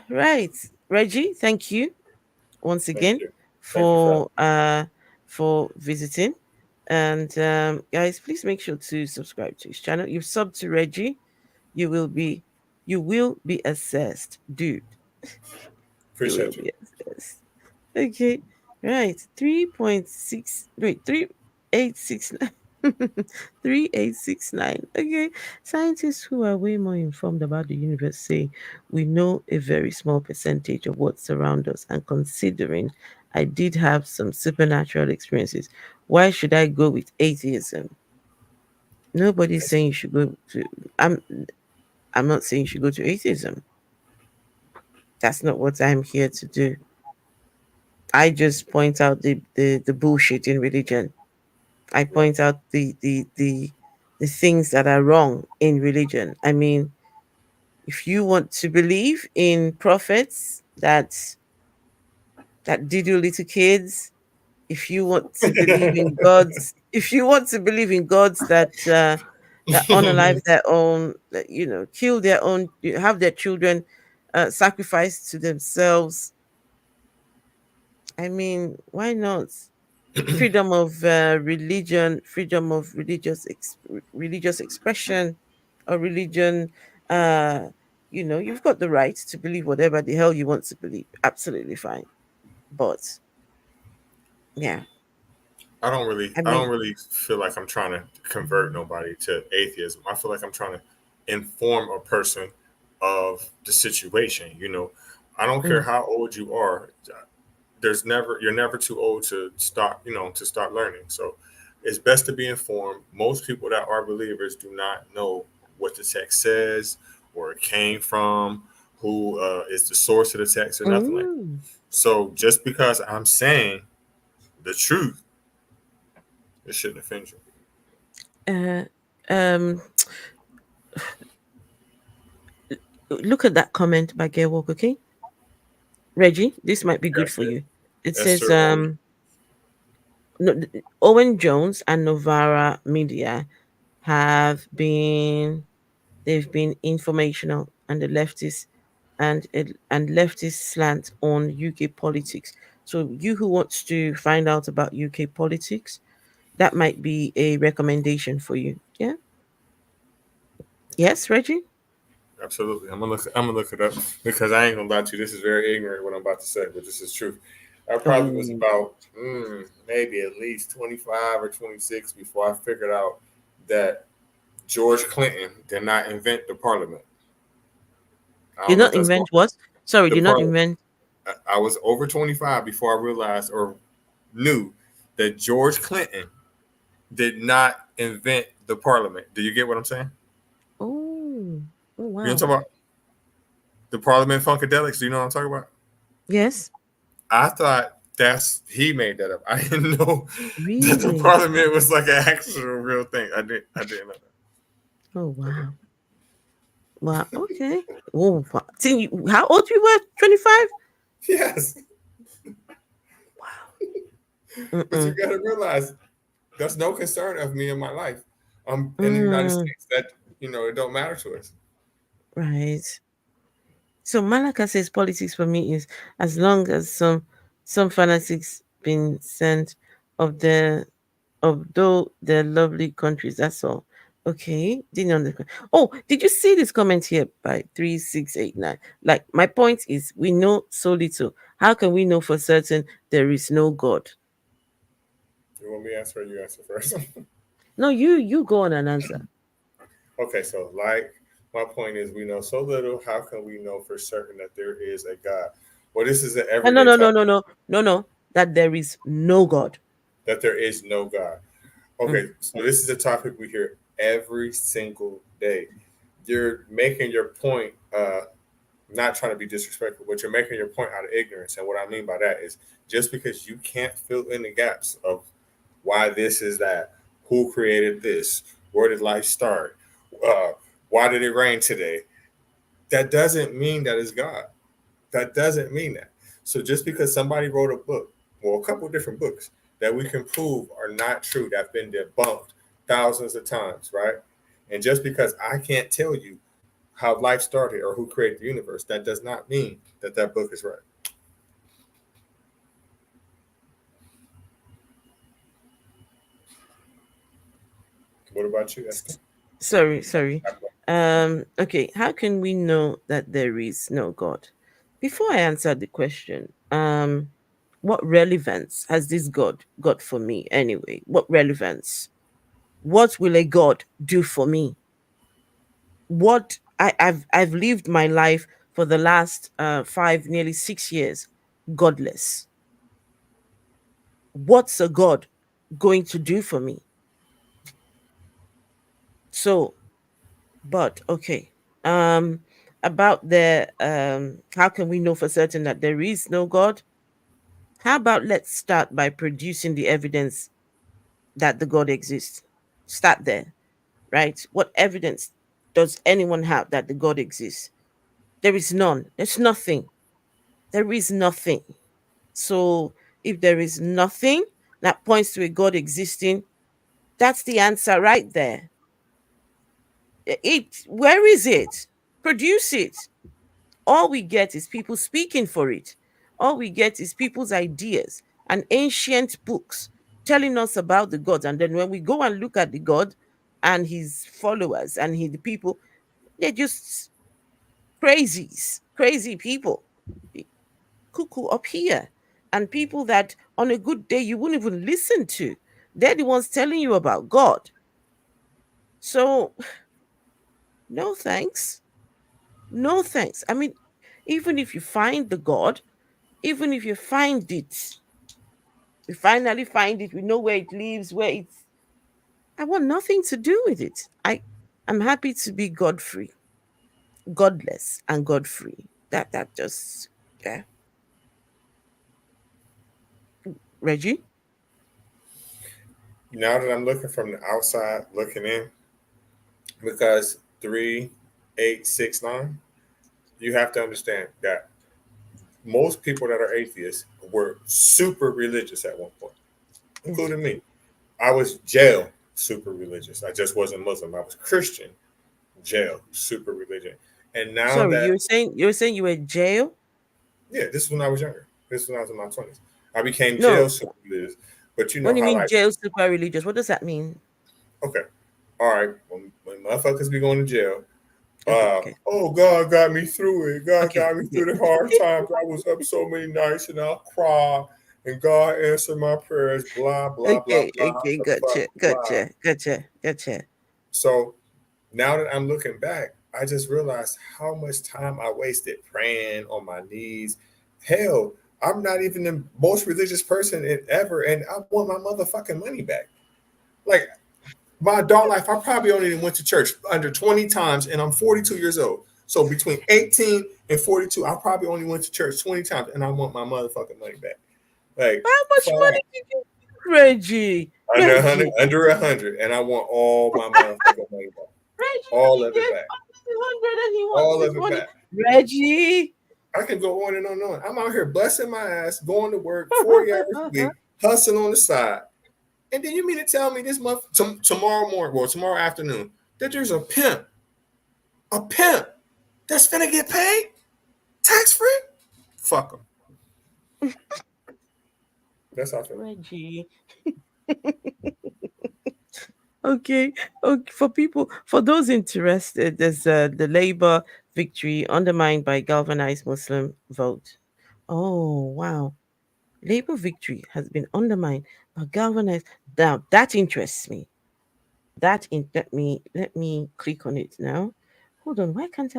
Right, Reggie. Thank you once Thank again you. Thank you, Fab. for visiting. And guys, please make sure to subscribe to his channel. You've subbed to Reggie, you will be you will be assessed, dude. You will Appreciate you. be assessed. Okay. Right. 3.6 wait, 3869. 3869. Okay. Scientists who are way more informed about the universe say we know a very small percentage of what's around us. And considering I did have some supernatural experiences, why should I go with atheism? Nobody's saying you should go to I'm I'm not saying you should go to atheism. That's not what I'm here to do. I just point out the bullshit in religion. I Right. point out the things that are wrong in religion. I mean, if you want to believe in prophets that diddle little kids, if you want to believe in gods, if you want to believe in gods that unalive their own, that, kill their own, have their children sacrificed to themselves. I mean, why not? Freedom of religion, freedom of religious expression, or religion. Uh, you've got the right to believe whatever the hell you want to believe. Absolutely fine. But yeah, I I don't mean, really feel like I'm trying to convert nobody to atheism. I feel like I'm trying to inform a person of the situation. I don't care mm, how old you are. You're never too old to start, to start learning. So it's best to be informed. Most people that are believers do not know what the text says, where it came from, who is the source of the text, or nothing like that. mm, So just because I'm saying the truth, it shouldn't offend you. uh, um, look at that comment by Gay Walk, okay? Reggie, this might be good Yes, for you. It says, Esther on me. no, Owen Jones and Novara Media have been they've been informational and the leftist and leftist slant on UK politics. So you who wants to find out about UK politics, that might be a recommendation for you. Yeah. Yes, Reggie? Absolutely. I'm gonna look it up because I ain't gonna lie to you. This is very ignorant what I'm about to say, but this is truth. I probably was Oh. about maybe at least 25 or 26 before I figured out that George Clinton did not invent the parliament. I Did don't know if not that's going. invent what? Sorry, The did not part invent. I was over 25 before I realized or knew that George Clinton did not invent the parliament. Do you get what I'm saying? Oh, oh You know what I'm wow. talking about? The parliament funkadelics. Do you know what I'm talking about? Yes, I thought that's he made that up. I didn't know that the really. parliament was like an actual real thing. I didn't know Oh that. wow. Wow. Okay. Oh, see, how old you were? 25. Yes, but you Mm-mm. got to realize that's no concern of me in my life. I'm in the United Mm, States. That it don't matter to us. right. So Malaka says politics for me is as long as some fanatics been sent of the of though their lovely countries. That's all. Okay, didn't understand. Oh, did you see this comment here by 3689? Like, my point is, we know so little. How can we know for certain there is no God? You want me to answer or you answer first? No, you go on and answer. Okay, so like my point is, we know so little. How can we know for certain that there is a God? Well, this is an No, everyday no, no, topic no, no, no, no. That there is no God. that there is no God. Mm. Okay, so this is a topic we hear every single day. You're making your point, not trying to be disrespectful, but you're making your point out of ignorance. And what I mean by that is just because you can't fill in the gaps of why this is that, who created this, where did life start, uh, why did it rain today, that doesn't mean that it's God. That doesn't mean that. So just because somebody wrote a book, well, a couple of different books that we can prove are not true, that have been debunked thousands of times, right? And just because I can't tell you how life started or who created the universe, that does not mean that that book is right. What about you, Esther? Sorry, sorry. Okay, how can we know that there is no God? Before I answer the question, what relevance has this God got for me anyway? What relevance? What will a God do for me? I've lived my life for the last 5, nearly 6 years, godless. What's a God going to do for me? So, but okay. Um about the how can we know for certain that there is no God? How about let's start by producing the evidence that the God exists. Start there, right? What evidence does anyone have that the God exists? There is none. There's nothing. There is nothing. So if there is nothing that points to a God existing, that's the answer right there. Where is it? Produce it. All we get is people speaking for it. All we get is people's ideas and ancient books telling us about the gods. And then when we go and look at the God and his followers and the people, they're just crazies, crazy people, cuckoo up here. And people that on a good day you wouldn't even listen to. They're the ones telling you about God. So, no thanks. No thanks. I mean, even if you find the God, even if you find it, we finally find it, we know where it lives, where it's. I want nothing to do with it. I'm happy to be God free, godless, and God free. That just yeah. Reggie. Now that I'm looking from the outside, looking in, because 3869, you have to understand that most people that are atheists were super religious at one point, Yes. including me. I was jail super religious. I just wasn't Muslim. I was Christian, jail super religious. And now Sorry, that, you were saying you were in jail. yeah, this is when I was younger. This is when I was in my 20s. I became jail No, super religious. But you know when you how, mean like, jail super religious, what does that mean? okay, all right, when motherfuckers be going to jail, Okay, okay, oh, God got me through it. God okay, got me okay. through the hard times. I was up so many nights and I'll cry. And God answered my prayers, blah, blah, blah, Okay, blah, okay, blah, gotcha, blah. gotcha, gotcha, gotcha. So now that I'm looking back, I just realized how much time I wasted praying on my knees. Hell, I'm not even the most religious person ever, and I want my motherfucking money back. Like my adult life, I probably only went to church under 20 times, and I'm 42 years old. So between 18 and 42, I probably only went to church 20 times, and I want my motherfucking money back. Like, How much flat money did you give, Reggie? under 100, Reggie, under 100, and I want all my motherfucking money back. Reggie, All he of it gave back. 100 and he wants All his of it money. back. Reggie. I can go on and on and on. I'm out here busting my ass, going to work 40 hours a week, hustling on the side. And then you mean to tell me this month, tomorrow morning, well, tomorrow afternoon, that there's a pimp that's finna get paid tax free? Fuck them. That's how I feel. Reggie. Okay. Okay. For those interested, there's the Labour victory undermined by galvanized Muslim vote. Oh, wow. Labour victory has been undermined by galvanized. Now, that interests me. Let me click on it now. Hold on. Why can't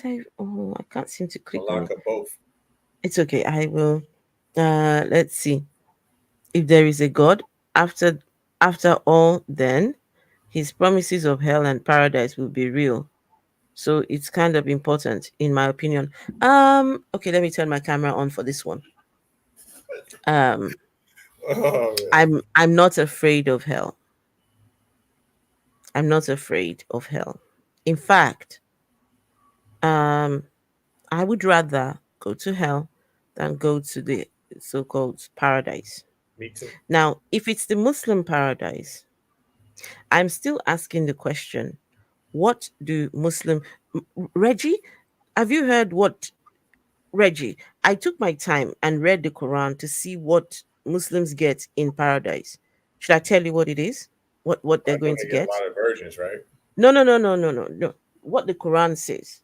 I? Oh, I can't seem to click on it. Malaka both. It's okay. I will. Let's see. If there is a God, after after all, then his promises of hell and paradise will be real. So it's kind of important, in my opinion. Okay, let me turn my camera on for this one. Um, Oh, man. I'm not afraid of hell. I'm not afraid of hell. In fact, um, I would rather go to hell than go to the so-called paradise. Me too. Now, if it's the Muslim paradise, I'm still asking the question: what do Reggie? Have you heard what Reggie? I took my time and read the Quran to see what Muslims get in paradise. Should I tell you what it is? What I they're know going to they get a get? lot of versions, right? No, no, no, no, no, no, no. What the Quran says.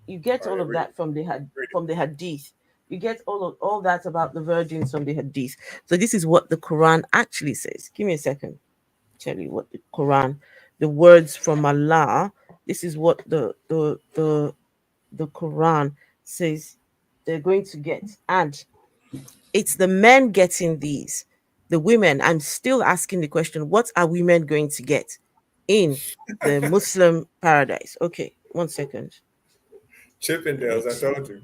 You get All all right, of read it. that from Read it. from the Hadith. You get all that about the virgins from the Hadith. So this is what the Quran actually says. Give me a second. Tell you what the Quran, the words from Allah. This is what the Quran says they're going to get, and it's the men getting these. The women. I'm still asking the question: what are women going to get in the Muslim paradise? Okay, 1 second. Chippendales, I Let's told you.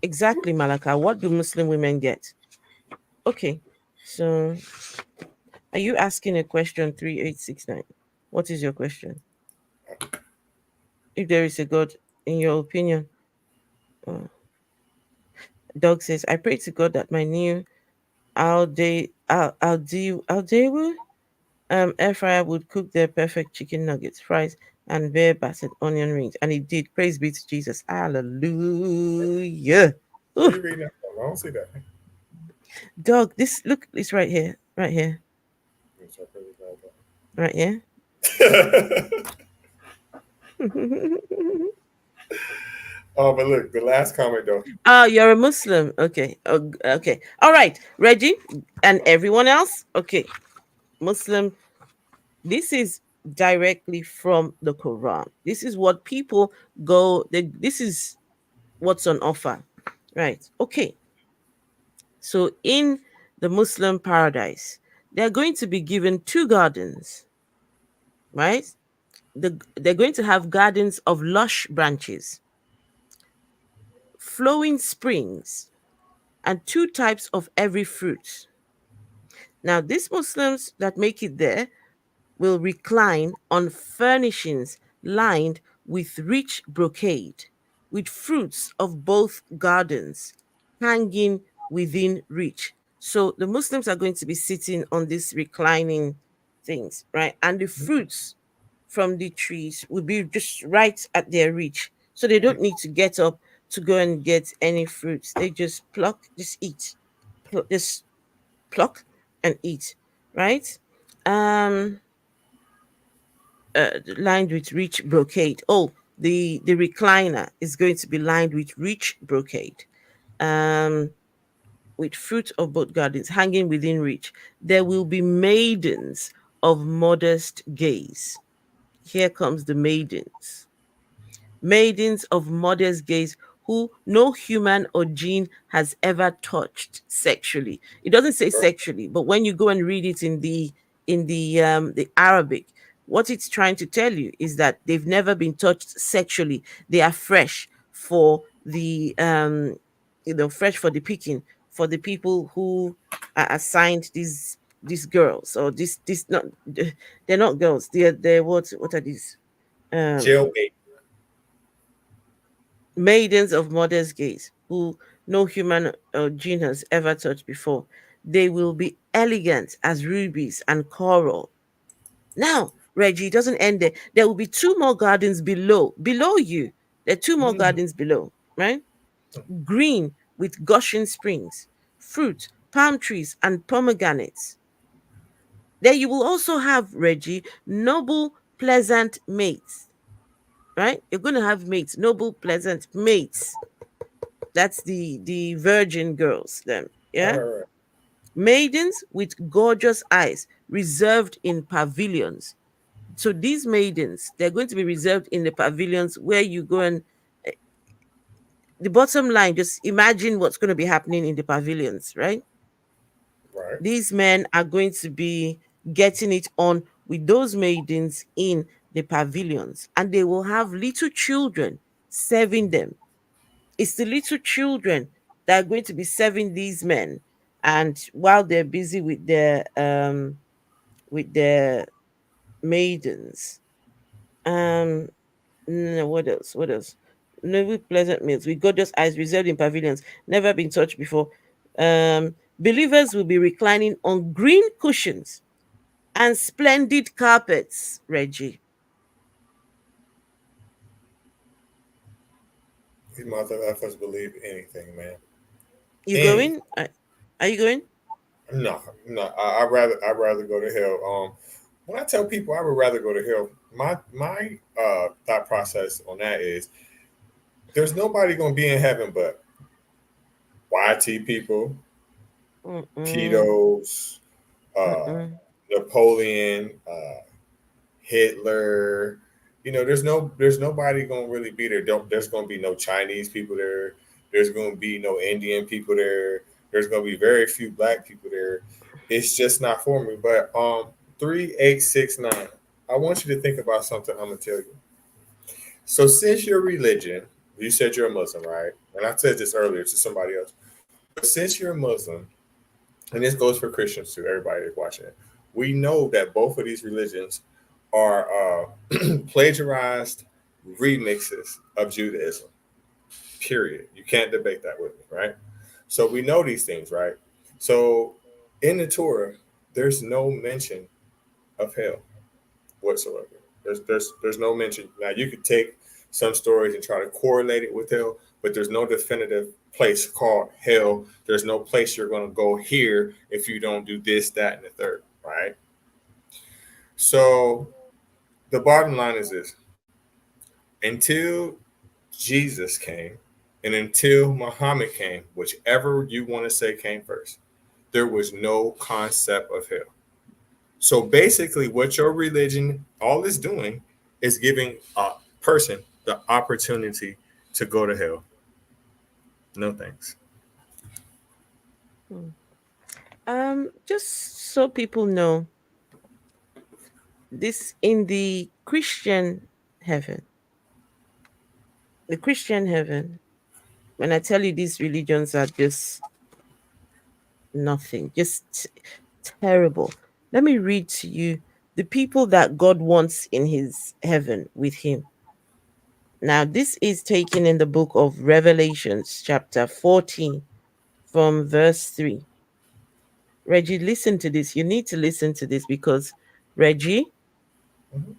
exactly, Malaka. What do Muslim women get? Okay, so are you asking a question 3869? What is your question? If there is a God, in your opinion, uh, Dog says, I pray to God that my new Aldewu air fryer would cook their perfect chicken nuggets, fries, and bare battered onion rings. And it did. Praise be to Jesus. Hallelujah. Where Ooh, you reading that from? I don't see that. dog, this look, it's right here. Right here. Right here. Oh, but look, the last comment though. Oh, you're a Muslim. Okay. Okay. All right. Reggie and everyone else. Okay. Muslim. This is directly from the Quran. This is what people this is what's on offer. Right. Okay. So in the Muslim paradise, they're going to be given two gardens, right? They're going to have gardens of lush branches, flowing springs, and two types of every fruit. Now, these Muslims that make it there will recline on furnishings lined with rich brocade, with fruits of both gardens hanging within reach. So the Muslims are going to be sitting on these reclining things, right? And the fruits from the trees will be just right at their reach. So they don't need to get up to go and get any fruits. They just pluck, just eat, just pluck and eat, right? Um, lined with rich brocade. Oh, the recliner is going to be lined with rich brocade. Um, with fruit of both gardens hanging within reach. There will be maidens of modest gaze. Here comes the maidens. Maidens of modest gaze who no human or gene has ever touched sexually. It doesn't say sexually, but when you go and read it in the Arabic, what it's trying to tell you is that they've never been touched sexually. They are fresh for the fresh for the picking, for the people who are assigned these girls, or this not, they're not girls, they're what are these, um Jailbait. maidens of modest gaze, who no human or gene has ever touched before. They will be elegant as rubies and coral. Now, Reggie, it doesn't end there. There will be two more gardens below you. There are two more Mm. gardens below, right? Green with gushing springs, fruit, palm trees, and pomegranates. There you will also have, Reggie, noble, pleasant mates, right? You're going to have mates, noble, pleasant mates. That's the virgin girls, then. All Yeah. right, right. Maidens with gorgeous eyes, reserved in pavilions. So these maidens, they're going to be reserved in the pavilions where you go and the bottom line, just imagine what's going to be happening in the pavilions, right? Right. These men are going to be getting it on with those maidens in the pavilions, and they will have little children serving them. It's the little children that are going to be serving these men, and while they're busy with their maidens. um no, what else, what else? Noble pleasant meals with gorgeous eyes, reserved in pavilions, never been touched before. Believers will be reclining on green cushions and splendid carpets, Reggie. These motherfuckers believe anything, man. You Anything. going? Are you going? No, no. I'd rather go to hell. When I tell people I would rather go to hell, my thought process on that is there's nobody gonna be in heaven but YT people, Mm-mm, pedos, uh, mm-mm. Napoleon, Hitler. There's nobody gonna really be there. There's gonna be no Chinese people there. There's gonna be no Indian people there. There's gonna be very few black people there. It's just not for me. But 3869. I want you to think about something I'm gonna tell you. So since your religion, you said you're a Muslim, right? And I said this earlier to somebody else. But since you're a Muslim, and this goes for Christians too, everybody that's watching it, we know that both of these religions are plagiarized remixes of Judaism. Period. You can't debate that with me, right? So we know these things, right? So in the Torah, there's no mention of hell whatsoever. There's no mention. Now you could take some stories and try to correlate it with hell, but there's no definitive place called hell. There's no place you're going to go here if you don't do this, that, and the third, right? So the bottom line is this: until Jesus came and until Muhammad came, whichever you want to say came first, there was no concept of hell. So basically, what your religion all is doing is giving a person the opportunity to go to hell. No thanks. Hmm. Just so people know, this in the Christian heaven. When I tell you these religions are just nothing, just terrible. Let me read to you the people that God wants in his heaven with him. Now, this is taken in the book of Revelations, chapter 14, from verse 3. Reggie, listen to this. You need to listen to this because, Reggie, Mhm.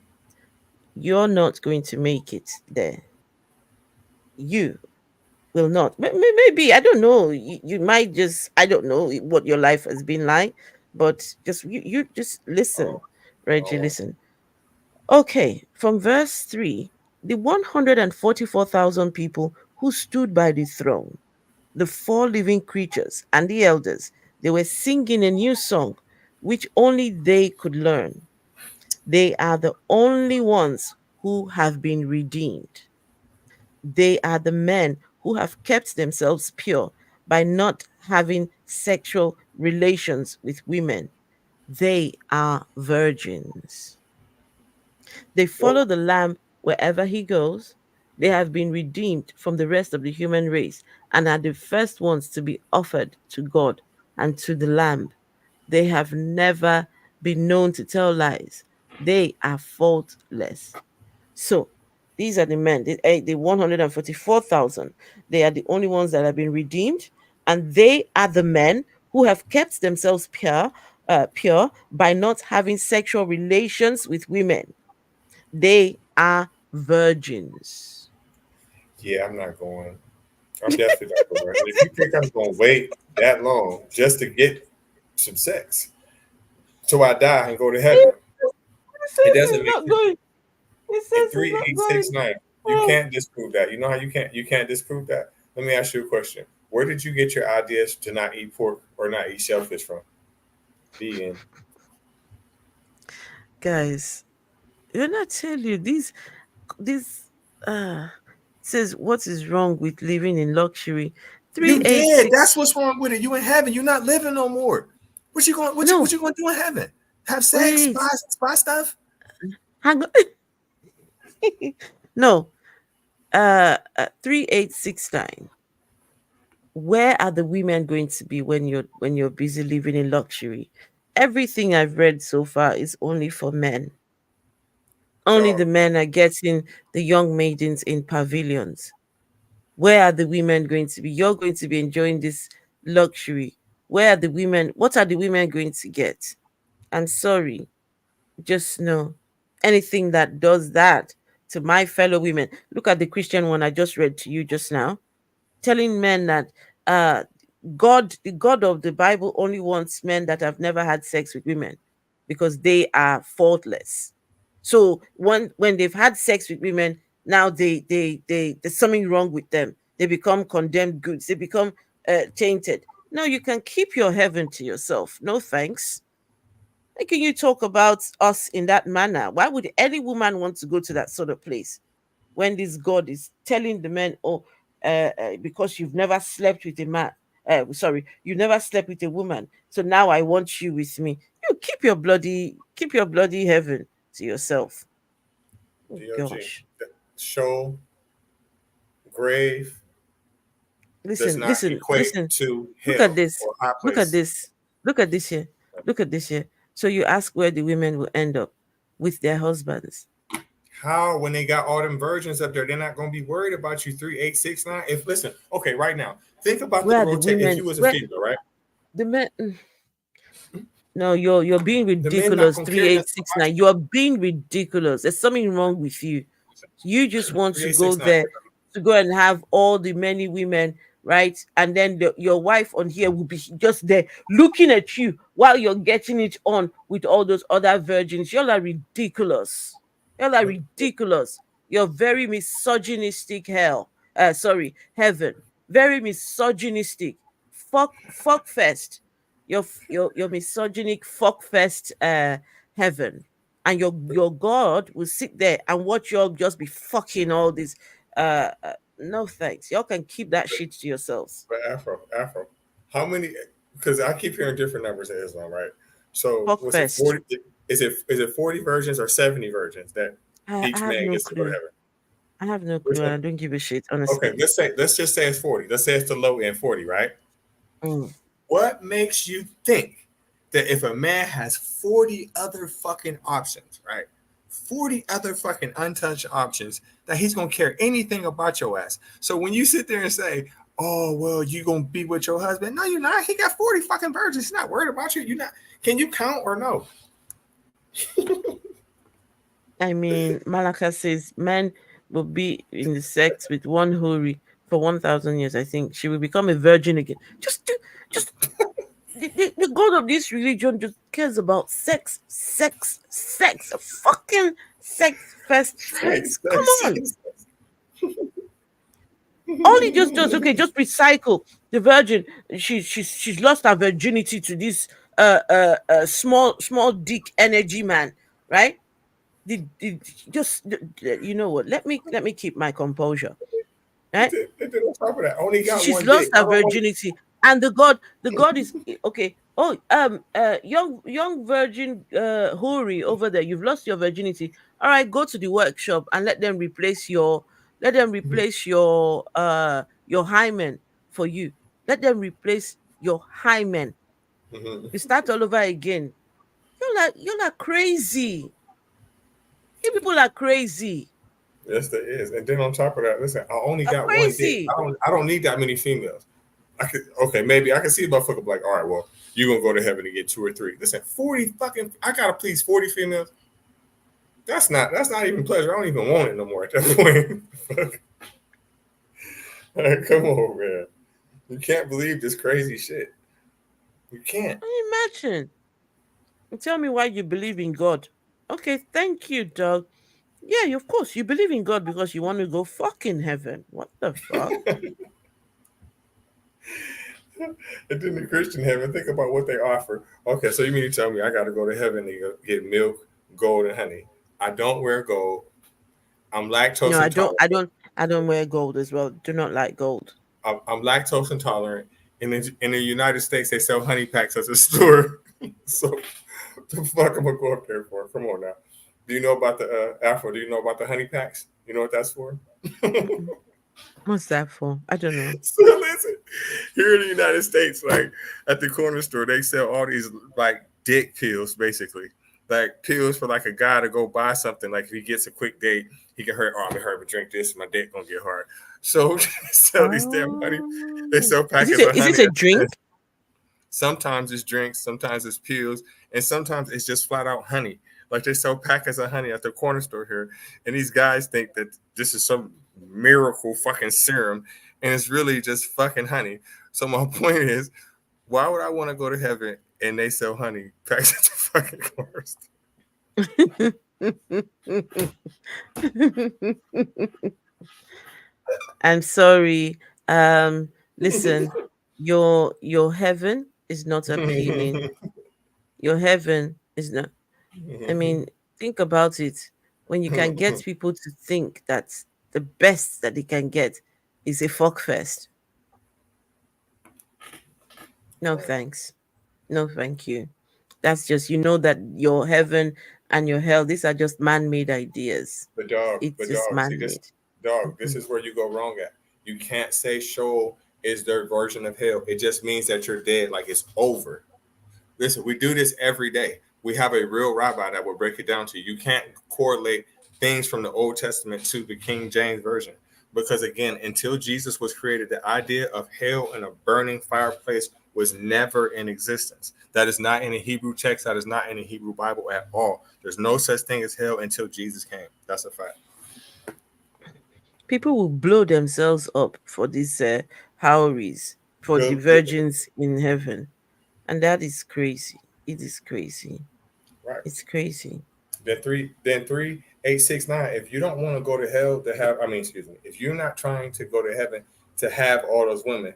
you're not going to make it there. You will not. Maybe, I don't know. You might just, I don't know what your life has been like, but just you just listen, Oh, Reggie, oh, listen. Okay, from verse 3, the 144,000 people who stood by the throne, the four living creatures, and the elders, they were singing a new song which only they could learn. They are the only ones who have been redeemed. They are the men who have kept themselves pure by not having sexual relations with women. They are virgins. They follow Well, the Lamb wherever he goes. They have been redeemed from the rest of the human race and are the first ones to be offered to God and to the Lamb. They have never been known to tell lies. They are faultless. So these are the men, the 144,000. They are the only ones that have been redeemed, and they are the men who have kept themselves pure by not having sexual relations with women. They are virgins. yeah, I'm not going. I'm definitely not going. And if you think I'm going to wait that long just to get some sex till I die and go to heaven, It it says doesn't he's make not sense. going. It In says he's three, not eight, going. six, nine, you Oh, can't disprove that. You know how you can't disprove that. Let me ask you a question. Where did you get your ideas to not eat pork or not eat shellfish from? The end. guys, when I tell you this uh says what is wrong with living in luxury? You dead. 386. That's what's wrong with it. You in heaven. You're not living no more. What you going? What No, you going to do in heaven? Have sex? wait. Spy stuff? Hang on. No. 3869. Where are the women going to be when you're busy living in luxury? Everything I've read so far is only for men. Only Oh, the men are getting the young maidens in pavilions. Where are the women going to be? You're going to be enjoying this luxury. Where are the women? What are the women going to get? I'm sorry. Just know anything that does that to my fellow women. Look at the Christian one I just read to you just now, telling men that uh the God of the Bible only wants men that have never had sex with women because they are faultless. So when they've had sex with women, now there's something wrong with them. They become condemned goods. They become tainted. No, you can keep your heaven to yourself. No thanks. How can you talk about us in that manner? Why would any woman want to go to that sort of place when this God is telling the men, oh, because you've never slept with a man, sorry, you never slept with a woman, so now I want you with me. You keep your bloody heaven to yourself. Oh DOG. gosh. Show grave does Listen, not listen, equate listen. to Look at hell this. or high Look at place. this. Look at this here. Look at this here. So you ask where the women will end up with their husbands. How when they got all them virgins up there, they're not gonna be worried about you 3869. If listen, okay, right now, think about Where the are the rotate. If women? you was a Where female, right? the men? No, you're being The men not ridiculous. gonna Three care eight nothing six about nine. You are being ridiculous. There's something wrong with you. You just you. want to go 3869. there to go and have all the many women, right? And then your wife on here will be just there looking at you while you're getting it on with all those other virgins. Y'all are ridiculous. Y'all are ridiculous. You're very misogynistic hell. Sorry, heaven. Very misogynistic. Fuck fest. Your misogynic fuck fest heaven. And your God will sit there and watch y'all just be fucking all this. No thanks. Y'all can keep that shit to yourselves. But Afro. How many? Because I keep hearing different numbers in Islam, right? So Fuck was it fest. 40? Is it 40 virgins or 70 virgins that I each have man no gets to go to clue. heaven? I have no Which clue, and one? I don't give a shit, Okay, honestly. let's just say it's 40. Let's say it's the low end 40, right? Mm. What makes you think that if a man has 40 other fucking options, right? 40 other fucking untouched options, that he's gonna care anything about your ass. So when you sit there and say, oh well, you gonna be with your husband, no, you're not. He got 40 fucking virgins. He's not worried about you. You're not. Can you count or no? I mean, Malaka says men will be in the sex with one houri for 1,000 years. I think she will become a virgin again. Just the God of this religion just cares about sex, sex, sex, fucking sex, first sex. Sex, Come sex, on. sex. All he just does, okay, just recycle the virgin. She's lost her virginity to this small dick energy man, right? did just you know what? Let me keep my composure. Right? And then on top of that, I only got She's one lost dick. I her don't want. virginity, and the god is okay. Oh, young virgin houri over there, you've lost your virginity. All right, go to the workshop and let them replace your hymen for you. Let them replace your hymen. Mhm. You start all over again. You're like crazy. You people are crazy. Yes, there is. And then on top of that, listen, I only Are got one dick. crazy. I don't need that many females. I could okay, maybe I can see a motherfucker be like, all right, well, you're gonna go to heaven and get 2 or 3. Listen, 40 fucking I gotta please 40 females. That's not even pleasure. I don't even want it no more at that point. Fuck. Like, come on, man. You can't believe this crazy shit. You can't. Can you imagine? Tell me why you believe in God. Okay, thank you, dog. Yeah, of course you believe in God because you want to go fucking heaven. What the fuck? And then the Christian heaven, think about what they offer. Okay, so you mean to tell me I got to go to heaven and get milk, gold, and honey? I don't wear gold. I'm No, lactose I don't. intolerant. I don't wear gold as well. Do not like gold. I'm lactose intolerant. In the United States, they sell honey packs at the store. So, what the fuck am I go up there for? Come on now. Do you know about the Afro? Do you know about the honey packs? You know what that's for? Mm-mm. What's that for? I don't know. So listen, here in the United States, like at the corner store, they sell all these like dick pills, basically, like pills for like a guy to go buy something. Like if he gets a quick date, he can hurt. Oh, I'm gonna hurry but drink this. My dick gonna get hard. So they sell these damn honey. They Oh, sell packets of is honey. it a drink? Sometimes it's drinks, sometimes it's pills, and sometimes it's just flat out honey. Like they sell packets of honey at the corner store here, and these guys think that this is some miracle fucking serum, and it's really just fucking honey. So my point is, why would I want to go to heaven and they sell honey packets at the fucking corner store? I'm sorry. Listen, your heaven is not appealing. Your heaven is not. I mean, think about it. When you can get people to think that the best that they can get is a fuck fest. No thanks. No thank you. That's just that your heaven and your hell, these are just man-made ideas. It's But just dog, see this, man-made. dog. This Mm-mm. is where you go wrong at. You can't say Sheol is their version of hell. It just means that you're dead, like it's over. Listen, we do this every day. We have a real rabbi that will break it down to you. You can't correlate things from the Old Testament to the King James Version. Because again, until Jesus was created, the idea of hell and a burning fireplace was never in existence. That is not in the Hebrew text. That is not in the Hebrew Bible at all. There's no such thing as hell until Jesus came. That's a fact. People will blow themselves up for these houris, for the Good. virgins in heaven. And that is crazy. It is crazy. Right. It's crazy. Then 3869. If you don't want to go to hell to have, I mean, excuse me, if you're not trying to go to heaven to have all those women,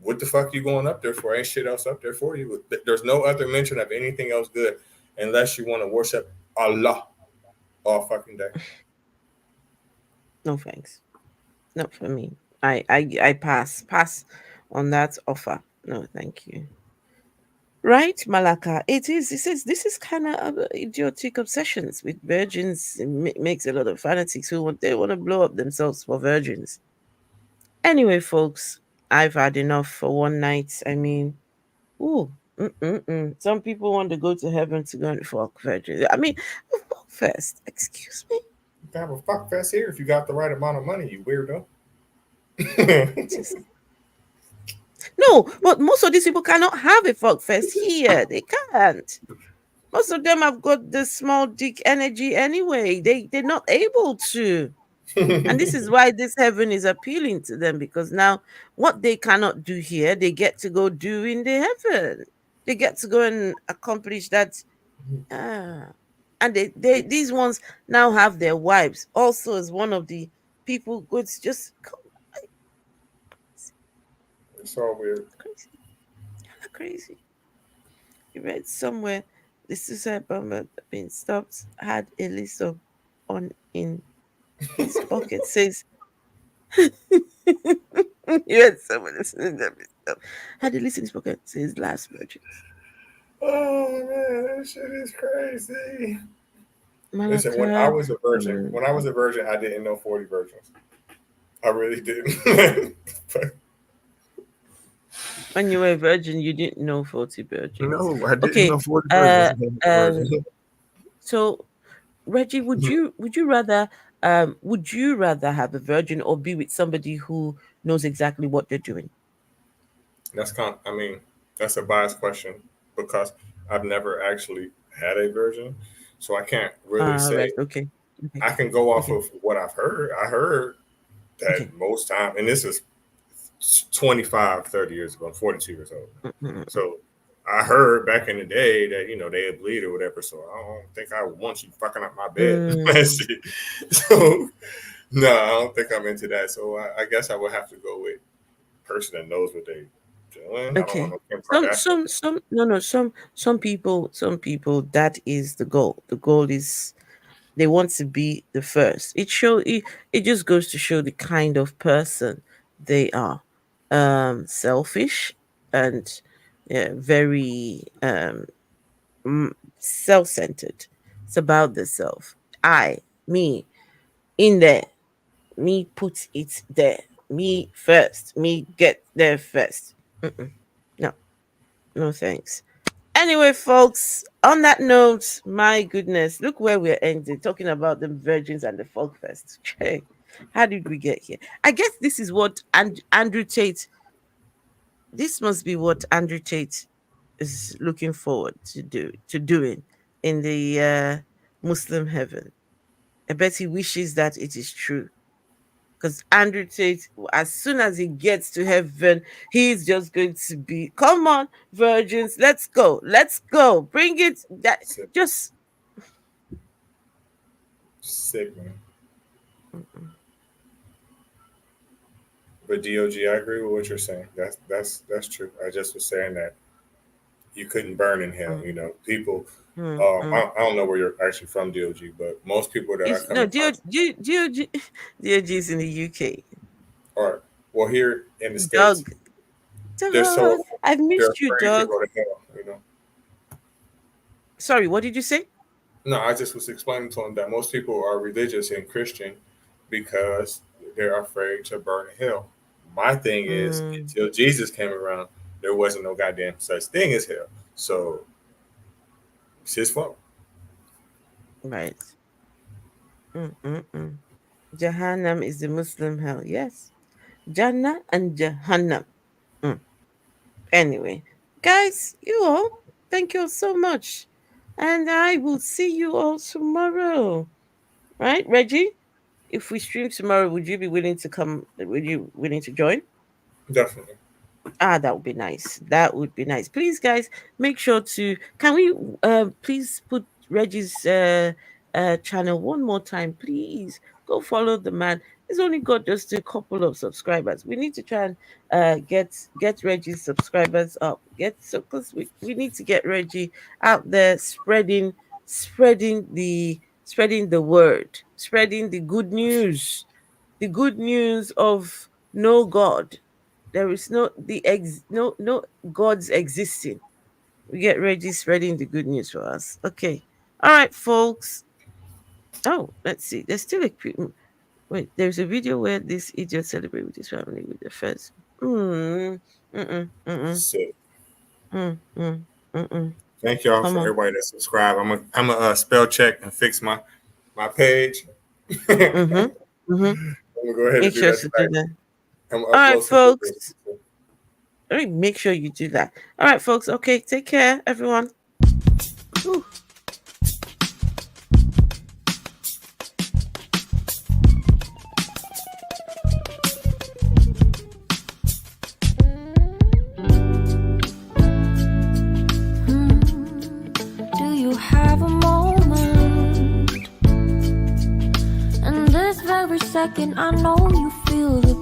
what the fuck you going up there for? Ain't shit else up there for you. There's no other mention of anything else good unless you want to worship Allah all fucking day. No thanks. Not for me. I pass on that offer. No, thank you. Right, Malaka. It is. This is kind of idiotic obsessions with virgins. It makes a lot of fanatics who want to blow up themselves for virgins. Anyway, folks, I've had enough for one night. I mean, ooh, some people want to go to heaven to go and fuck virgins. I mean, fuck first. Excuse me. You can have a fuck fest here if you got the right amount of money, you weirdo. Just no, but most of these people cannot have a fuck fest here. They can't. Most of them have got the small dick energy anyway. They're not able to. And this is why this heaven is appealing to them, because now what they cannot do here, they get to go do in the heaven. They get to go and accomplish that. Ah. And they these ones now have their wives also as one of the people. Good, just It's all weird. crazy, crazy. You read somewhere the suicide bomber being stopped had a list of on in his pocket says, you had someone listening to me. Had the list in his pocket says last virgins. Oh man, that shit is crazy. Listen, Malacca. when I was a virgin, I didn't know 40 virgins. I really didn't. When you were a virgin, you didn't know 40 virgins. No, I didn't Okay. know 40 virgins. So Reggie, would you rather have a virgin or be with somebody who knows exactly what they're doing? I mean, that's a biased question because I've never actually had a virgin, so I can't really Right. say. Okay. I can go off Okay. of what I've heard. I heard that Okay. most time, and this is 25, 30 years ago. I'm 42 years old. Mm-mm. So I heard back in the day that, they'd bleed or whatever. So I don't think I want you fucking up my bed. So no, I don't think I'm into that. So I guess I would have to go with person that knows what they doing. I don't want Okay. no Kim Kardashian. Some people, that is the goal. The goal is they want to be the first. It just goes to show the kind of person they are. Selfish and, yeah, very self-centered. It's about the self. Me, in there, me put it there, me first, me get there first. Mm-mm. No, no thanks. Anyway, folks, on that note, my goodness, look where we're ending, talking about the virgins and the folk fest. Hey, how did we get here? I guess this is what Andrew Tate, this must be what Andrew Tate is looking forward to doing in the Muslim heaven. I bet he wishes that it is true. Because Andrew Tate, as soon as he gets to heaven, he's just going to be, come on, virgins, let's go, bring it. That Sick, just sick man. But DOG, I agree with what you're saying. That's true. I just was saying that you couldn't burn in hell. People. I don't know where you're actually from, DOG, but most people that I it's, come no, in contact, DOG is in the UK. or well, here in the states, Doug, they're Doug, so I've they're missed you, afraid to Doug. go to hell. Sorry, what did you say? No, I just was explaining to them that most people are religious and Christian because they're afraid to burn in hell. My thing is, Mm, until Jesus came around, there wasn't no goddamn such thing as hell. So it's his fault. right. Mm. Jahannam is the Muslim hell. Yes. Jannah and Jahannam. Mm. Anyway, guys, you all, thank you all so much. And I will see you all tomorrow. Right, Reggie? If we stream tomorrow, would you be willing to come? Would you willing to join? Definitely. That would be nice. That would be nice. Please, guys, make sure to, can we please put Reggie's channel one more time, please. Go follow the man. He's only got just a couple of subscribers. We need to try and get Reggie's subscribers up. Because we need to get Reggie out there spreading the word, spreading the good news. The good news of no God. There is no gods existing. We get ready spreading the good news for us. Okay. All right, folks. Oh, let's see. There's still a wait. There's a video where this idiot celebrate with his family with the first. Mm, mm, mm, So mm, mm, mm. thank y'all Come for on. everybody that subscribed. I'm a spell check and fix my page. I'm Mm-hmm. gonna go ahead and Make do sure that to do tonight. that. I'm gonna All right, upload some folks. videos. All right, make sure you do that. All right, folks. Okay, take care, everyone. Whew. Do you have a moment? And this very second, I know you feel the